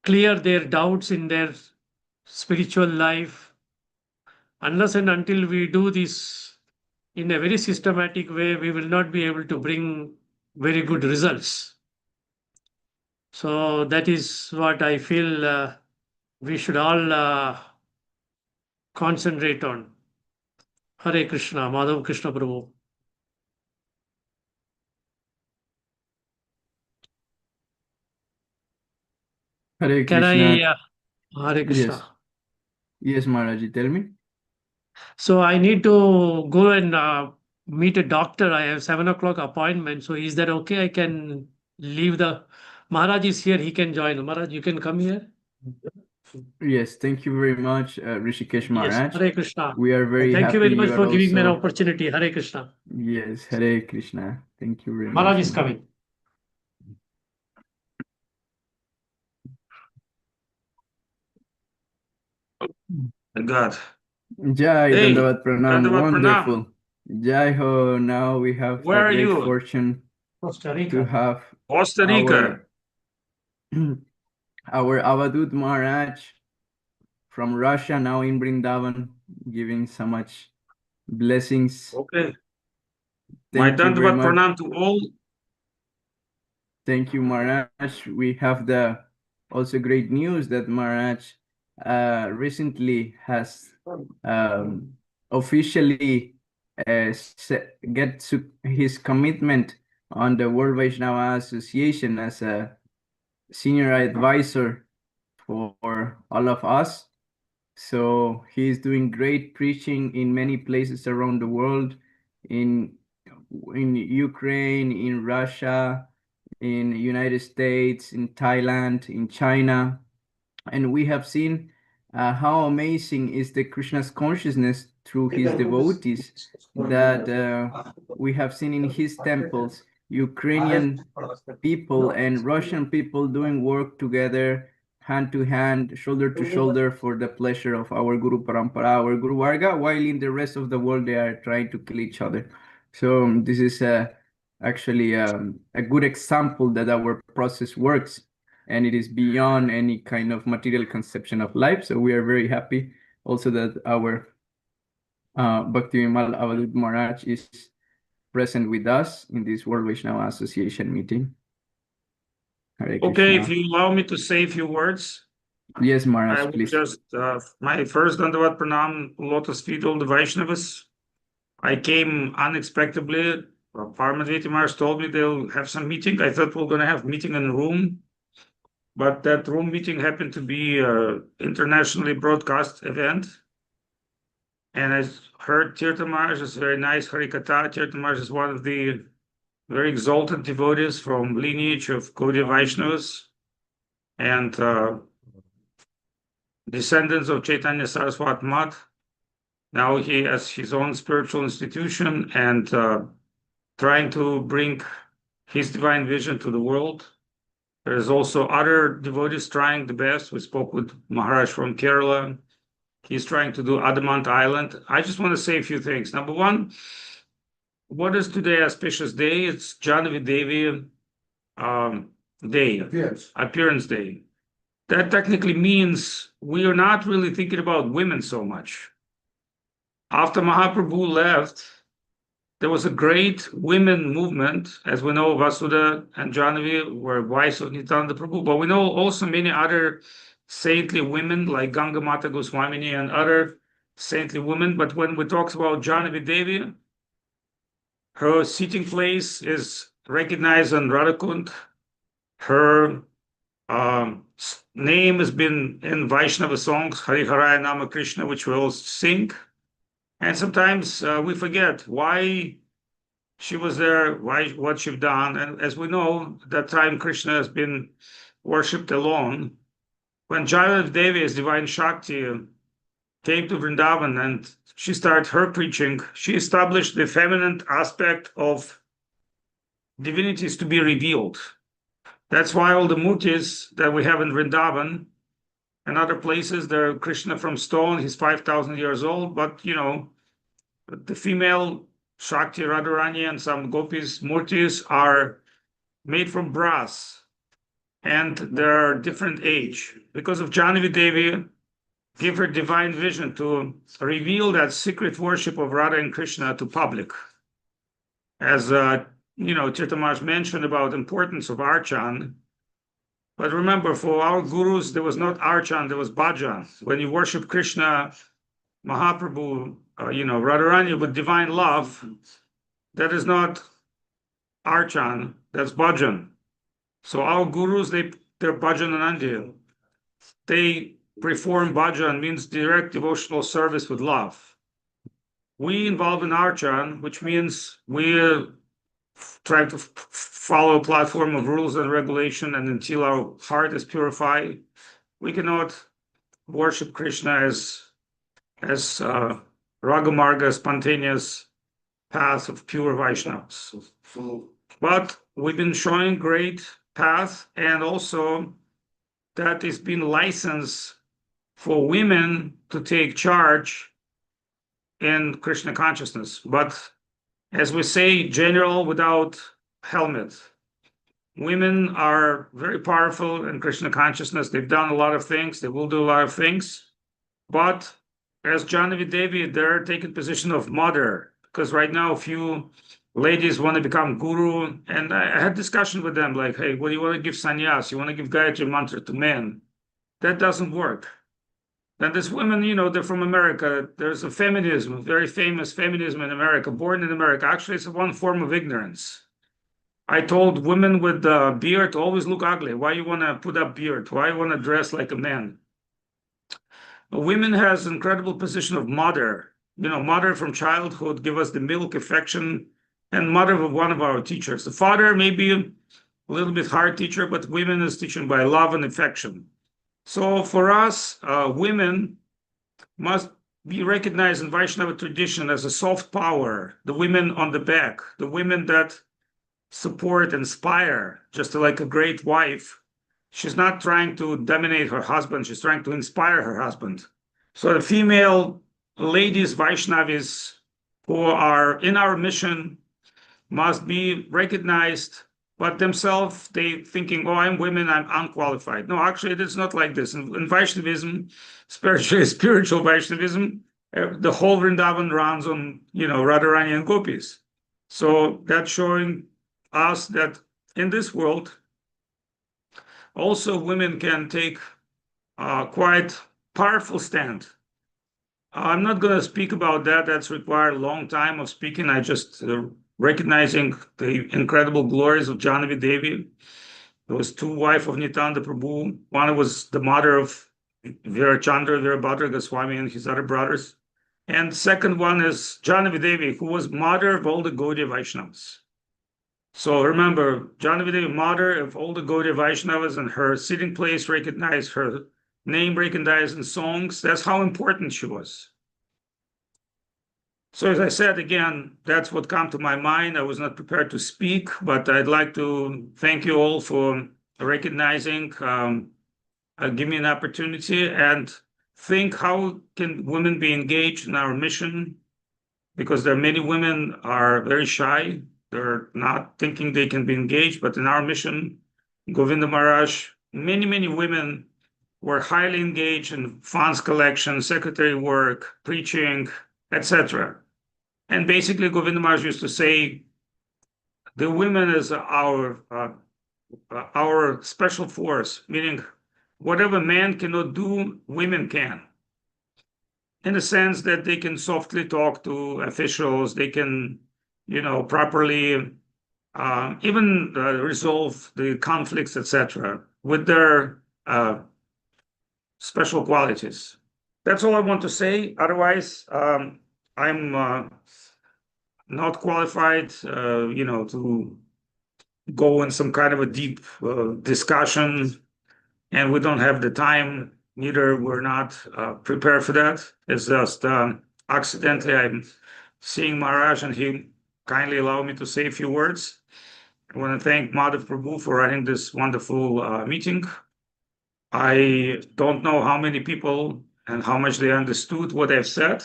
clear their doubts in their spiritual life. Unless and until we do this in a very systematic way, we will not be able to bring very good results. So that is what I feel we should all concentrate on. Hare Krishna, Madhav Krishna Prabhu. Hare Can Krishna. Hare Krishna. Yes, Maharaji, tell me. So I need to go and meet a doctor. I have 7 o'clock appointment. So is that okay? I can leave the Maharaj is here. He can join. Maharaj, you can come here. Yes, thank you very much, Rishikesh Maharaj. Yes, Hare Krishna. We are very Thank happy you very much are for giving me an also... opportunity. Hare Krishna. Yes, Hare Krishna. Thank you very much. Maharaj is coming. God. Jai, Hey, Dandavat Pranam, Dandavat wonderful. Pranam. Jai Ho, now we have Where the are great you? fortune Costa Rica. to have Costa Rica. our Avadut Maharaj from Russia, now in Vrindavan, giving so much blessings. Okay. My Thank you very Dandavat much. Pranam to all. Thank you, Maharaj. We have the also great news that Maharaj recently has officially get his commitment on the World Vaisnava Association as a senior advisor for all of us. So he's doing great preaching in many places around the world, in Ukraine, in Russia, in the United States, in Thailand, in China. And we have seen how amazing is the Krishna's consciousness through his devotees that we have seen in his temples, Ukrainian people and Russian people doing work together, hand to hand, shoulder to shoulder for the pleasure of our Guru Parampara, our Guru Varga, while in the rest of the world they are trying to kill each other. So this is actually a good example that our process works, and it is beyond any kind of material conception of life. So we are very happy also that our Bhakti Vimal Avadut Maharaj is present with us in this World Vaishnava Association meeting. Hare Okay, Krishna. if you allow me to say a few words. Yes, I Maharaj, will please. just, my first Dandavat Pranam, lotus feet, all the Vaishnavas. I came unexpectedly. Paramadviti Maharaj told me they'll have some meeting. I thought we were going to have meeting in a room, but that room meeting happened to be an internationally broadcast event. And I heard Tirtha Maharaj is very nice, Harikatha. Tirtha Maharaj is one of the very exalted devotees from lineage of Gaudiya Vaishnavas and descendants of Chaitanya Saraswat Math. Now he has his own spiritual institution and trying to bring his divine vision to the world. There's also other devotees trying the best. We spoke with Maharaj from Kerala. He's trying to do Adamant Island. I just want to say a few things. Number one, what is today auspicious day? It's Jhanavi Devi day, appearance day. That technically means we are not really thinking about women so much. After Mahaprabhu left, there was a great women movement. As we know, Vasudha and Jahnavi were wives of Nityananda Prabhu, but we know also many other saintly women like Ganga Mata Goswamini and other saintly women. But when we talk about Jahnavi Devi, her sitting place is recognized on Radhakund. Her name has been in Vaisnava songs, Hari Haraya Nama Krishna, which we all sing. And sometimes we forget why she was there, why what she've done. And as we know, at that time Krishna has been worshipped alone. When Jahnavi Devi, as divine Shakti, came to Vrindavan and she started her preaching, she established the feminine aspect of divinities to be revealed. That's why all the murtis that we have in Vrindavan and other places, they're Krishna from stone, he's 5,000 years old, but you know, the female Shakti, Radharani, and some gopis, murtis are made from brass, and they're different age. Because of Jahnavi Devi, give her divine vision to reveal that secret worship of Radha and Krishna to public. As you know, Tirthamaj mentioned about importance of Archan. But remember, for our gurus, there was not Archan, there was Bhajan. When you worship Krishna, Mahaprabhu, you know, Radharani with divine love, that is not Archan, that's Bhajan. So our gurus, they're Bhajan Anandi. They perform Bhajan, means direct devotional service with love. We involve in Archan, which means we try to follow a platform of rules and regulation, and until our heart is purified, we cannot worship Krishna as Ragamarga, spontaneous path of pure Vaishnavas. But we've been showing great path, and also that is being licensed for women to take charge in Krishna consciousness. But as we say, general without helmet. Women are very powerful in Krishna consciousness. They've done a lot of things. They will do a lot of things. But as Jahnavi Devi, they're taking position of mother, because right now a few ladies want to become guru. And I had discussion with them like, hey, what do you want to give sannyas? You want to give Gayatri mantra to men? That doesn't work. And these women, you know, they're from America. There's a feminism, very famous feminism in America, born in America. Actually, it's one form of ignorance. I told women with the beard always look ugly. Why you want to put up beard? Why you want to dress like a man? Women has incredible position of mother. You know, mother from childhood, give us the milk, affection, and mother of one of our teachers. The father may be a little bit hard teacher, but women is teaching by love and affection. So for us, women must be recognized in Vaishnava tradition as a soft power, the women on the back, the women that support, inspire, just like a great wife. She's not trying to dominate her husband, she's trying to inspire her husband. So the female ladies, Vaishnavis, who are in our mission must be recognized, but themselves, they thinking, oh, I'm women, I'm unqualified. No, actually, it's not like this. In Vaishnavism, spiritual Vaishnavism, the whole Vrindavan runs on, you know, Radharani and gopis. So that's showing us that in this world, also women can take quite powerful stand. I'm not going to speak about that. That's required a long time of speaking. I just recognizing the incredible glories of Jahnavi Devi. There was two wives of Nityananda Prabhu. One was the mother of Virachandra, Virabhadra Goswami and his other brothers. And second one is Jahnavi Devi, who was mother of all the Gaudiya Vaishnavas. So remember, Jahnavi Devi, mother of all the Gaudiya Vaishnavas, and her sitting place recognized, her name recognized in songs. That's how important she was. So as I said, again, that's what came to my mind. I was not prepared to speak, but I'd like to thank you all for recognizing, give me an opportunity, and think how can women be engaged in our mission, because there are many women are very shy. They're not thinking they can be engaged, but in our mission, Govinda Maharaj, many women were highly engaged in funds collection, secretary work, preaching, etc. And basically, Govinda Maharaj used to say, the women is our special force, meaning whatever man cannot do, women can. In the sense that they can softly talk to officials, they can, properly even resolve the conflicts, etc., with their special qualities. That's all I want to say. Otherwise, I'm not qualified, to go in some kind of a deep discussion, and we don't have the time. Neither we're not prepared for that. It's just accidentally I'm seeing Maharaj, and he kindly allowed me to say a few words. I want to thank Madhav Prabhu for running this wonderful meeting. I don't know how many people and how much they understood what I've said,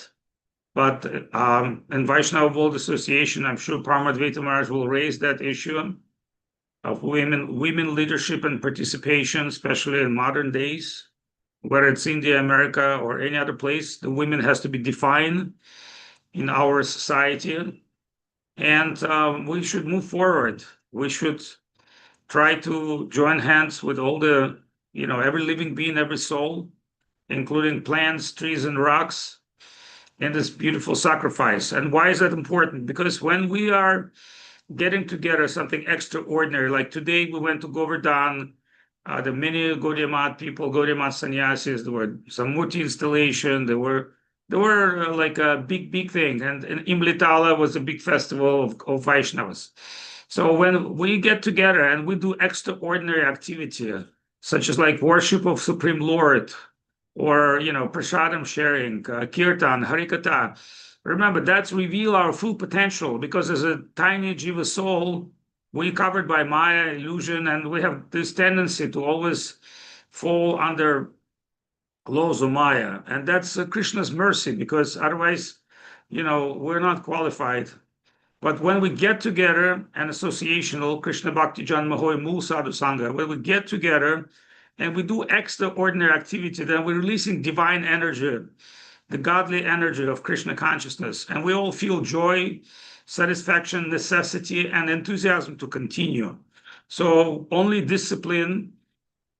but in Vaishnava World Association, I'm sure Paramadvaita Maharaj will raise that issue of women leadership and participation, especially in modern days, whether it's India, America, or any other place. The women has to be defined in our society, and we should move forward. We should try to join hands with all the, every living being, every soul, including plants, trees, and rocks, in this beautiful sacrifice. And why is that important? Because when we are getting together something extraordinary, like today we went to Govardhan, the many Gaudiya Math people, Gaudiya Math sannyasis, there were some Murti installation, there were like a big thing. And Imlitala was a big festival of Vaishnavas. So when we get together and we do extraordinary activity, such as like worship of Supreme Lord, or, prasadam sharing, kirtan, harikatha, remember, that's reveal our full potential, because as a tiny jiva soul, we're covered by Maya, illusion, and we have this tendency to always fall under laws of Maya. And that's Krishna's mercy, because otherwise, we're not qualified. But when we get together, an associational, Krishna Bhakti Jan Mahoy Mool Sadhu Sangha, when we get together and we do extraordinary activity, then we're releasing divine energy, the godly energy of Krishna consciousness. And we all feel joy, satisfaction, necessity, and enthusiasm to continue. So only discipline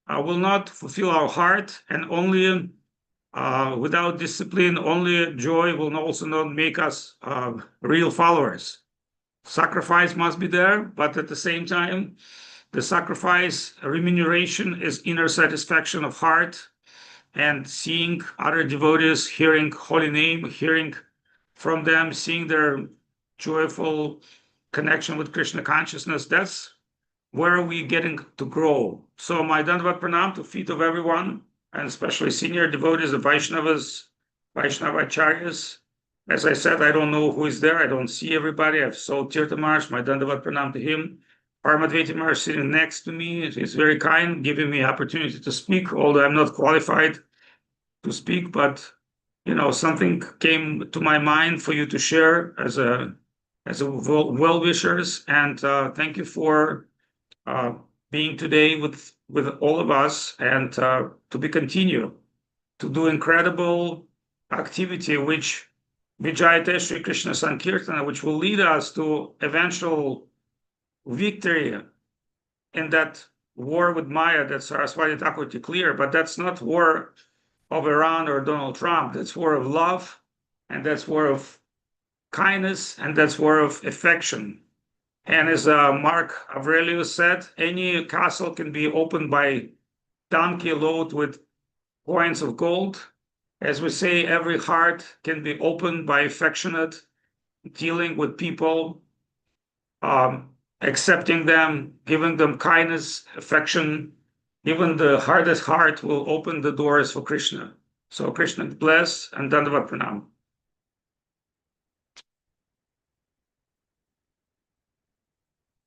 will not fulfill our heart, and only without discipline, only joy will also not make us real followers. Sacrifice must be there, but at the same time, the sacrifice remuneration is inner satisfaction of heart, and seeing other devotees, hearing holy name, hearing from them, seeing their joyful connection with Krishna consciousness. That's where we're getting to grow. So my Dandavat Pranam to feet of everyone, and especially senior devotees, the Vaishnavas, Vaishnavacharyas. As I said, I don't know who is there. I don't see everybody. I've saw Tirtha Maharaj, my Dandavat Pranam to him. Paramadvaita Maharaj sitting next to me. He's very kind, giving me opportunity to speak, although I'm not qualified to speak, but something came to my mind for you to share as a well-wishers. And thank you for being today with all of us, and to be continue to do incredible activity, which Vijayate Sri Krishna Sankirtana, which will lead us to eventual victory in that war with Maya that Saraswati Thakur declared. But that's not war of Iran or Donald Trump. That's war of love, and that's war of kindness, and that's war of affection. And as Mark Aurelius said, any castle can be opened by donkey load with coins of gold. As we say, every heart can be opened by affectionate dealing with people, accepting them, giving them kindness, affection. Even the hardest heart will open the doors for Krishna. So Krishna bless, and Dandavat Pranam.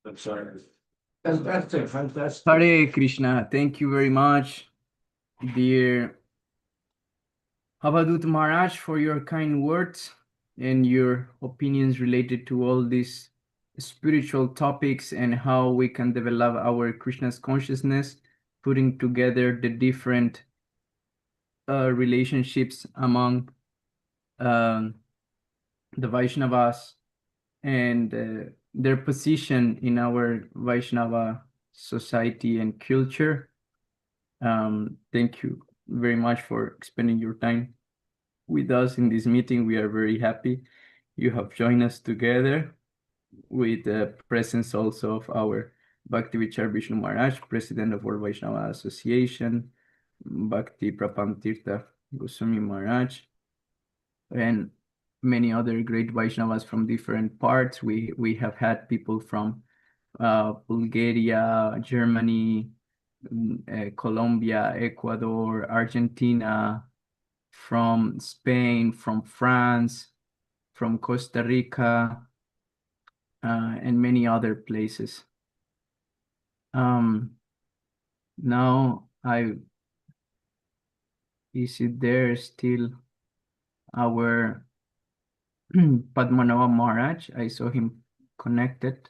I'm sorry. Fantastic. Hare Krishna. Thank you very much, dear Abhadut Maharaj, for your kind words and your opinions related to all these spiritual topics and how we can develop our Krishna's consciousness, putting together the different relationships among the Vaishnavas and their position in our Vaishnava society and culture. Thank you very much for spending your time with us in this meeting. We are very happy you have joined us together with the presence also of our Bhakti Vichar Vishnu Maharaj, President of World Vaishnava Association, Bhakti Prapam Tirtha Goswami Maharaj, and many other great Vaishnavas from different parts. We have had people from Bulgaria, Germany, Colombia, Ecuador, Argentina, from Spain, from France, from Costa Rica, and many other places. Now is it there still our Padmanabha Maharaj? I saw him connected.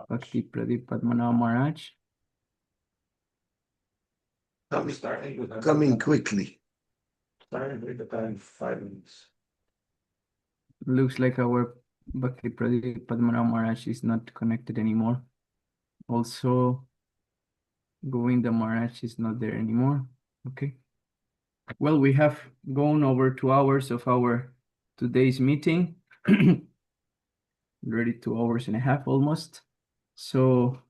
Bhakti Pradeep Padmanabha Maharaj. Coming quickly. Starting with the time 5 minutes. Looks like our Bhakti Pradeep Padmanabha Maharaj is not connected anymore. Also, Govinda Maharaj is not there anymore. Okay. Well, we have gone over 2 hours of our today's meeting. Already 2 hours and a half almost. So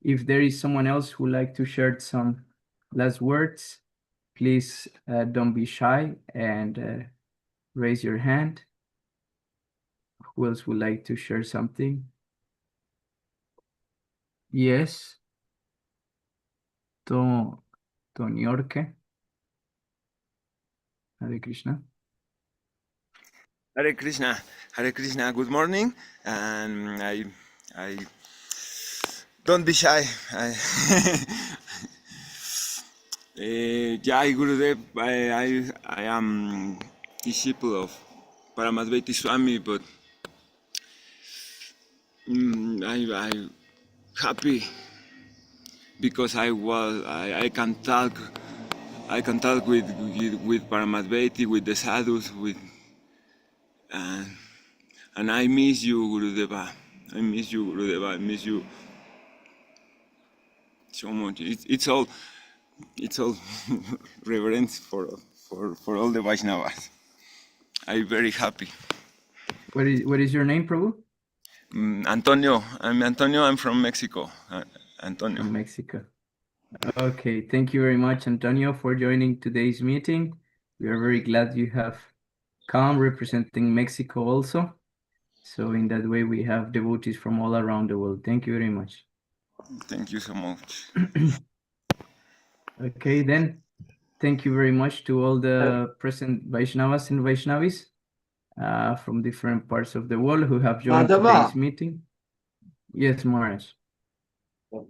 if there is someone else who would like to share some last words, please don't be shy and raise your hand. Who else would like to share something? Yes. Toniorke. Hare Krishna. Hare Krishna, Hare Krishna. Good morning, and I don't be shy. Jai Gurudev. I am disciple of Paramadvaiti Swami, but I happy because I can talk with Paramadvaiti, with the sadhus, and I miss you, Gurudeva. I miss you, Gurudeva. I miss you so much. It's all reverence for all the Vaishnavas. I'm very happy. What is your name, Prabhu? Antonio. I'm Antonio. I'm from Mexico. Antonio. From Mexico. Okay, thank you very much, Antonio, for joining today's meeting. We are very glad you have come representing Mexico also. So in that way, we have devotees from all around the world. Thank you very much. Thank you so much. Okay, then. Thank you very much to all the present Vaishnavas and Vaishnavis from different parts of the world who have joined today's meeting. Yes, Maharaj.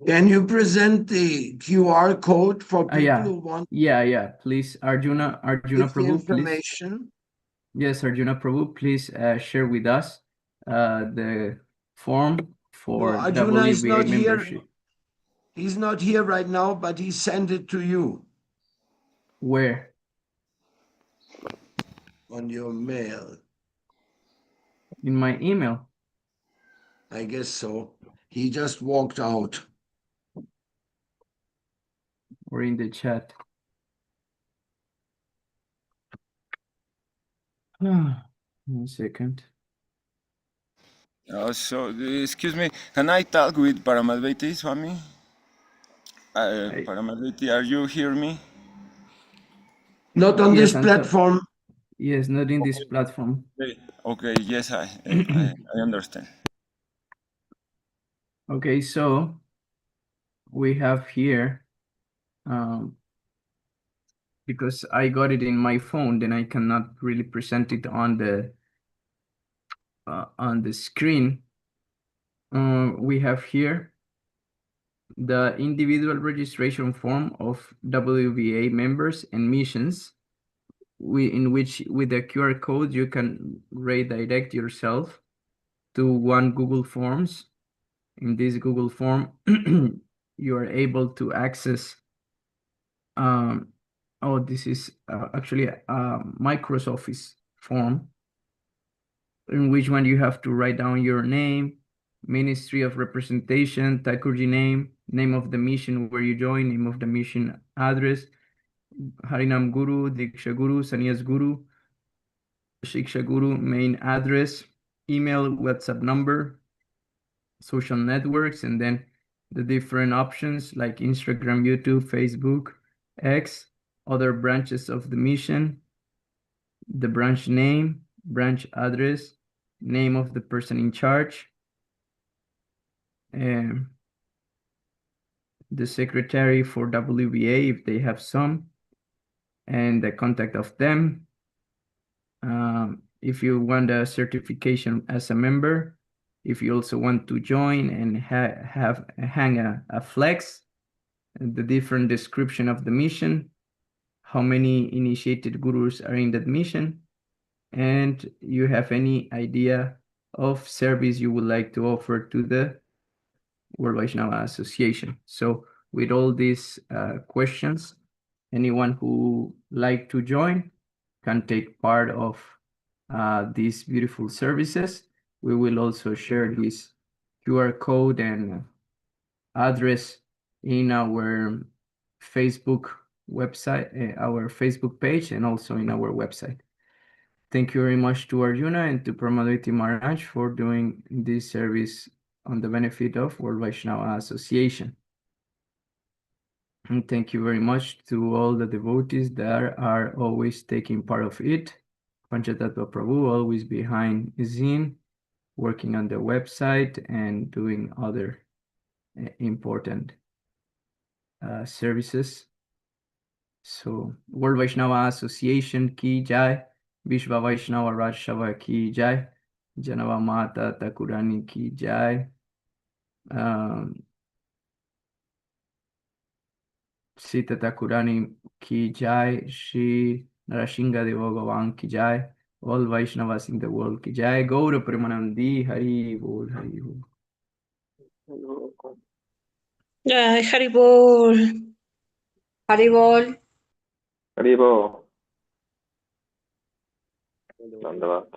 Can you present the QR code for people who want? Yeah. Please, Arjuna Prabhu, information. Please. Yes, Arjuna Prabhu, please share with us the form for Arjuna WVA is not membership. here. He's not here right now, but he sent it to you. Where? On your mail. In my email? I guess so. He just walked out. Or in the chat. One second. So, excuse me, can I talk with Paramadvaiti Swami? Paramadvaiti, are you hear me? Not on this platform. Yes, not in this platform. Okay, yes, I understand. Okay, so we have here, because I got it in my phone, then I cannot really present it on the screen. We have here the individual registration form of WVA members and missions, in which with the QR code you can redirect yourself to one Google Forms. In this Google form, you are able to access. This is actually a Microsoft Office form. in which one you have to write down your name, Ministry of Representation, Thakurji name of the mission where you join, name of the mission address, Harinam Guru, Diksha Guru, Sannyas Guru, Shiksha Guru, main address, email, WhatsApp number, social networks, and then the different options like Instagram, YouTube, Facebook, X, other branches of the mission, the branch name, branch address, name of the person in charge, and the secretary for WBA if they have some, and the contact of them. If you want a certification as a member, if you also want to join and hang a flex, the different description of the mission, how many initiated gurus are in that mission, and you have any idea of service you would like to offer to the World Vaisnava Association. So with all these questions, anyone who like to join can take part of these beautiful services. We will also share this QR code and address in our Facebook website, our Facebook page, and also in our website. Thank you very much to Arjuna and to Pramadviti Maharaj for doing this service on the benefit of World Vaishnava Association. And thank you very much to all the devotees that are always taking part of it. Panchatattva Prabhu always behind the scene, working on the website and doing other important services. So World Vaishnava Association ki jai, Vishva Vaishnava Rajsabha ki jai, Janava Mata Thakurani ki jai, Sita Thakurani ki jai, Shri Narasingha Deva Bhagavan ki jai, all Vaishnavas in the world ki jai, Gaura Premanandi, Hari Bol, Hari Bol. Jai Hari Bol. Hari Bol. Hari Bol. Dandavat.